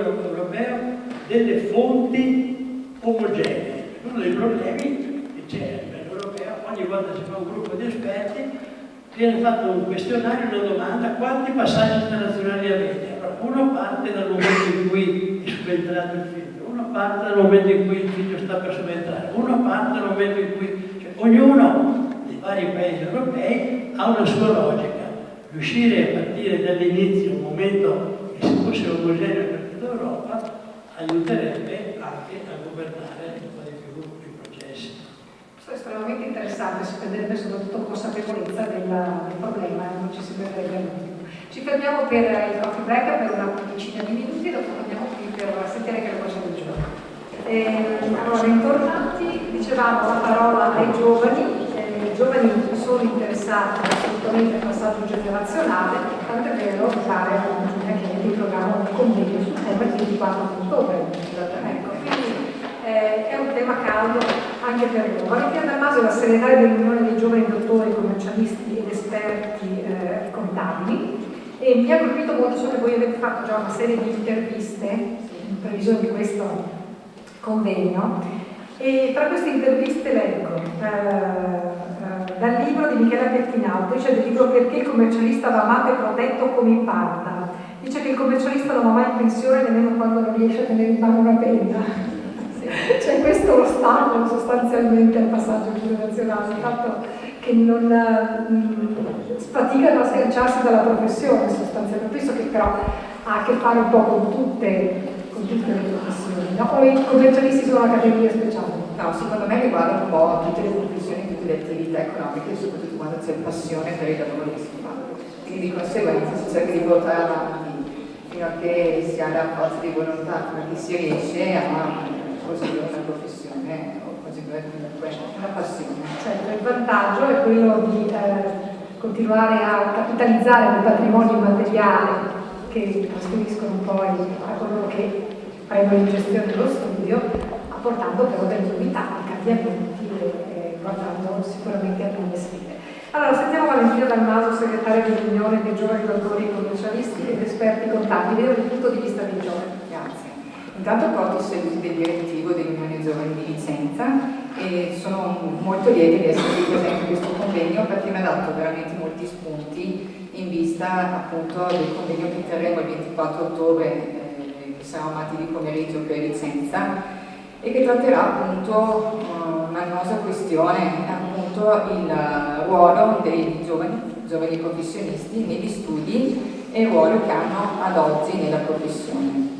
europeo, delle fonti omogenee. Uno dei problemi che c'è a livello europeo, ogni volta si fa un gruppo di esperti, viene fatto un questionario, una domanda: quanti passaggi internazionali avete? Allora, uno parte dal momento in cui è subentrato il figlio, uno parte dal momento in cui il figlio sta per subentrare, uno parte dal momento in cui... Cioè, ognuno dei vari paesi europei ha una sua logica. Riuscire a partire dall'inizio, un momento che se fosse omogeneo per tutta Europa, aiuterebbe anche a governare un po' di più i processi. Questo è estremamente interessante, si prenderebbe soprattutto consapevolezza del problema e non ci si prenderebbe all'ultimo. Ci fermiamo per il coffee break per una quindicina di minuti, dopo torniamo qui per sentire che cosa del giorno. Allora, bentornati, dicevamo la parola ai giovani. I giovani sono interessati assolutamente al passaggio generazionale, tanto è vero, mi pare che il programma un convegno sul tema il 24 ottobre. Ecco, quindi è un tema caldo anche per noi. Valentina Dalmasio è la segretaria dell'Unione dei Giovani Dottori, Commercialisti ed Esperti Contabili, e mi ha colpito molto so che voi avete fatto già una serie di interviste in previsione di questo convegno, e tra queste interviste leggo dal libro di Michela Pettina, autrice del libro Perché il commercialista va amato e protetto come imparta. Dice che il commercialista non va mai in pensione nemmeno quando non riesce a tenere in mano una penna. C'è questo ostacolo sostanzialmente al passaggio generazionale, il fatto che non faticano a sganciarsi dalla professione sostanzialmente. Penso che però ha a che fare un po' con tutte le professioni, no? O i commercialisti sono una categoria speciale? No, secondo me riguarda un po' tutte le professioni che tutte le attività economiche, soprattutto quando c'è passione per il lavoro che si fa. Quindi di conseguenza si cerca di portare avanti fino a che si ha la forza di volontà, fino a che si riesce a costruire una professione o costruire comunque una passione. Certo, il vantaggio è quello di continuare a capitalizzare quel patrimonio immateriale che trasferiscono poi a coloro che prendono in gestione lo studio, apportando però delle novità, dei cambiamenti e guardando sicuramente a nuove sfide. Allora, sentiamo Valentina Dalmaso, segretaria dell'Unione dei Giovani Dottori Commercialisti ed Esperti Contabili dal punto di vista dei giovani. Grazie. Intanto porto i saluti del direttivo dell'Unione Giovani di Vicenza e sono molto lieta di essere presente in questo convegno perché mi ha dato veramente molti spunti in vista appunto del convegno che terremo il 24 ottobre, che sarà un martedì pomeriggio per Vicenza, e che tratterà appunto un'annosa questione, appunto il ruolo dei giovani professionisti negli studi e il ruolo che hanno ad oggi nella professione.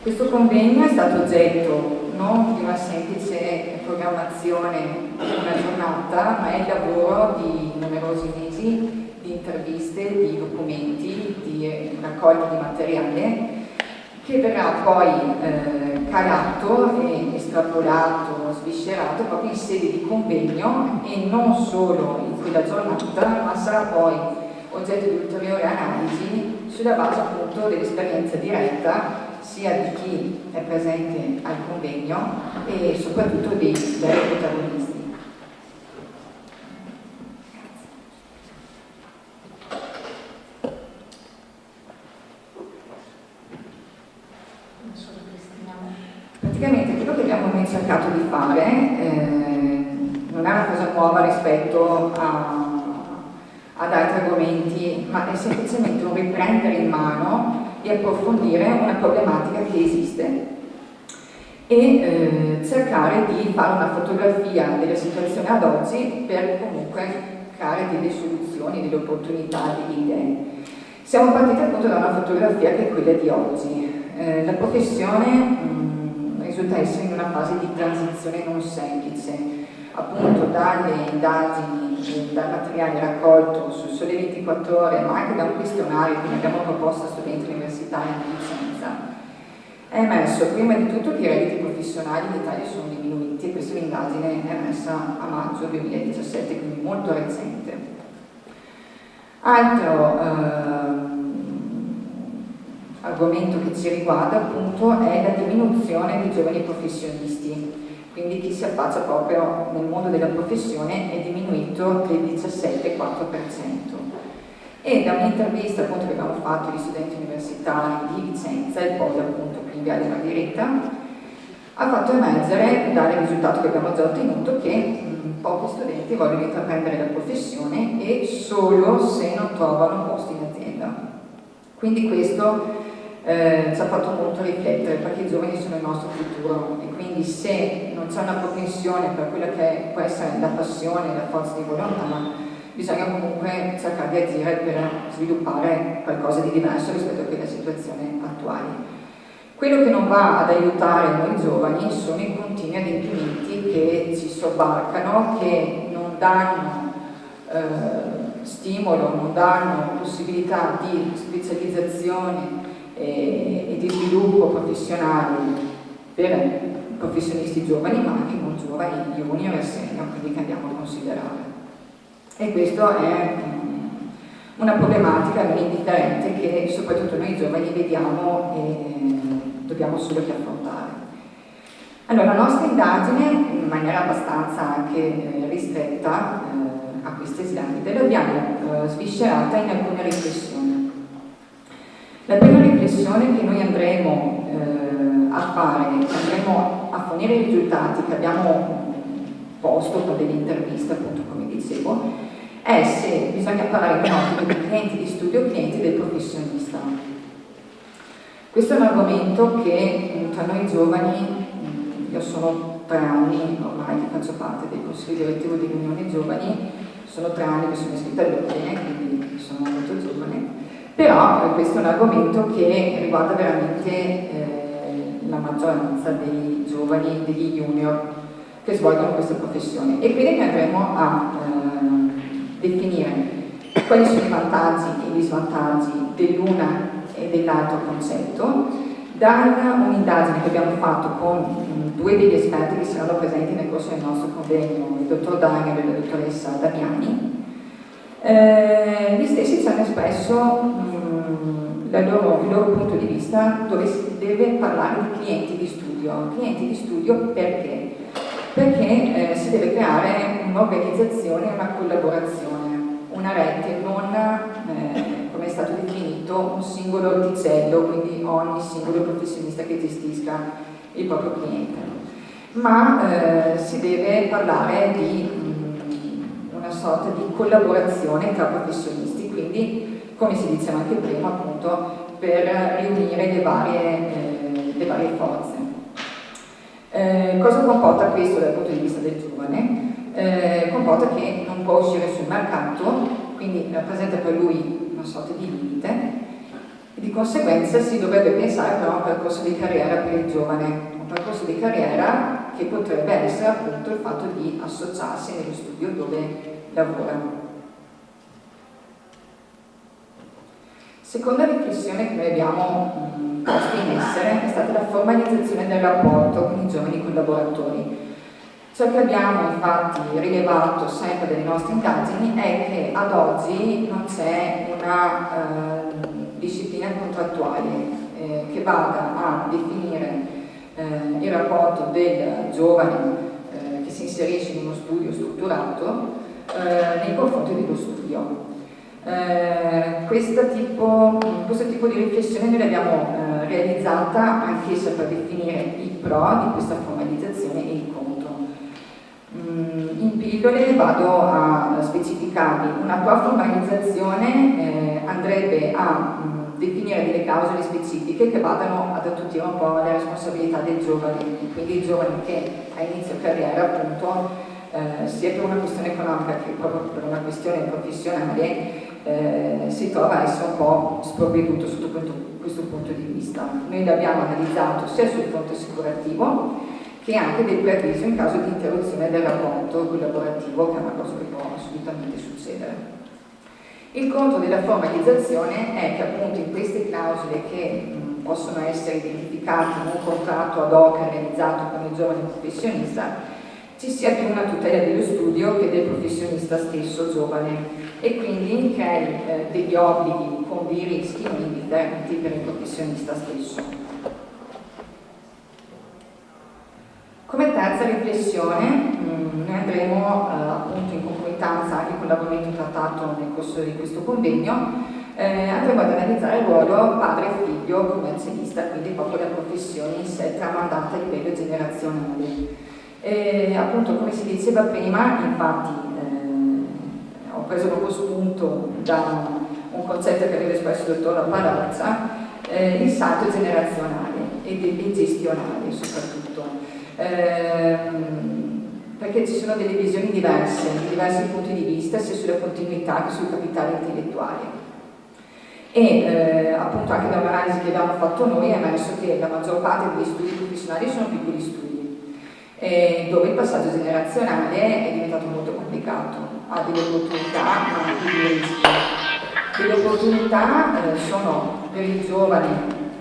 Questo convegno è stato oggetto non di una semplice programmazione di una giornata, ma è il lavoro di numerosi mesi di interviste, di documenti, di raccolta di materiale che verrà poi calato e estrapolato, sviscerato proprio in sede di convegno e non solo in quella giornata, ma sarà poi oggetto di ulteriore analisi sulla base appunto dell'esperienza diretta sia di chi è presente al convegno e soprattutto dei protagonisti. Praticamente quello che abbiamo noi cercato di fare non è una cosa nuova rispetto ad altri argomenti, ma è semplicemente un riprendere in mano e approfondire una problematica che esiste e cercare di fare una fotografia della situazione ad oggi per comunque creare delle soluzioni, delle opportunità, delle idee. Siamo partiti appunto da una fotografia che è quella di oggi. La professione risulta essere in una fase di transizione non semplice, appunto dalle indagini, dal materiale raccolto sul Sole 24 Ore, ma anche da un questionario che abbiamo proposto a studenti universitari di Vicenza, è emerso prima di tutto che i redditi professionali in Italia sono diminuiti e questa è un'indagine emersa a maggio 2017, quindi molto recente. Altro argomento che ci riguarda appunto è la diminuzione dei giovani professionisti, quindi chi si affaccia proprio nel mondo della professione è diminuito del 17,4%. E da un'intervista appunto che abbiamo fatto agli studenti universitari di Vicenza, il poi appunto qui in Viale Margherita, ha fatto emergere, dal risultato che abbiamo già ottenuto, che pochi studenti vogliono intraprendere la professione e solo se non trovano posti in azienda. Quindi questo ci ha fatto molto riflettere, perché i giovani sono il nostro futuro e quindi se non c'è una propensione per quella che può essere la passione, la forza di volontà, bisogna comunque cercare di agire per sviluppare qualcosa di diverso rispetto a quella situazione attuale. Quello che non va ad aiutare noi giovani sono i continui adempimenti che ci sobbarcano, che non danno stimolo, non danno possibilità di specializzazione e di sviluppo professionale per professionisti giovani, ma anche non giovani, junior e senior, quindi che andiamo a considerare. E questo è una problematica non indifferente che soprattutto noi giovani vediamo e dobbiamo solo che affrontare. Allora, la nostra indagine, in maniera abbastanza anche ristretta a queste slide, l'abbiamo sviscerata in alcune riflessioni. La prima riflessione che noi andremo a fare, andremo a fornire i risultati che abbiamo posto con delle interviste, appunto come dicevo, è se bisogna parlare in ottica di clienti di studio o clienti del professionista. Questo è un argomento che tra noi giovani, io sono 3 anni ormai che faccio parte del Consiglio direttivo dell'Unione Giovani, sono 3 anni che sono iscritta all'Ordine, quindi sono molto giovane, però questo è un argomento che riguarda veramente la maggioranza dei giovani, degli junior che svolgono questa professione. E quindi andremo a definire quali sono i vantaggi e gli svantaggi dell'una e dell'altro concetto, da un'indagine che abbiamo fatto con due degli esperti che saranno presenti nel corso del nostro convegno, il dottor Daniel e la dottoressa Damiani. Gli stessi ci hanno espresso il loro punto di vista, dove si deve parlare di clienti di studio. Clienti di studio perché? Perché si deve creare un'organizzazione, una collaborazione, una rete, non come è stato definito un singolo orticello, quindi ogni singolo professionista che gestisca il proprio cliente, ma si deve parlare di una sorta di collaborazione tra professionisti, quindi come si diceva anche prima, appunto, per riunire le varie forze. Cosa comporta questo dal punto di vista del giovane? Comporta che non può uscire sul mercato, quindi rappresenta per lui una sorta di limite, e di conseguenza si dovrebbe pensare però a un percorso di carriera per il giovane, un percorso di carriera che potrebbe essere appunto il fatto di associarsi nello studio dove lavora. Seconda riflessione che noi abbiamo posto in essere è stata la formalizzazione del rapporto con i giovani collaboratori. Ciò che abbiamo infatti rilevato sempre dalle nostre indagini è che ad oggi non c'è una disciplina contrattuale che vada a definire il rapporto del giovane che si inserisce in uno studio strutturato nei confronti dello studio. Questo tipo di riflessione noi l'abbiamo realizzata anch'essa per definire i pro di questa formalizzazione e i contro. In pillole vado a specificarvi. Una pro formalizzazione andrebbe a definire delle clausole specifiche che vadano ad attutire un po' la responsabilità del giovane, quindi il giovane che a inizio carriera appunto sia per una questione economica che proprio per una questione professionale si trova a essere un po' sprovveduto sotto questo punto di vista. Noi l'abbiamo analizzato sia sul fronte assicurativo che anche del preavviso in caso di interruzione del rapporto collaborativo, che è una cosa che può assolutamente succedere. Il contro della formalizzazione è che appunto in queste clausole che possono essere identificate in un contratto ad hoc realizzato con il giovane professionista ci sia più una tutela dello studio che del professionista stesso giovane e quindi crei degli obblighi con dei rischi non indifferenti per il professionista stesso. Come terza riflessione, noi andremo appunto in concomitanza anche con l'argomento trattato nel corso di questo convegno, andremo ad analizzare il ruolo padre e figlio commercialista, quindi proprio la professione in sé tramandata a livello generazionale. Appunto, come si diceva prima, infatti ho preso proprio spunto da un concetto che aveva espresso il dottor Palazza, il salto generazionale e gestionale soprattutto. Perché ci sono delle visioni diverse, di diversi punti di vista, sia sulla continuità che sul capitale intellettuale. E appunto anche da un'analisi che abbiamo fatto noi è emerso che la maggior parte degli studi professionali sono piccoli studi, dove il passaggio generazionale è diventato molto complicato, ha delle opportunità ma anche dei rischi. Delle opportunità sono per il giovane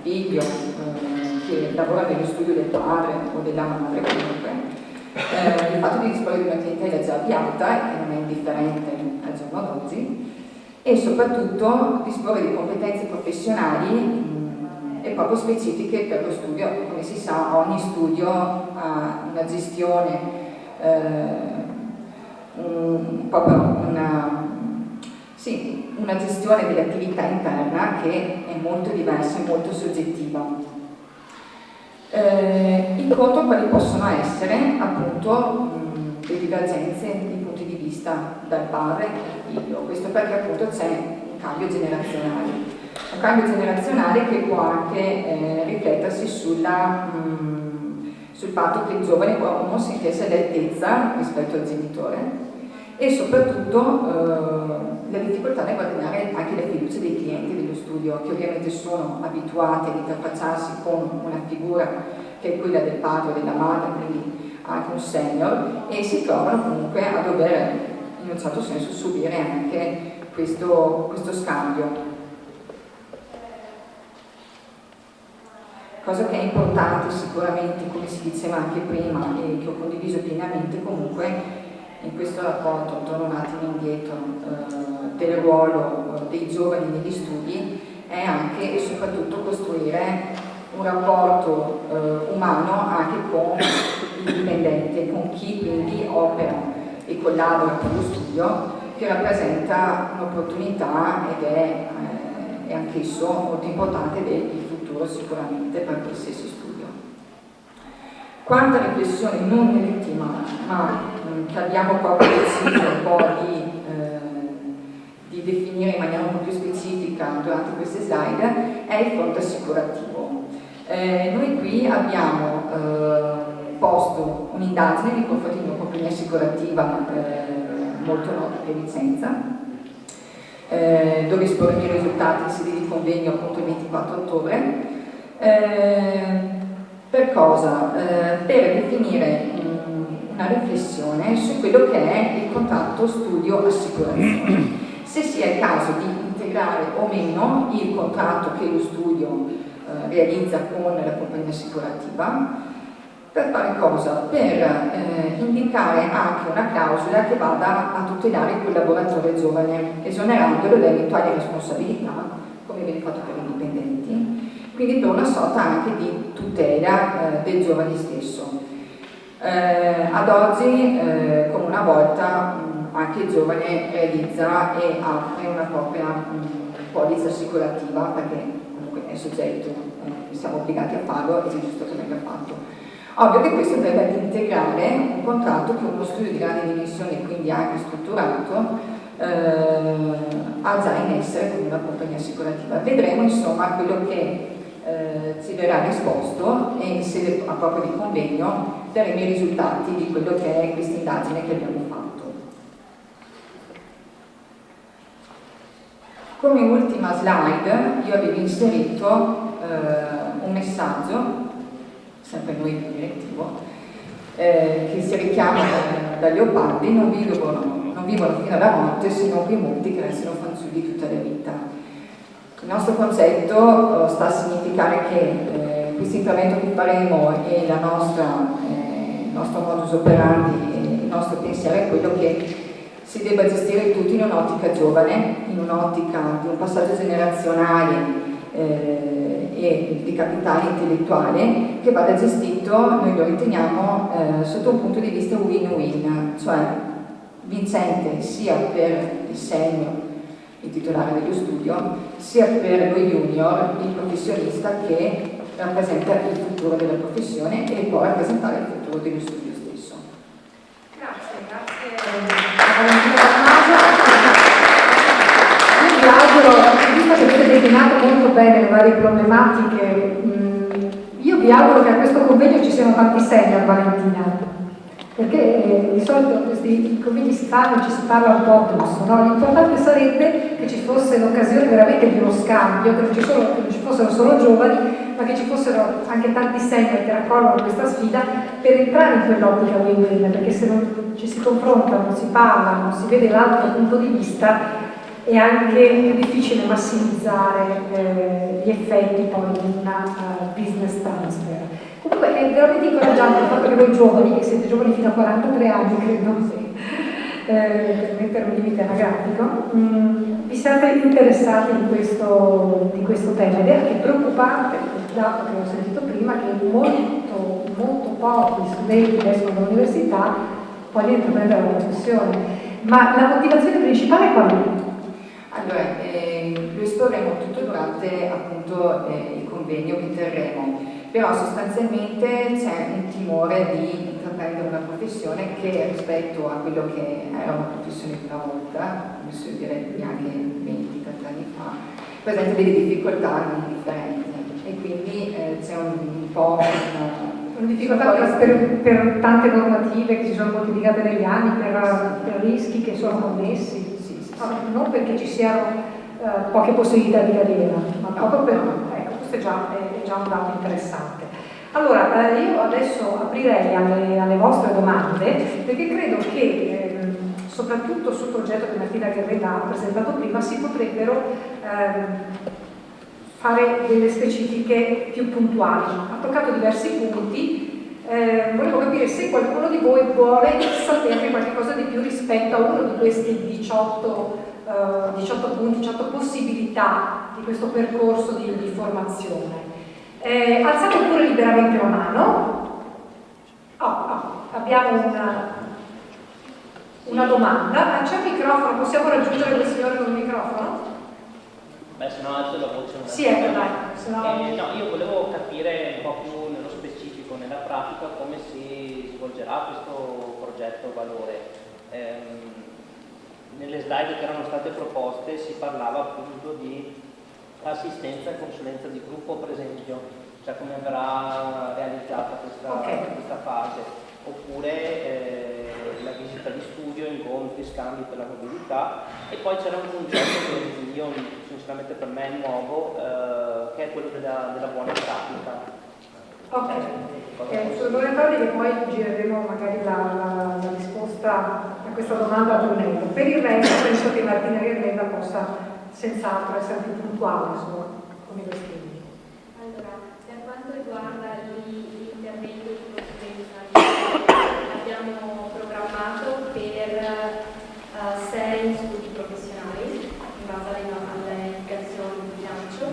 figlio che lavora nello studio del padre o della madre comunque, il fatto di disporre di una clientela già avviata e che non è indifferente al giorno d'oggi, e soprattutto disporre di competenze professionali e proprio specifiche per lo studio. Come si sa, ogni studio ha una gestione, una gestione dell'attività interna che è molto diversa e molto soggettiva. In contro quali possono essere appunto le divergenze di punti di vista dal padre al figlio, questo perché appunto c'è un cambio generazionale che può anche riflettersi sul fatto che il giovane può non sentirsi all'altezza rispetto al genitore e soprattutto la difficoltà nel guadagnare anche la fiducia dei clienti dello studio, che ovviamente sono abituati ad interfacciarsi con una figura che è quella del padre o della madre, quindi anche un senior, e si trovano comunque a dover in un certo senso subire anche questo scambio. Cosa che è importante sicuramente, come si diceva anche prima e che ho condiviso pienamente comunque in questo rapporto, torno un attimo indietro, del ruolo dei giovani negli studi, è anche e soprattutto costruire un rapporto umano anche con il dipendente, con chi quindi opera e collabora con lo studio, che rappresenta un'opportunità ed è anch'esso molto importante del futuro sicuramente per qualsiasi studio. Quanta riflessione non nell'ultima, ma che abbiamo proprio deciso un po' di definire in maniera un po' più specifica durante queste slide, è il fronte assicurativo. Noi qui abbiamo posto un'indagine nei confronti di una compagnia assicurativa molto nota per Vicenza, dove esporremo i risultati in sede di convegno appunto il 24 ottobre. Per cosa? Per definire una riflessione su quello che è il contratto studio-assicurazione. Se sia il caso di integrare o meno il contratto che lo studio realizza con la compagnia assicurativa. Per fare cosa? Per indicare anche una clausola che vada a tutelare il collaboratore giovane, esonerandolo da eventuali responsabilità, come viene fatto per i dipendenti, quindi per una sorta anche di tutela del giovane stesso. Ad oggi, come una volta, anche il giovane realizza e apre una propria polizza assicurativa, perché comunque è soggetto, siamo obbligati a farlo ed è giusto che venga fatto. Ovvio che questo deve ad integrare un contratto che uno studio di grandi dimensioni, quindi anche strutturato, ha già in essere con una compagnia assicurativa. Vedremo insomma quello che ci verrà risposto e in sede proprio di convegno daremo i risultati di quello che è questa indagine che abbiamo fatto. Come ultima slide io avevo inserito un messaggio, sempre noi del direttivo, che si richiama da Leopardi: non vivono fino alla morte se non quei molti che restano fanciulli tutta la vita. Il nostro concetto sta a significare che questo intervento che faremo e il nostro modus operandi e il nostro pensiero è quello che si debba gestire tutti in un'ottica giovane, in un'ottica di un passaggio generazionale e di capitale intellettuale che vada gestito, noi lo riteniamo, sotto un punto di vista win-win, cioè vincente sia per il senior, il titolare dello studio, sia per lo junior, il professionista che rappresenta il futuro della professione e può rappresentare il futuro dello studio stesso. Grazie a Valentina Dalmaso. Io vi auguro, visto che avete declinato molto bene le varie problematiche, io vi auguro che a questo convegno ci siano tanti senior, Valentina, perché di solito questi convegni si fanno e ci si parla un po' addosso, no? L'importante sarebbe che ci fosse l'occasione veramente di uno scambio, che non ci fossero solo giovani, ma che ci fossero anche tanti senior che raccolgono questa sfida per entrare in quell'ottica win-win, perché se non ci si confronta, non si parla, non si vede l'altro punto di vista, è anche più difficile massimizzare gli effetti poi di una business transfer. Comunque è veramente incoraggiante il fatto che voi giovani, che siete giovani fino a 43 anni, credo, per mettere un limite anagrafico, vi siate interessati di questo tema, ed è anche preoccupante il dato che ho sentito prima, che molto pochi studenti che escono dall'università vogliono intraprendere la professione. Ma la motivazione principale qual è? Allora, lo esporremo tutto durante appunto il convegno che terremo, però sostanzialmente c'è un timore di intraprendere una professione che rispetto a quello che era una professione di una volta, come si direbbe anche 20-30 anni fa, presenta delle difficoltà non differenti e quindi c'è un po' una difficoltà per tante normative che si sono moltiplicate negli anni, per rischi che sono connessi. Non perché ci siano poche possibilità di carriera, ma proprio per questo è già un dato interessante. Allora, io adesso aprirei alle vostre domande, perché credo che soprattutto sul progetto che Martina Guerretta ha presentato prima si potrebbero fare delle specifiche più puntuali. Ha toccato diversi punti, volevo capire se qualcuno di voi vuole sapere qualche cosa di più rispetto a uno di questi 18 punti, 18 possibilità di questo percorso di formazione. Alzate pure liberamente la mano. Abbiamo una domanda. C'è un microfono? Possiamo raggiungere quel signore con il microfono? Beh, se no alzo la voce. Sì, ecco, dai. No, io volevo capire un po' più nello specifico, nella pratica, come si svolgerà questo progetto Valore. Nelle slide che erano state proposte si parlava appunto di assistenza e consulenza di gruppo, per esempio, cioè come verrà realizzata questa fase, oppure la visita di studio, incontri, scambi per la mobilità, e poi c'era un concetto che io sinceramente per me è nuovo, che è quello della buona pratica. Ok, sulle buone pratiche poi gireremo magari la risposta a questa domanda a Brunello. Per il resto penso che Martina Guerretta possa senz'altro essere più puntuale con i questioni. Allora, per quanto riguarda l'intervento di consulenza, abbiamo programmato per 6 studi professionali in base alle indicazioni di bilancio,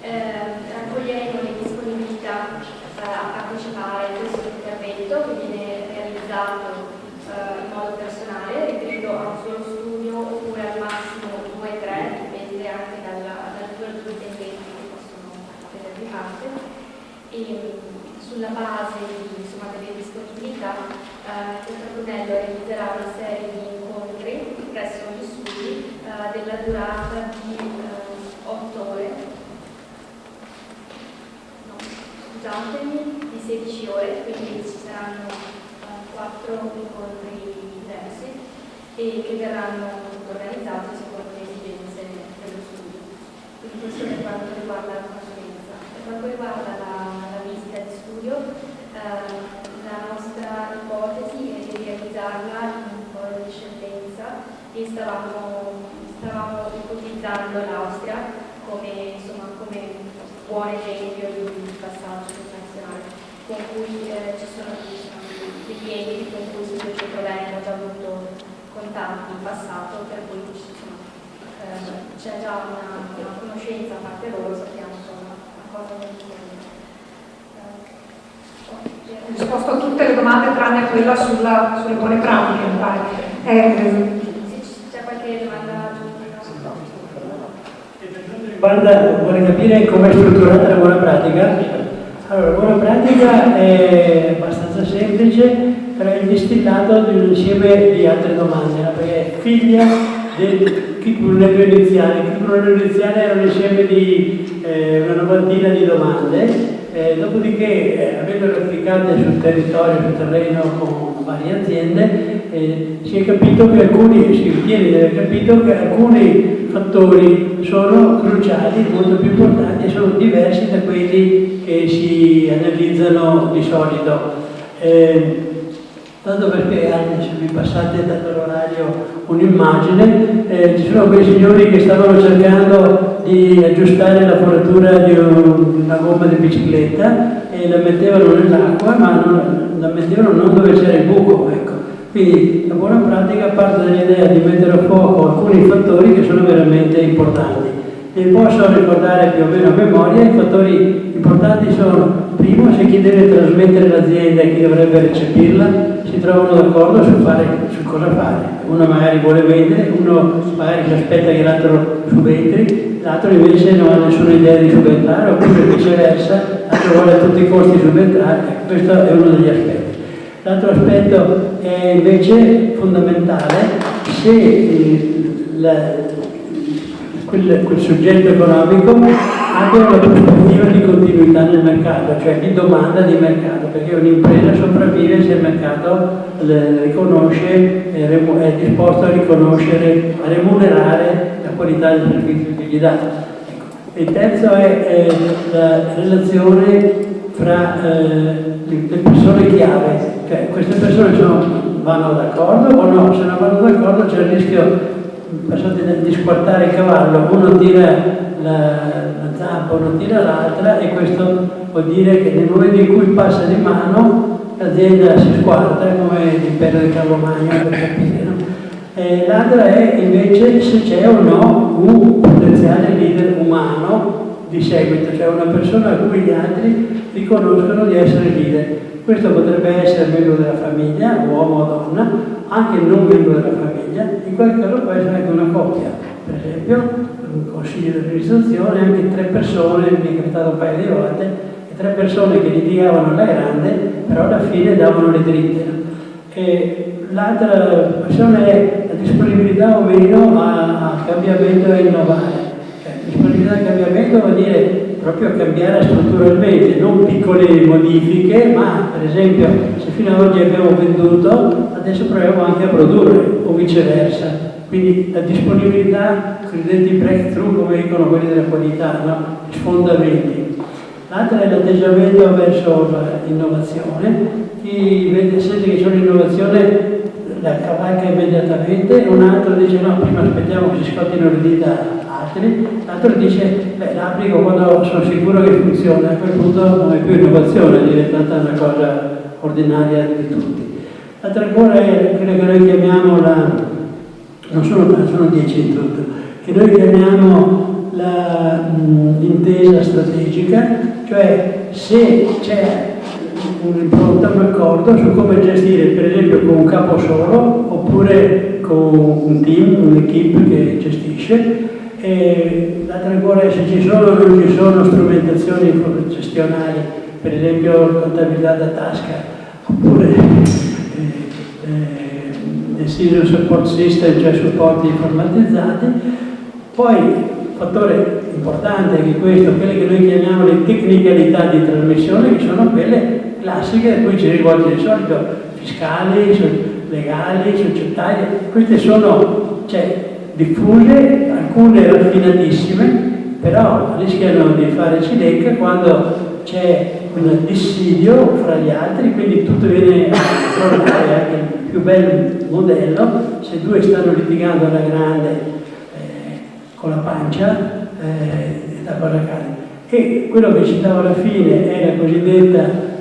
raccogliendo le disponibilità a partecipare a questo intervento che viene realizzato in modo personale, ripeto, a un solo studio oppure al massimo 2 o 3, dipende anche dal numero di dipendenti che possono prendervi parte. E sulla base delle disponibilità, il dottor Brunello realizzerà una serie di incontri presso gli studi della durata di 8 ore. Di 16 ore, quindi ci saranno 4 incontri diversi e che verranno organizzati secondo le esigenze dello studio. Quindi questo per quanto riguarda la consulenza. Per quanto riguarda la visita di studio, la nostra ipotesi è di realizzarla in un foro di eccellenza e stavamo ipotizzando l'Austria come buon esempio di passaggio internazionale, con cui ci sono dei clienti con cui il Centro Veneto ha già avuto contatti in passato, per cui c'è già una conoscenza a parte loro, sappiamo una cosa molto bene. Ho risposto a tutte le domande tranne a quella sulle buone pratiche, mi pare. C'è qualche domanda aggiuntiva? Vuole capire come è strutturata la buona pratica? Allora, la buona pratica è abbastanza semplice, però è il distillato di un insieme di altre domande, no? Perché è figlia del brunello iniziale. Il brunello iniziale era un insieme di una novantina di domande, dopodiché, avendo replicate sul territorio, sul terreno con varie aziende, si è capito che si ritiene di aver capito che alcuni fattori sono cruciali, molto più importanti e sono diversi da quelli che si analizzano di solito. Tanto per spiegare, se mi passate dato l'orario un'immagine, ci sono quei signori che stavano cercando di aggiustare la foratura di una gomma di bicicletta e la mettevano nell'acqua, ma la mettevano non dove c'era il buco, ecco. Quindi la buona pratica parte dall'idea di mettere a fuoco alcuni fattori che sono veramente importanti. Ne posso ricordare più o meno a memoria. I fattori importanti sono: primo, se chi deve trasmettere l'azienda e chi dovrebbe recepirla si trovano d'accordo su cosa fare. Uno magari vuole vendere, uno magari si aspetta che l'altro subentri, l'altro invece non ha nessuna idea di subentrare, oppure viceversa, l'altro vuole a tutti i costi subentrare. Questo è uno degli aspetti. L'altro aspetto è invece fondamentale: se quel soggetto economico abbia una prospettiva di continuità nel mercato, cioè di domanda di mercato, perché un'impresa sopravvive se il mercato riconosce, è disposto a riconoscere, a remunerare la qualità del servizio che gli dà. Ecco. Il terzo è la relazione fra le persone chiave, cioè queste persone vanno d'accordo o no, se non vanno d'accordo c'è il rischio, passate di squartare il cavallo, uno tira la zampa, uno tira l'altra, e questo vuol dire che nel momento in cui passa di mano l'azienda si squarta, come l'impero di Carlo Magno, per capire, no? L'altra è invece se c'è o no un potenziale leader umano di seguito, cioè una persona a cui gli altri riconoscono di essere leader. Questo potrebbe essere membro della famiglia, uomo o donna, anche non membro della famiglia, in quel caso può essere anche una coppia, per esempio un consiglio di amministrazione, anche 3 persone, mi è capitato un paio di volte, e 3 persone che litigavano alla grande, però alla fine davano le dritte. No? L'altra questione è la disponibilità o meno a cambiamento e innovare. Disponibilità al cambiamento vuol dire proprio cambiare strutturalmente, non piccole modifiche, ma per esempio se fino ad oggi abbiamo venduto, adesso proviamo anche a produrre o viceversa. Quindi la disponibilità, i cosiddetti breakthrough, come dicono quelli della qualità, no? Sfondamenti. L'altra è l'atteggiamento verso l'innovazione. Chi sente che c'è un'innovazione la cavalca immediatamente, un altro dice no, prima aspettiamo che si scottino le dita altri, l'altro dice l'applico quando sono sicuro che funziona, a quel punto non è più innovazione, è diventata una cosa ordinaria di tutti. L'altra ancora è quella che noi chiamiamo non sono 10 in tutto, che noi chiamiamo l'intesa strategica, cioè se c'è un'impronta, un accordo su come gestire, per esempio con un capo solo oppure con un team, un'equipe che gestisce. E l'altra ancora è se ci sono o non ci sono strumentazioni gestionali, per esempio contabilità da tasca, oppure decision support system, cioè supporti informatizzati. Poi, fattore importante anche questo, quelle che noi chiamiamo le tecnicalità di trasmissione, che sono quelle classiche a cui ci rivolge di solito, fiscali, legali, societarie. Queste sono diffuse, alcune raffinatissime, però rischiano di fare cilecca quando c'è un dissidio fra gli altri, quindi tutto viene a trovare anche il più bel modello. Se 2 stanno litigando alla grande con la pancia, da cosa cade. E quello che citavo alla fine è la cosiddetta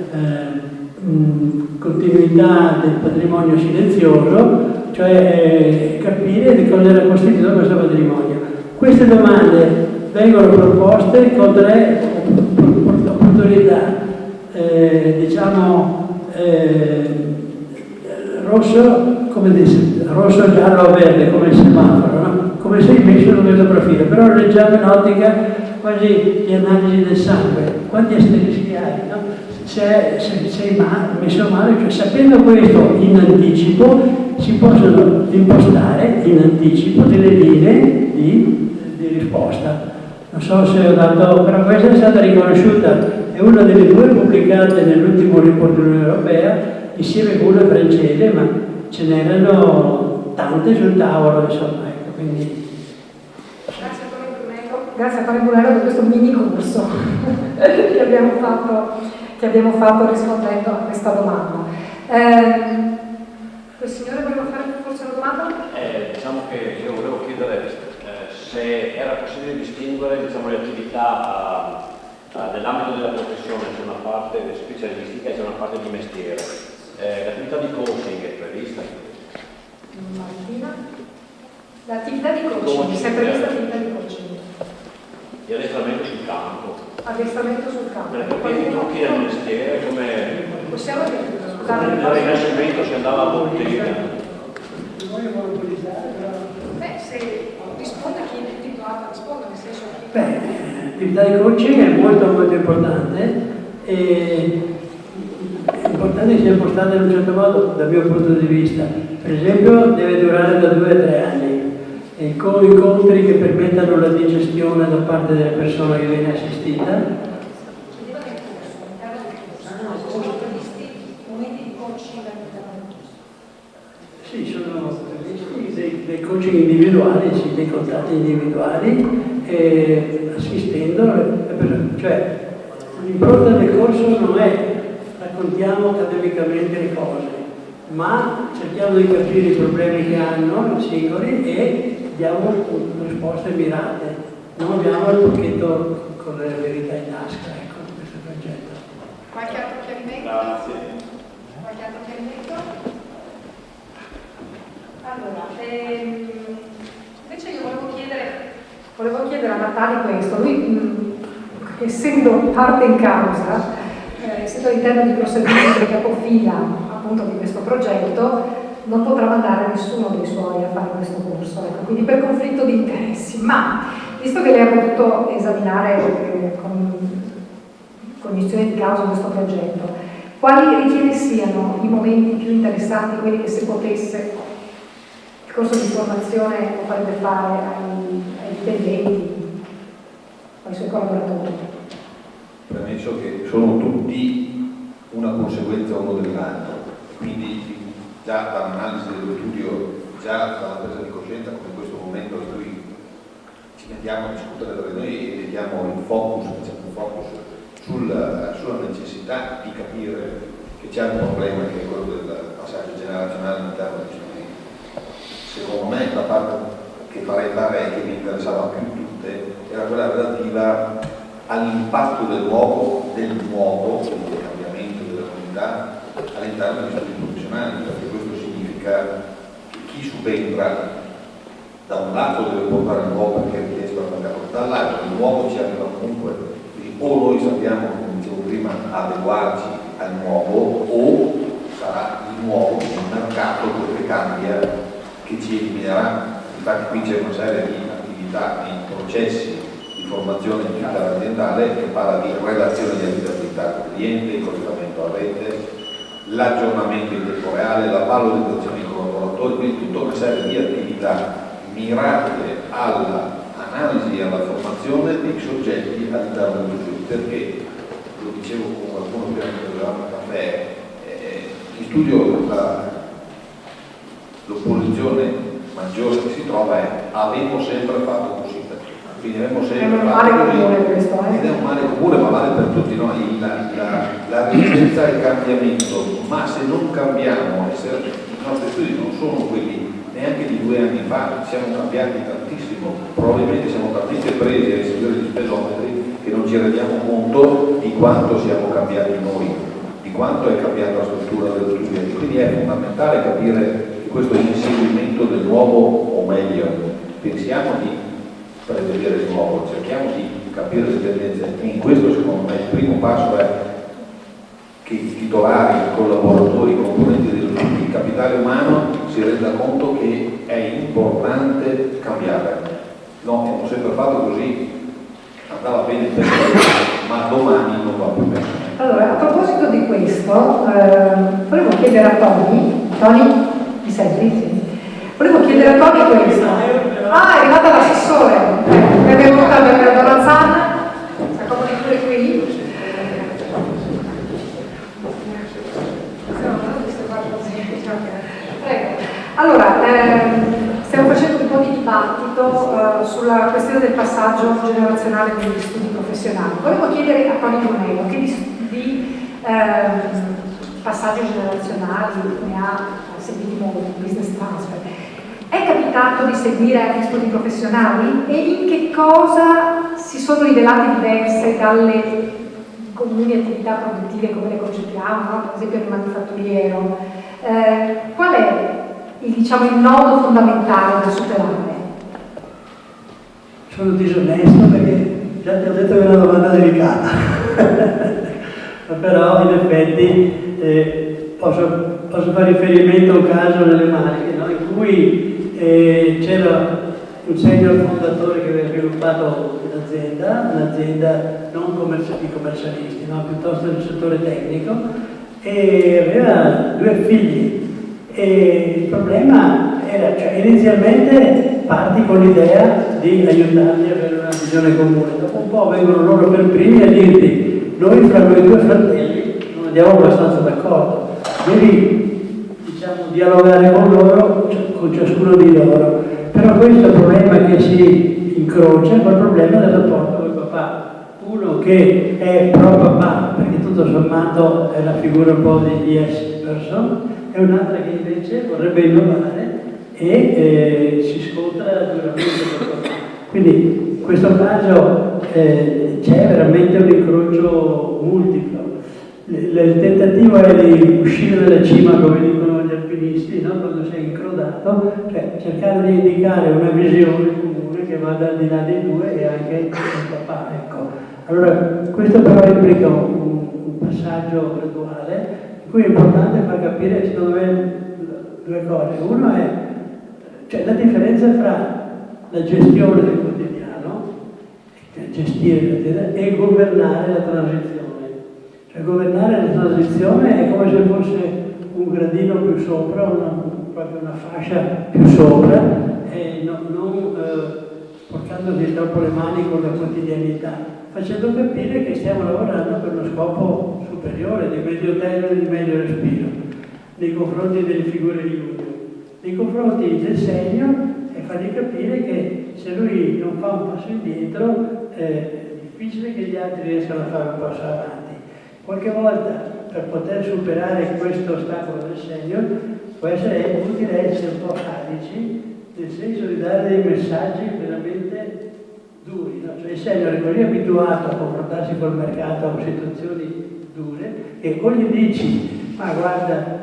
continuità del patrimonio silenzioso, cioè capire di cosa era costituito questo patrimonio. Queste domande vengono proposte con 3 opportunità, rosso, giallo o verde, come il semaforo, no? Come sei messo in questo profilo, però lo leggiamo in ottica quasi di analisi del sangue, quanti asterischi hai, no? Se sei messo male, cioè sapendo questo in anticipo si possono impostare in anticipo delle linee di risposta. Non so se ho dato, però questa è stata riconosciuta, è una delle 2 pubblicate nell'ultimo report dell'Unione Europea, insieme con una francese, ma ce n'erano tante sul tavolo, insomma, ecco, quindi. Grazie a Tony Brunello per questo mini corso che abbiamo fatto rispondendo a questa domanda. Quel signore voleva fare forse una domanda? Diciamo che io volevo chiedere se era possibile distinguere le attività nell'ambito della professione, c'è una parte specialistica e c'è una parte di mestiere. L'attività di coaching è prevista? Martina? L'attività di coaching, è prevista l'attività di coaching. Di addestramento sul campo. Addestramento sul campo. Perché i trucchi del mestiere come... Possiamo dire, scusate. Nel Rinascimento si andava a bottega. Se risponde a chi è abituato a rispondere, nel senso che... L'attività di coaching è molto molto importante e è importante che sia impostata in un certo modo dal mio punto di vista. Per esempio deve durare da 2 a 3 anni. Con incontri che permettano la digestione da parte della persona che viene assistita. Sì, sono previsti dei coaching individuali, sì, dei contatti individuali, assistendo le persone. Cioè, l'impronta del corso non è raccontiamo accademicamente le cose, ma cerchiamo di capire i problemi che hanno i singoli e diamo risposte mirate. Non abbiamo il pacchetto con la verità in tasca, ecco, questo progetto. Qualche altro chiarimento? Grazie. Qualche altro chiarimento? Allora, invece io volevo chiedere a Natali questo. Lui, essendo parte in causa, essendo all'interno di procedimenti di capofila appunto di questo progetto, non potrà mandare nessuno dei suoi a fare questo corso, ecco, quindi per conflitto di interessi. Ma, visto che lei ha potuto esaminare con cognizione di causa questo progetto, quali ritiene siano i momenti più interessanti, quelli che se potesse il corso di formazione lo farebbe fare ai dipendenti, ai suoi collaboratori? Premesso che sono tutti una conseguenza uno dell'altro, quindi già dall'analisi dello studio, già dalla presa di coscienza, come in questo momento in cui ci mettiamo a discutere tra noi e vediamo il focus sulla necessità di capire che c'è un problema che è quello del passaggio generazionale all'interno degli strumenti. Secondo me la parte che farei fare e che mi interessava più tutte era quella relativa all'impatto del nuovo, quindi del cambiamento della comunità all'interno degli studi professionali, perché questo significa che chi subentra da un lato deve portare il nuovo perché è richiesto al mercato, dall'altro il nuovo ci arriva comunque, quindi o noi sappiamo, come dicevo prima, adeguarci al nuovo o sarà il nuovo, il mercato che cambia, che ci eliminerà. Infatti qui c'è una serie di attività, di processi di formazione interaziendale che parla di relazione di affidabilità con il cliente, il collegamento a rete, l'aggiornamento in tempo reale, la valorizzazione dei collaboratori, quindi tutta una serie di attività mirate all'analisi e alla formazione dei soggetti all'interno del studio, perché, lo dicevo con qualcuno prima che avevamo il caffè, in studio l'opposizione maggiore che si trova è avevo sempre fatto così, quindi avremo sempre fatto così, ed è un male comune, ma vale per tutti noi, la resistenza al cambiamento, ma se non cambiamo, i nostri studi non sono quelli neanche di 2 anni fa, siamo cambiati tantissimo, probabilmente siamo talmente presi a seguire gli spesometri che non ci rendiamo conto di quanto siamo cambiati noi, di quanto è cambiata la struttura dello studio, e quindi è fondamentale capire questo inseguimento del nuovo, o meglio, pensiamo di prevedere il nuovo, cerchiamo di capire le tendenze. In questo, secondo me, il primo passo è che i titolari, i collaboratori, i componenti del capitale umano si renda conto che è importante cambiare. No, abbiamo sempre fatto così, andava bene per ma domani non va più bene. Allora, a proposito di questo, volevo chiedere a Tony, mi senti? Sì. Volevo chiedere a Tony questo. Ah, è arrivata l'assessore, è venuta da Donanzana, si accomodi pure qui. Prego. Allora, stiamo facendo un po' di dibattito sulla questione del passaggio generazionale degli studi professionali. Volevo chiedere a Tony Brunello che di passaggi generazionali ne ha seguiti molti, business transfer. È capitato di seguire anche studi professionali e in che cosa si sono rivelate diverse dalle comuni attività produttive come le concepiamo, no? Per esempio il manifatturiero? Qual è il nodo fondamentale da superare? Sono disonesto perché già ti ho detto che è una domanda delicata. Però in effetti posso fare riferimento a un caso nelle Marche, no? In cui c'era un senior fondatore che aveva sviluppato un'azienda non di commercialisti, no? Piuttosto del settore tecnico, e aveva 2 figli. E il problema era, inizialmente parti con l'idea di aiutarli a avere una visione comune, dopo un po' vengono loro per primi a dirti: noi fra noi 2 fratelli non andiamo abbastanza d'accordo, devi dialogare con loro, con ciascuno di loro. Però questo è il problema che si incrocia col problema del rapporto con il papà. uno che è pro papà, perché tutto sommato è la figura un po' di yes person, e un'altra che invece vorrebbe innovare e si scontra duramente con papà. Quindi in questo caso c'è veramente un incrocio multiplo. Il tentativo è di uscire dalla cima, come dicono gli alpinisti, no? Quando sei incrodato, cioè cercare di indicare una visione comune che vada al di là dei due e anche il papà. Ecco. Allora, questo però implica un passaggio graduale, in cui è importante far capire, secondo me, due cose. Uno è, cioè, la differenza fra la gestione del quotidiano, gestire l'azienda, e governare la transizione. Cioè, governare la transizione è come se fosse un gradino più sopra, proprio una fascia più sopra, e non portandosi troppo le mani con la quotidianità, facendo capire che stiamo lavorando per uno scopo superiore, di medio termine e di medio respiro, nei confronti delle figure di luglio. Nei confronti del segno, e fargli capire che se lui non fa un passo indietro è difficile che gli altri riescano a fare un passo avanti. Qualche volta, per poter superare questo ostacolo del segno, può essere utile essere un po' sadici, nel senso di dare dei messaggi veramente duri. No? Cioè il segno è così abituato a confrontarsi col mercato con situazioni dure, che o gli dici, ma guarda,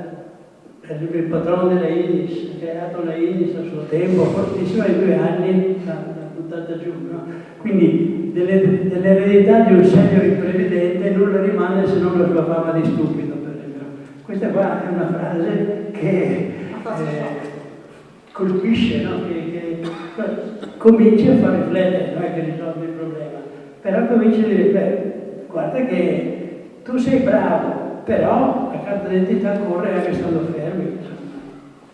il patrono della Inis, ha creato la Inis a suo tempo, fortissima, in 2 anni l'ha buttata giù. No? Quindi dell'eredità di un segno imprevidente nulla rimane se non la sua fama di stupido, per esempio. Questa qua è una frase che colpisce, no? che cominci a far riflettere, non è che risolvi il problema, però cominci a dire, guarda che tu sei bravo, però la carta d'identità corre anche stando fermi.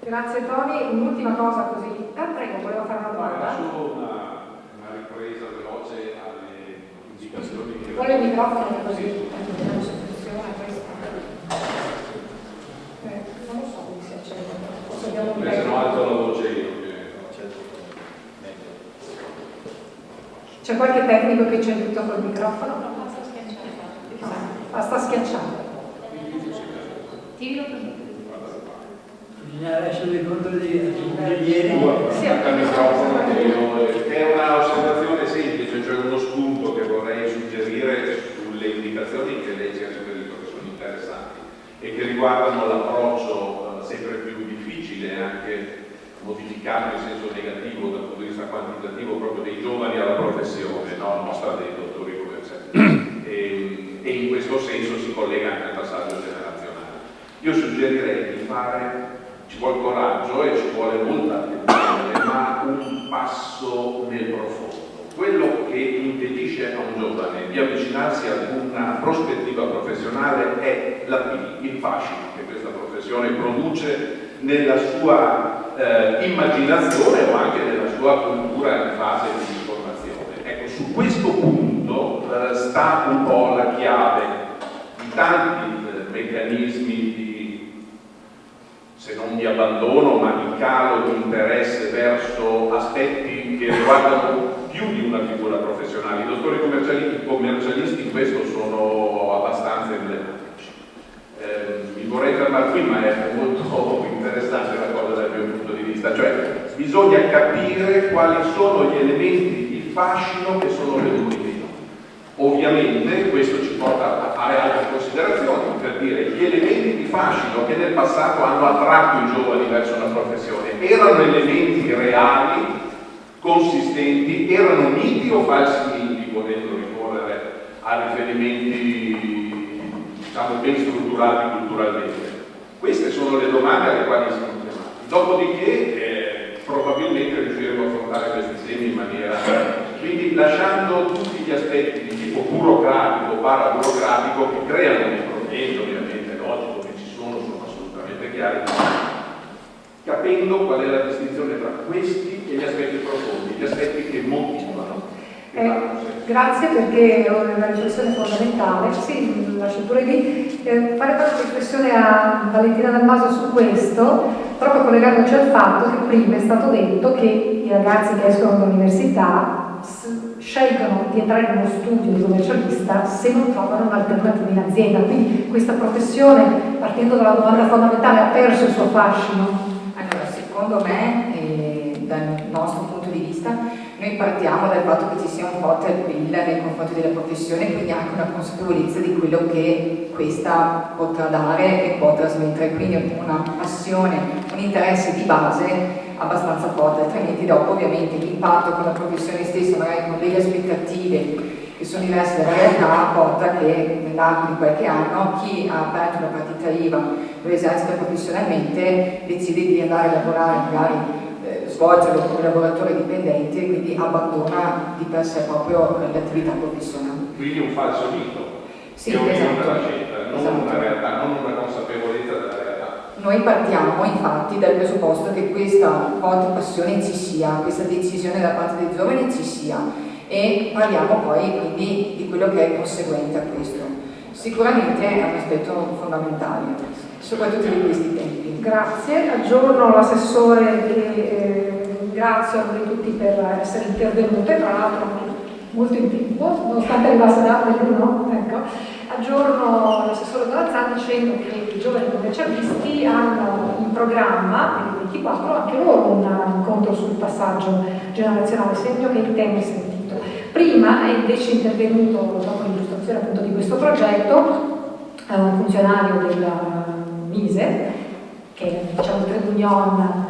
Grazie Tony, un'ultima cosa così. Prego, volevo fare una domanda. Solo una ripresa veloce alle indicazioni che... Vuole il microfono così funziona questo? Non lo so come si accende. Se no alzo la voce io. C'è qualche tecnico che c'è tutto col microfono? No, basta schiacciare. Basta schiacciare. Tirilo così. Bisogna essere dei controlli di ieri. È una osservazione semplice, cioè uno spunto che vorrei suggerire sulle indicazioni che lei ci ha suggerito, che sono interessanti e che riguardano l'approccio sempre più difficile, anche modificato in senso negativo dal punto di vista quantitativo proprio dei giovani alla professione, no? Nostra dei dottori commerciali. E in questo senso si collega anche al passaggio generazionale. Io suggerirei di fare, ci vuole coraggio e ci vuole molta attenzione, ma un passo nel profondo. Quello che impedisce a un giovane di avvicinarsi ad una prospettiva professionale è l'appeal, il fascino che questa professione produce nella sua immaginazione o anche nella sua cultura in fase di formazione. Ecco, su questo punto sta un po' la chiave di tanti meccanismi di, se non di abbandono, ma di calo di interesse verso aspetti che riguardano più di una figura professionale. I dottori commercialisti in questo sono abbastanza emblematici. Mi vorrei fermare qui, ma è molto interessante la cosa dal mio punto di vista, cioè bisogna capire quali sono gli elementi di fascino che sono venuti meno. Ovviamente questo ci porta a fare altre considerazioni, per dire gli elementi di fascino che nel passato hanno attratto i giovani verso una professione erano elementi reali, consistenti, erano miti o falsi miti, volendo ricorrere a riferimenti diciamo ben strutturati culturalmente. Queste sono le domande alle quali siamo chiamati. Dopodiché probabilmente riusciremo a affrontare questi temi in maniera quindi lasciando tutti gli aspetti di tipo burocratico, paraburocratico che creano dei problemi, ovviamente logico che ci sono assolutamente chiari, capendo qual è la distinzione tra questi e gli aspetti profondi, gli aspetti che motivano. Grazie perché è una riflessione fondamentale. Sì, lascio pure lì. Fare una riflessione a Valentina Dalmaso su questo, proprio collegandoci al fatto che prima è stato detto che i ragazzi che escono dall'università scelgono di entrare in uno studio di commercialista se non trovano un'alternativa in azienda. Quindi questa professione, partendo dalla domanda fondamentale, ha perso il suo fascino? Allora, secondo me, dal nostro punto di vista, noi partiamo dal fatto che ci sia un forte appeal nei confronti della professione, quindi anche una consapevolezza di quello che questa potrà dare e può trasmettere, quindi una passione, un interesse di base abbastanza forte, altrimenti dopo ovviamente l'impatto con la professione stessa, magari con delle aspettative che sono diverse dalla realtà, porta che nell'arco di qualche anno chi ha aperto una partita IVA lo esercita professionalmente decide di andare a lavorare, magari svolgerlo come lavoratore dipendente e quindi abbandona di per sé proprio l'attività professionale. Quindi un falso mito, sì, che ognuno esatto. la scelta, non una realtà, non una consapevolezza della realtà. Noi partiamo infatti dal presupposto che questa forte passione ci sia, questa decisione da parte dei giovani ci sia, e parliamo poi quindi di quello che è conseguente a questo. Sicuramente è un aspetto fondamentale, soprattutto di questi tempi. Grazie, aggiorno l'assessore che ringrazio a voi tutti per essere intervenute, tra l'altro molto in tempo, nonostante arrivasse da no? Ecco. Aggiorno l'assessore Dorazzani dicendo che i giovani commercialisti hanno in programma per il 24 anche loro un incontro sul passaggio generazionale, segno che il tema è sentito. Prima è invece intervenuto, dopo l'illustrazione appunto di questo progetto, un funzionario del MISE, che è diciamo il trade union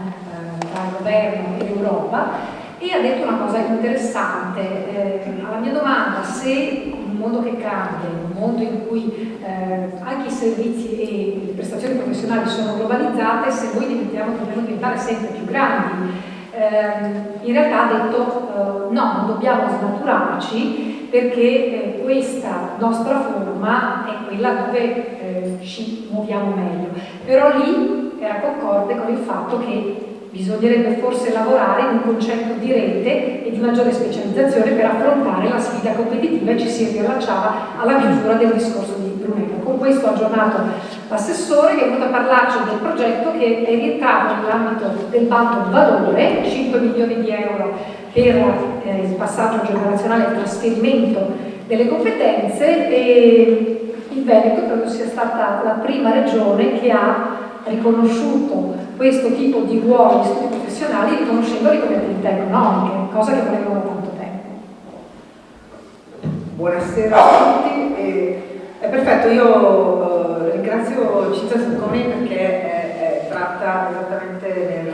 tra il governo e l'Europa, e ha detto una cosa interessante. Alla mia domanda, se un mondo che cambia, un mondo in cui anche i servizi e le prestazioni professionali sono globalizzate, se noi dobbiamo diventare sempre più grandi, in realtà ha detto no, non dobbiamo snaturarci perché questa nostra forma è quella dove ci muoviamo meglio. Però lì era concorde con il fatto che bisognerebbe forse lavorare in un concetto di rete e di maggiore specializzazione per affrontare la sfida competitiva, e ci si riallacciava alla chiusura del discorso di Brunello. Con questo ho aggiornato l'assessore che è venuto a parlarci del progetto che è rientrato nell'ambito del bando valore, 5 milioni di euro per il passaggio generazionale e il trasferimento delle competenze, e il Veneto credo sia stata la prima regione che ha riconosciuto questo tipo di ruoli di studi professionali, riconoscendoli come attività economiche, cosa che volevano da tanto tempo. Buonasera a tutti. È perfetto, io ringrazio Cinzia Sacconi perché tratta esattamente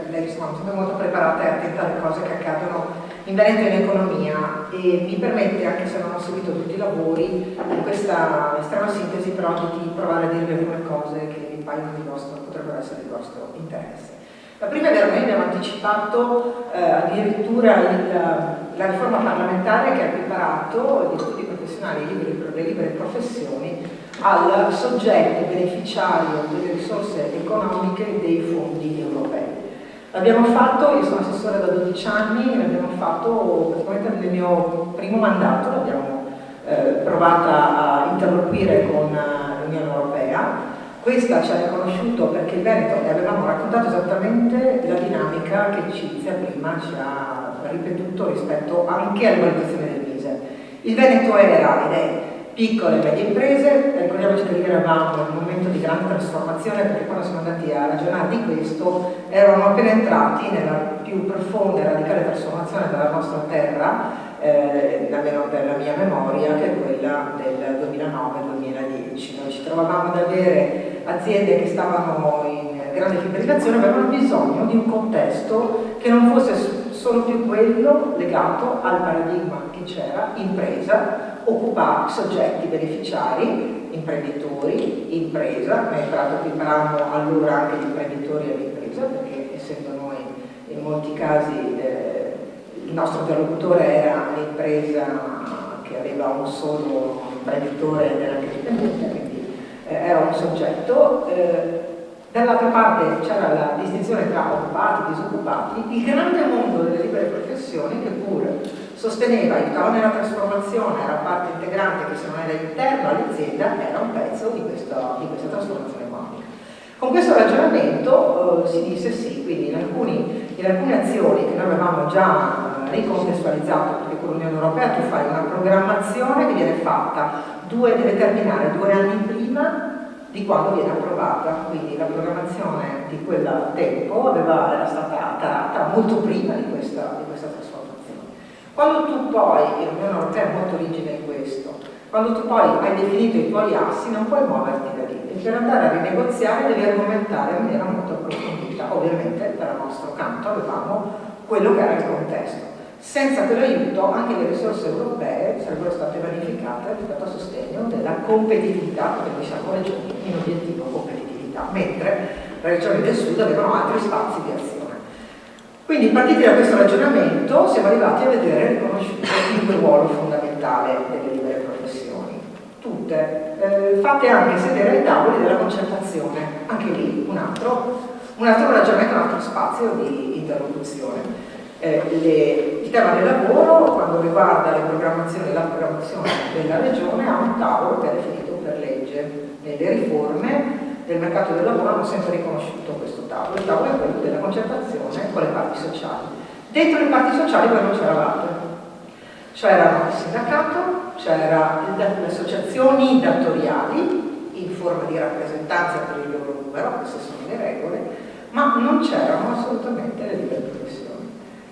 lei insomma, mi sembra molto preparata e attenta alle cose che accadono in Veneto e in economia, e mi permette, anche se non ho seguito tutti i lavori, in questa estrema sintesi però di provare a dirvi alcune cose che mi paiono potrebbero essere di vostro interesse. La prima è che noi abbiamo anticipato addirittura la riforma parlamentare che ha equiparato gli studi professionali, le libere professioni, al soggetto beneficiario delle risorse economiche dei fondi europei. L'abbiamo fatto, io sono assessore da 12 anni, l'abbiamo fatto praticamente nel mio primo mandato, l'abbiamo provata a interloquire con l'Unione Europea. Questa ci ha riconosciuto perché il Veneto, e avevamo raccontato esattamente la dinamica che Cinzia prima ci ha ripetuto rispetto anche alla valutazione del MISE. Il Veneto era ed è piccole e medie imprese, ricordiamoci che lì eravamo in un momento di grande trasformazione, perché quando siamo andati a ragionare di questo erano appena entrati nella più profonda e radicale trasformazione della nostra terra, almeno per la mia memoria, che è quella del 2009-2010. Noi ci trovavamo ad avere aziende che stavano in grande fibrillazione, avevano bisogno di un contesto che non fosse solo più quello legato al paradigma che c'era, impresa, occupare soggetti beneficiari, imprenditori, impresa. Noi equiparavamo allora anche gli imprenditori all'impresa, perché essendo noi in molti casi il nostro interlocutore era l'impresa che aveva un solo imprenditore ed era anche dipendente, quindi era un soggetto. Dall'altra parte c'era la distinzione tra occupati e disoccupati, il grande mondo delle libere professioni che pure sosteneva, aiutava nella trasformazione, era parte integrante che se non era interno all'azienda era un pezzo di questa trasformazione economica. Con questo ragionamento si disse sì, quindi in alcune azioni che noi avevamo già ricontestualizzato, perché con l'Unione Europea tu fai una programmazione che viene fatta, deve terminare 2 anni prima di quando viene approvata, quindi la programmazione di quel tempo era stata data molto prima di questa trasformazione. Quando tu poi, e l'Unione Europea è molto rigida in questo, quando tu poi hai definito i tuoi assi non puoi muoverti da lì, e per andare a rinegoziare devi argomentare in maniera molto approfondita. Ovviamente dal nostro canto avevamo quello che era il contesto. Senza quell'aiuto anche le risorse europee sarebbero state vanificate rispetto a sostegno della competitività, perché siamo regioni in obiettivo competitività, mentre le regioni del sud avevano altri spazi di azione. Quindi partiti da questo ragionamento siamo arrivati a vedere riconosciuto il ruolo fondamentale delle libere professioni, tutte, fatte anche sedere ai tavoli della concertazione, anche lì un altro ragionamento, un altro spazio di interlocuzione. Il tema del lavoro, quando riguarda la programmazione della regione, ha un tavolo che è definito per legge. Le riforme del mercato del lavoro hanno sempre riconosciuto questo tavolo. Il tavolo è quello della concertazione con le parti sociali. Dentro le parti sociali poi non c'eravate. C'era il sindacato, c'erano le associazioni datoriali in forma di rappresentanza per il loro numero, queste sono le regole, ma non c'erano assolutamente le libere professioni.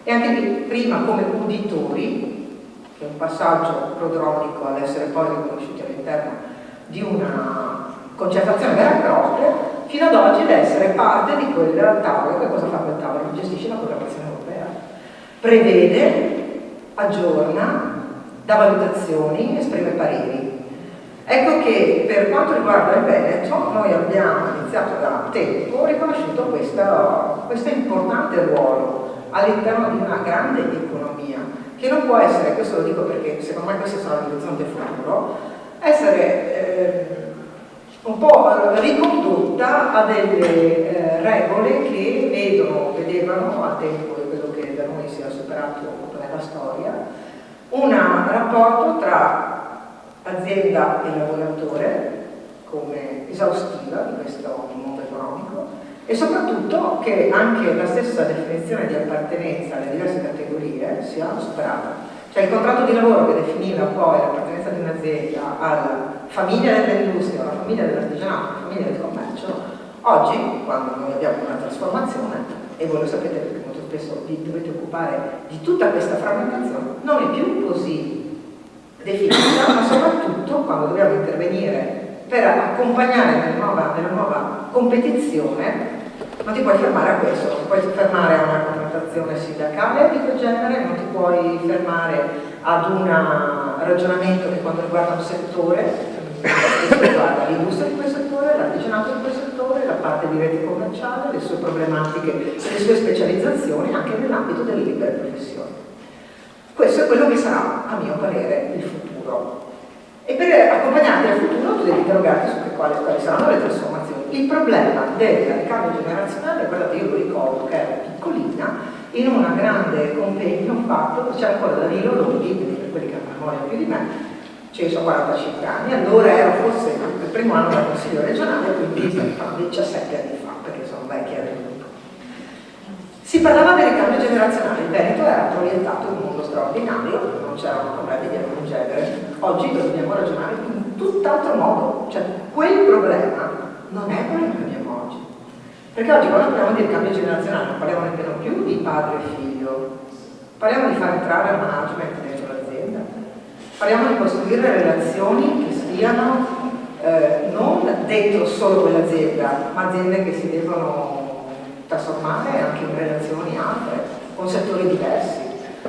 E anche lì, prima come uditori, che è un passaggio prodromico ad essere poi riconosciuti all'interno di una concertazione vera e propria, fino ad oggi ad essere parte di quel tavolo. Che cosa fa quel tavolo? Gestisce la programmazione europea, prevede, aggiorna, dà valutazioni, esprime pareri. Ecco che per quanto riguarda il Veneto noi abbiamo iniziato da tempo riconosciuto questo importante ruolo all'interno di una grande economia che non può essere, questo lo dico perché secondo me questo sarà l'orizzonte futuro, essere un po' ricondotta a delle regole che vedevano al tempo, e credo che da noi sia superato nella storia, un rapporto tra azienda e lavoratore come esaustiva di questo mondo economico, e soprattutto che anche la stessa definizione di appartenenza alle diverse categorie sia superata. Cioè il contratto di lavoro che definiva poi l'appartenenza di un'azienda alla famiglia dell'industria, alla famiglia dell'artigianato, alla famiglia del commercio, oggi, quando noi abbiamo una trasformazione, e voi lo sapete perché molto spesso vi dovete occupare di tutta questa frammentazione, non è più così definita, ma soprattutto quando dobbiamo intervenire per accompagnare nella nuova competizione, non ti puoi fermare a questo, non ti puoi fermare a una contrattazione sindacale di quel genere, non ti puoi fermare ad un ragionamento che quando riguarda un settore, riguarda l'industria di quel settore, l'artigianato di quel settore, la parte di rete commerciale, le sue problematiche, le sue specializzazioni anche nell'ambito delle libere professioni. Questo è quello che sarà, a mio parere, il futuro. E per accompagnarti al futuro tu devi interrogarti su quali saranno le trasformazioni. Il problema del ricambio generazionale, guardate, io lo ricordo che ero piccolina, in un grande convegno fatto, c'era ancora Danilo Longhi, quindi per quelli che hanno memoria più di me, cioè io sono 45 anni, allora ero forse il primo anno del Consiglio regionale, quindi stiamo parlando di 17 anni fa, perché sono vecchia. Si parlava del ricambio generazionale, il Veneto era proiettato in un mondo straordinario, non c'erano problemi di alcun genere. Oggi dobbiamo ragionare in tutt'altro modo, cioè quel problema non è quello che abbiamo oggi. Perché oggi quando parliamo di ricambio generazionale non parliamo nemmeno più di padre e figlio, parliamo di far entrare il management dentro l'azienda, parliamo di costruire relazioni che stiano non dentro solo quell'azienda, ma aziende che si devono trasformare anche in relazioni altre, con settori diversi,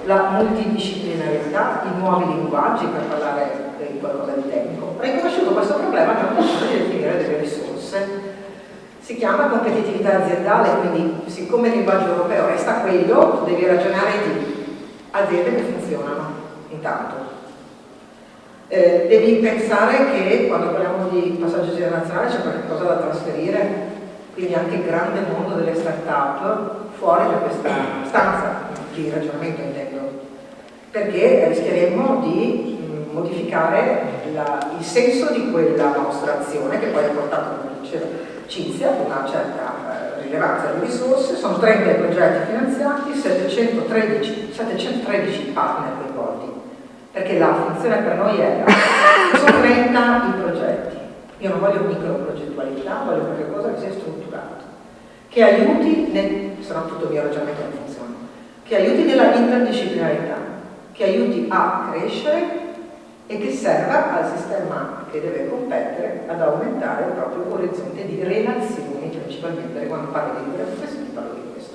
la multidisciplinarietà, i nuovi linguaggi per parlare di qualcosa di tecnico. Riconosciuto questo problema abbiamo deciso di definire delle risorse. Si chiama competitività aziendale, quindi siccome il linguaggio europeo resta quello, tu devi ragionare di aziende che funzionano intanto. Devi pensare che quando parliamo di passaggio generazionale c'è qualcosa da trasferire, quindi anche il grande mondo delle start-up fuori da questa stanza di ragionamento intendo, perché rischieremmo di modificare il senso di quella nostra azione che poi ha portato, come diceva Cinzia, ad una certa rilevanza delle risorse, sono 30 i progetti finanziati, 713 partner coinvolti, perché la funzione per noi era, sono 30 i progetti, io non voglio microprogettualità, voglio qualcosa che sia strutturato, che aiuti, se no tutto il mio ragionamento non funziona, che aiuti nella interdisciplinarità, che aiuti a crescere e che serva al sistema che deve competere ad aumentare il proprio orizzonte di relazioni, principalmente quando parlo di professioni parlo di questo.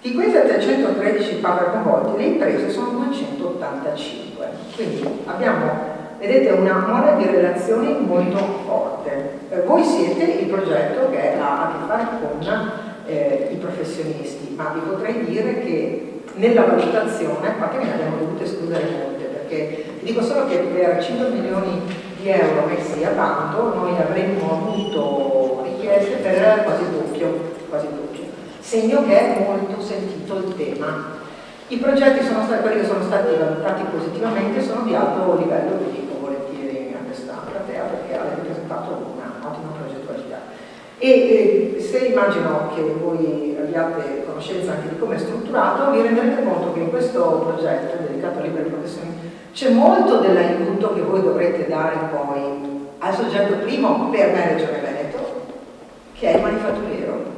Di quei 713 partner coinvolti, le imprese sono 285, quindi abbiamo, vedete, una mole di relazioni molto forte. Voi siete il progetto che ha a che fare con i professionisti, ma vi potrei dire che nella valutazione, a parte che ne abbiamo dovute escludere molte, perché vi dico solo che per 5 milioni di euro messi a bando noi avremmo avuto richieste per quasi il doppio, segno che è molto sentito il tema. I progetti sono stati, quelli che sono stati valutati positivamente, sono di alto livello, vi dico volentieri a questa platea, perché avete presentato un'ottima progettualità. E se immagino che voi abbiate conoscenza anche di come è strutturato, vi renderete conto che in questo progetto dedicato alle libere professioni c'è molto dell'aiuto che voi dovrete dare poi al soggetto primo per me Regione Veneto, che è il manifatturiero.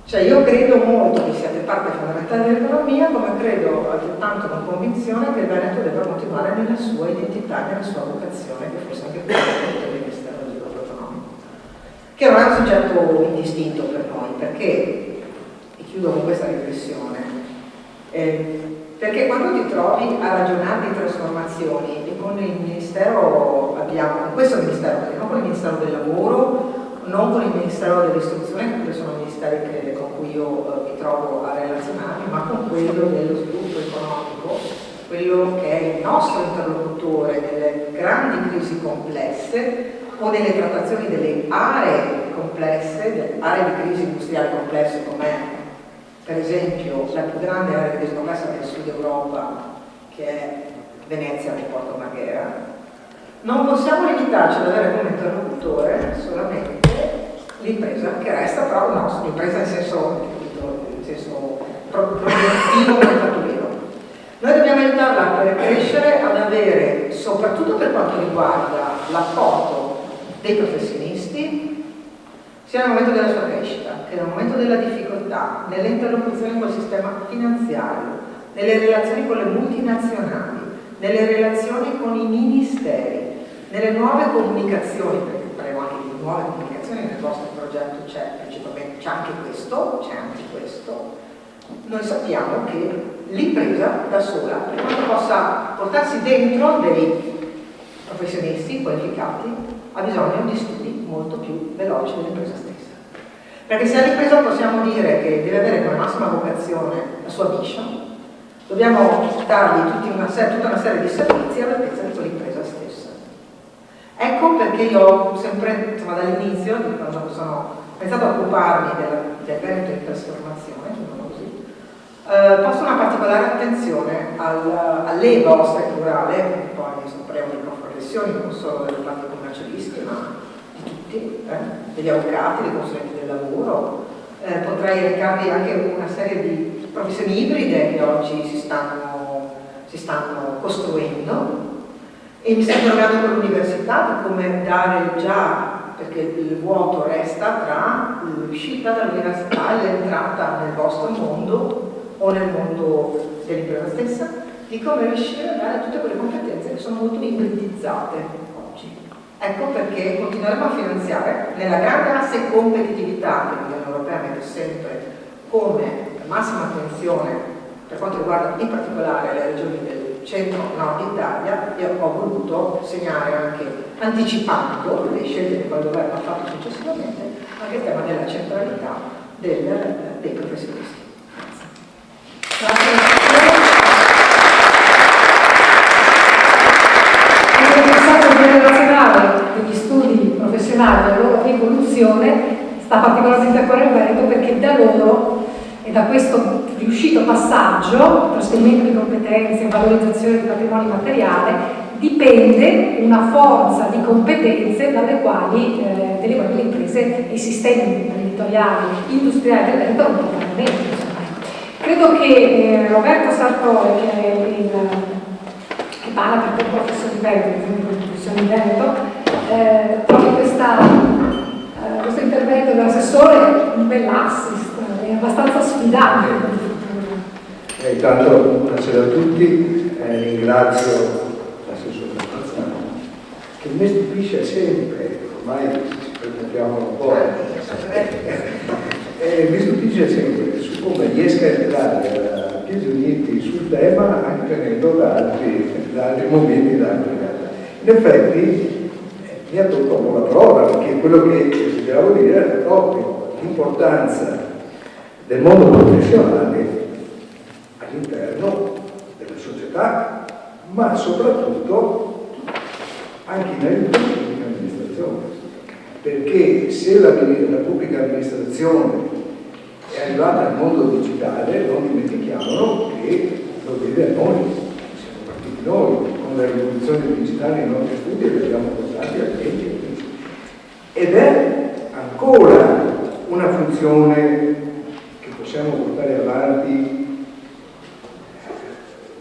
Cioè io credo molto che siate parte fondamentale dell'economia, come credo altrettanto con convinzione che il Veneto debba continuare nella sua identità, nella sua vocazione, che forse anche quella del Ministero dello Sviluppo Economico, che non è un soggetto indistinto per noi, perché, e chiudo con questa riflessione, perché quando ti trovi a ragionare di trasformazioni e con il Ministero abbiamo, con questo Ministero, perché non con il Ministero del Lavoro, non con il Ministero dell'Istruzione, perché sono ministeri con cui io mi trovo a relazionarmi, ma con quello dello sviluppo economico, quello che è il nostro interlocutore nelle grandi crisi complesse o nelle trattazioni delle aree complesse, delle aree di crisi industriali complesse come per esempio la più grande area di crisi complessa del sud Europa, che è Venezia e Porto Marghera. Non possiamo limitarci ad avere come interlocutore solamente l'impresa, che resta però nostra, l'impresa nel senso produttivo manifatturiero. Noi dobbiamo aiutarla per crescere ad avere, soprattutto per quanto riguarda l'apporto dei professionisti, sia nel momento della sua crescita, che nel momento della difficoltà, nelle interlocuzioni col sistema finanziario, nelle relazioni con le multinazionali, nelle relazioni con i ministeri, nelle nuove comunicazioni, perché parliamo anche di nuove comunicazioni, nel vostro progetto c'è principalmente, c'è anche questo, noi sappiamo che l'impresa da sola, per quanto possa portarsi dentro dei professionisti qualificati, ha bisogno di studi molto più veloci dell'impresa stessa. Perché se all'impresa possiamo dire che deve avere come massima vocazione la sua mission, dobbiamo dargli tutta una serie di servizi all'altezza di quell'impresa stessa. Ecco perché io ho sempre, insomma, dall'inizio, quando ho iniziato a occuparmi del Veneto in trasformazione, diciamo così, posto una particolare attenzione all'EVA ostetrurale, poi parliamo di professioni, non solo delle parti commercialisti, ma di tutti, degli avvocati, dei consulenti del lavoro. Potrei elencarvi anche una serie di professioni ibride che oggi si stanno costruendo, e mi sto interrogando con l'università di come dare già, perché il vuoto resta tra l'uscita dall'università e l'entrata nel vostro mondo o nel mondo dell'impresa stessa, di come riuscire a dare tutte quelle competenze che sono molto ibridizzate oggi. Ecco perché continueremo a finanziare nella grande asse competitività che l'Unione Europea mette sempre come massima attenzione per quanto riguarda in particolare le regioni del centro-nord Italia. Io ho voluto segnare anche, anticipando le scelte che poi il governo ha fatto successivamente, anche il tema della centralità dei professionisti. Grazie. Il passaggio generazionale degli studi professionali, la loro evoluzione, sta particolarmente a cuore il Veneto, perché da loro e da questo riuscito passaggio, trasferimento di competenze, valorizzazione di patrimonio materiale, dipende una forza di competenze dalle quali delle imprese e i sistemi imprenditoriali, industriali del Veneto non potranno mettere. Credo che Roberto Sartori, che parla per il professor di Veneto, quindi con il professor di Veneto, trovi questo intervento dell'assessore un bell'assist, è abbastanza sfidante. Intanto buonasera a tutti, ringrazio l'assessore Mazzano, che mi stupisce sempre, ormai ci permettiamo un po', mi stupisce sempre su come riesca a entrare a piedi uniti sul tema anche venendo da altri momenti da altri. In effetti mi ha tolto un po' la parola, perché quello che desideravo dire era proprio l'importanza del mondo professionale all'interno della società, ma soprattutto anche in aiuto della pubblica amministrazione, perché se la pubblica amministrazione è arrivata al mondo digitale, non dimentichiamolo che lo deve a noi, siamo partiti noi, con la rivoluzione digitale nei nostri studi li abbiamo portati al 2015, ed è ancora una funzione che possiamo portare avanti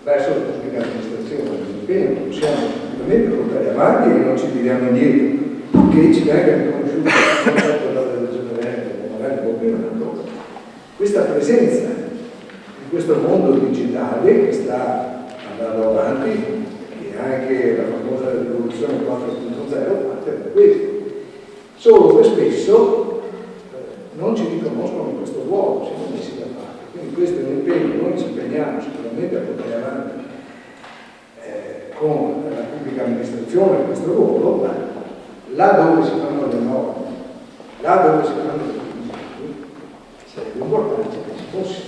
verso la pubblica amministrazione, bene, possiamo sicuramente portare avanti e non ci tiriamo indietro, purché ci venga riconosciuto dalla Regione Veneto, magari un po' più ancora, questa presenza di questo mondo digitale che sta andando avanti, e anche la famosa rivoluzione 4.0 parte da questo, solo che spesso non ci riconoscono questo ruolo, siamo messi da parte. Quindi questo è un impegno, noi ci impegniamo sicuramente a portare avanti con la pubblica amministrazione questo ruolo, ma là dove si fanno le norme, là dove si fanno le decisioni, sarebbe importante che ci fosse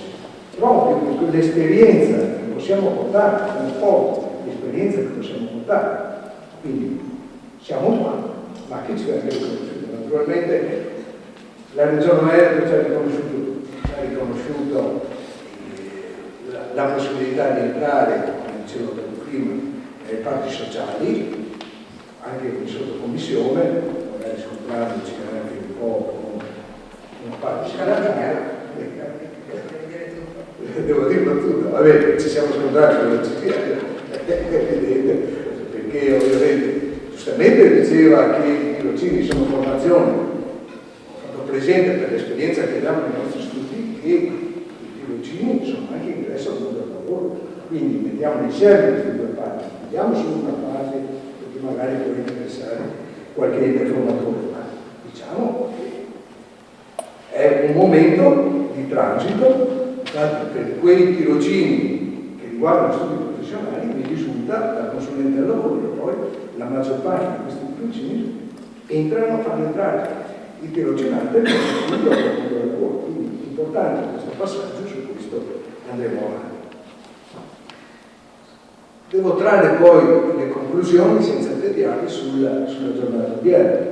proprio quell'esperienza che possiamo portare, un po' di esperienza che possiamo portare. Quindi siamo qua, ma che ci venga riconosciuto? Naturalmente la Regione Veneto ci ha riconosciuto la possibilità di entrare, come dicevo prima, nelle parti sociali, anche in sottocommissione, magari scontrandoci anche un po' con una parte sociale. Devo dirlo tutto, va bene, ci siamo scontrati con la CPR, è evidente, perché ovviamente giustamente diceva che i tirocini sono formazione, ho fatto presente per l'esperienza che abbiamo nei nostri studi che i tirocini sono anche ingresso al mondo del lavoro, quindi mettiamo insieme queste due parti, vediamo solo una parte perché magari può interessare qualche informatore, ma diciamo che è un momento di transito. Infatti per quei tirocini che riguardano studi professionali mi risulta da consulente del lavoro che poi la maggior parte di questi tirocini fanno entrare i tirocinanti nel mondo del lavoro, quindi è importante questo passaggio, su questo andremo avanti. Devo trarre poi le conclusioni senza tediarvi sulla giornata odierna.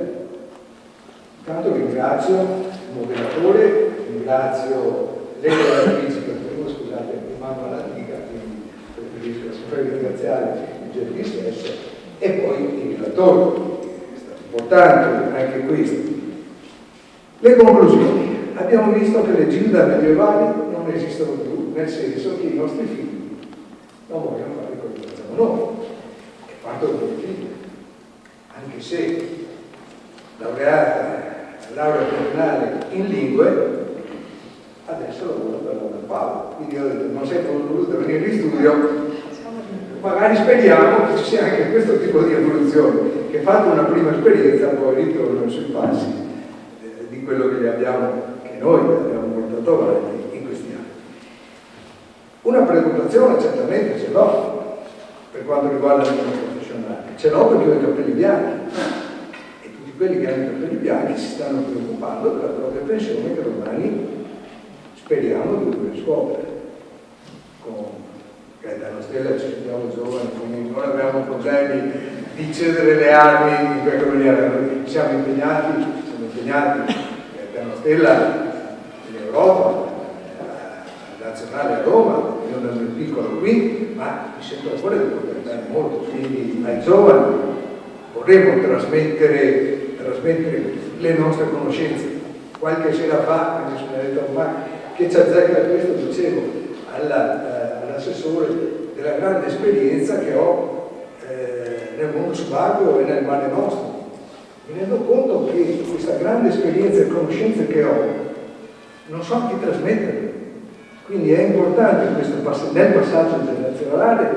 Intanto ringrazio il moderatore, ringrazio le relatrici, perché scusate, rimango all'antica, quindi preferisco sempre ringraziare il GRP stesso, e poi il relatore, è stato importante anche questo. Le conclusioni. Abbiamo visto che le gilda medievali non esistono più, nel senso che i nostri figli non vogliono fare quello che facciamo noi, e partono con i figli, anche se laureata, laurea triennale in lingue, adesso lavoro per la Paolo, quindi ho detto non sei voluto venire in studio, magari speriamo che ci sia anche questo tipo di evoluzione, che fatto una prima esperienza poi ritornano sui passi di quello che noi abbiamo portato avanti in questi anni. Una preoccupazione certamente ce l'ho per quanto riguarda il mondo professionale, ce l'ho perché ho i capelli bianchi e tutti quelli che hanno i capelli bianchi si stanno preoccupando della propria pensione che domani speriamo di dover scoprire. Con Gaetano Stella ci sentiamo giovani, quindi non abbiamo problemi di cedere le armi in qualche maniera. Noi siamo impegnati, Gaetano Stella in Europa, nazionale a Roma, io nel mio piccolo qui, ma mi sento ancora di poter dare molto, quindi ai giovani vorremmo trasmettere le nostre conoscenze. Qualche sera fa, mi sono detto ormai, che ci azzecca questo, dicevo all'assessore della grande esperienza che ho nel mondo subacqueo e nel mare nostro. Mi rendo conto che questa grande esperienza e conoscenze che ho non so chi trasmetterle. Quindi è importante nel passaggio generazionale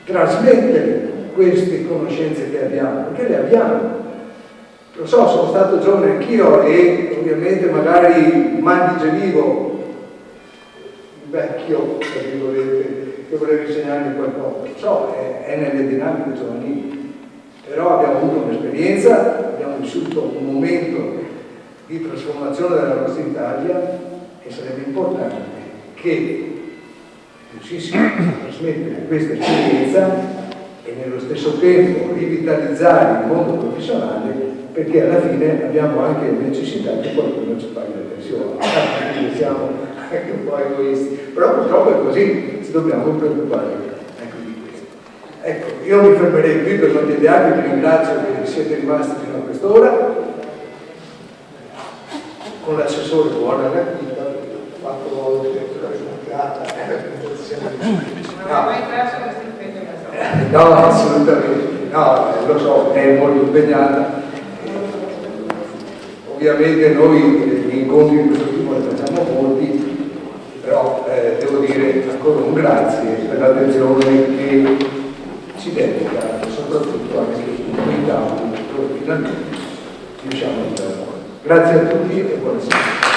trasmettere queste conoscenze che abbiamo, perché le abbiamo. Lo so, sono stato giovane anch'io e ovviamente magari mal digerivo, vecchio, tra virgolette, che volevo insegnarmi qualcosa. Lo so, è nelle dinamiche giovanili. Però abbiamo avuto un'esperienza, abbiamo vissuto un momento di trasformazione della nostra Italia e sarebbe importante che riuscissimo a trasmettere questa esperienza e nello stesso tempo rivitalizzare il mondo professionale, perché alla fine abbiamo anche necessità che qualcuno ci paghi la pensione. Quindi siamo anche un po' egoisti, però purtroppo è così, ci dobbiamo preoccupare. Ecco, io mi fermerei qui per non tediarvi, vi ringrazio che siete rimasti fino a quest'ora. Con l'assessore buona la guida, 4 volte la giornata, no, assolutamente, no, lo so, è molto impegnata. Ovviamente noi gli incontri di questo tipo ne facciamo molti, però devo dire ancora un grazie per l'attenzione che ci dedica, soprattutto anche in quei tavoli dove finalmente riusciamo a andare. Grazie a tutti e buonasera.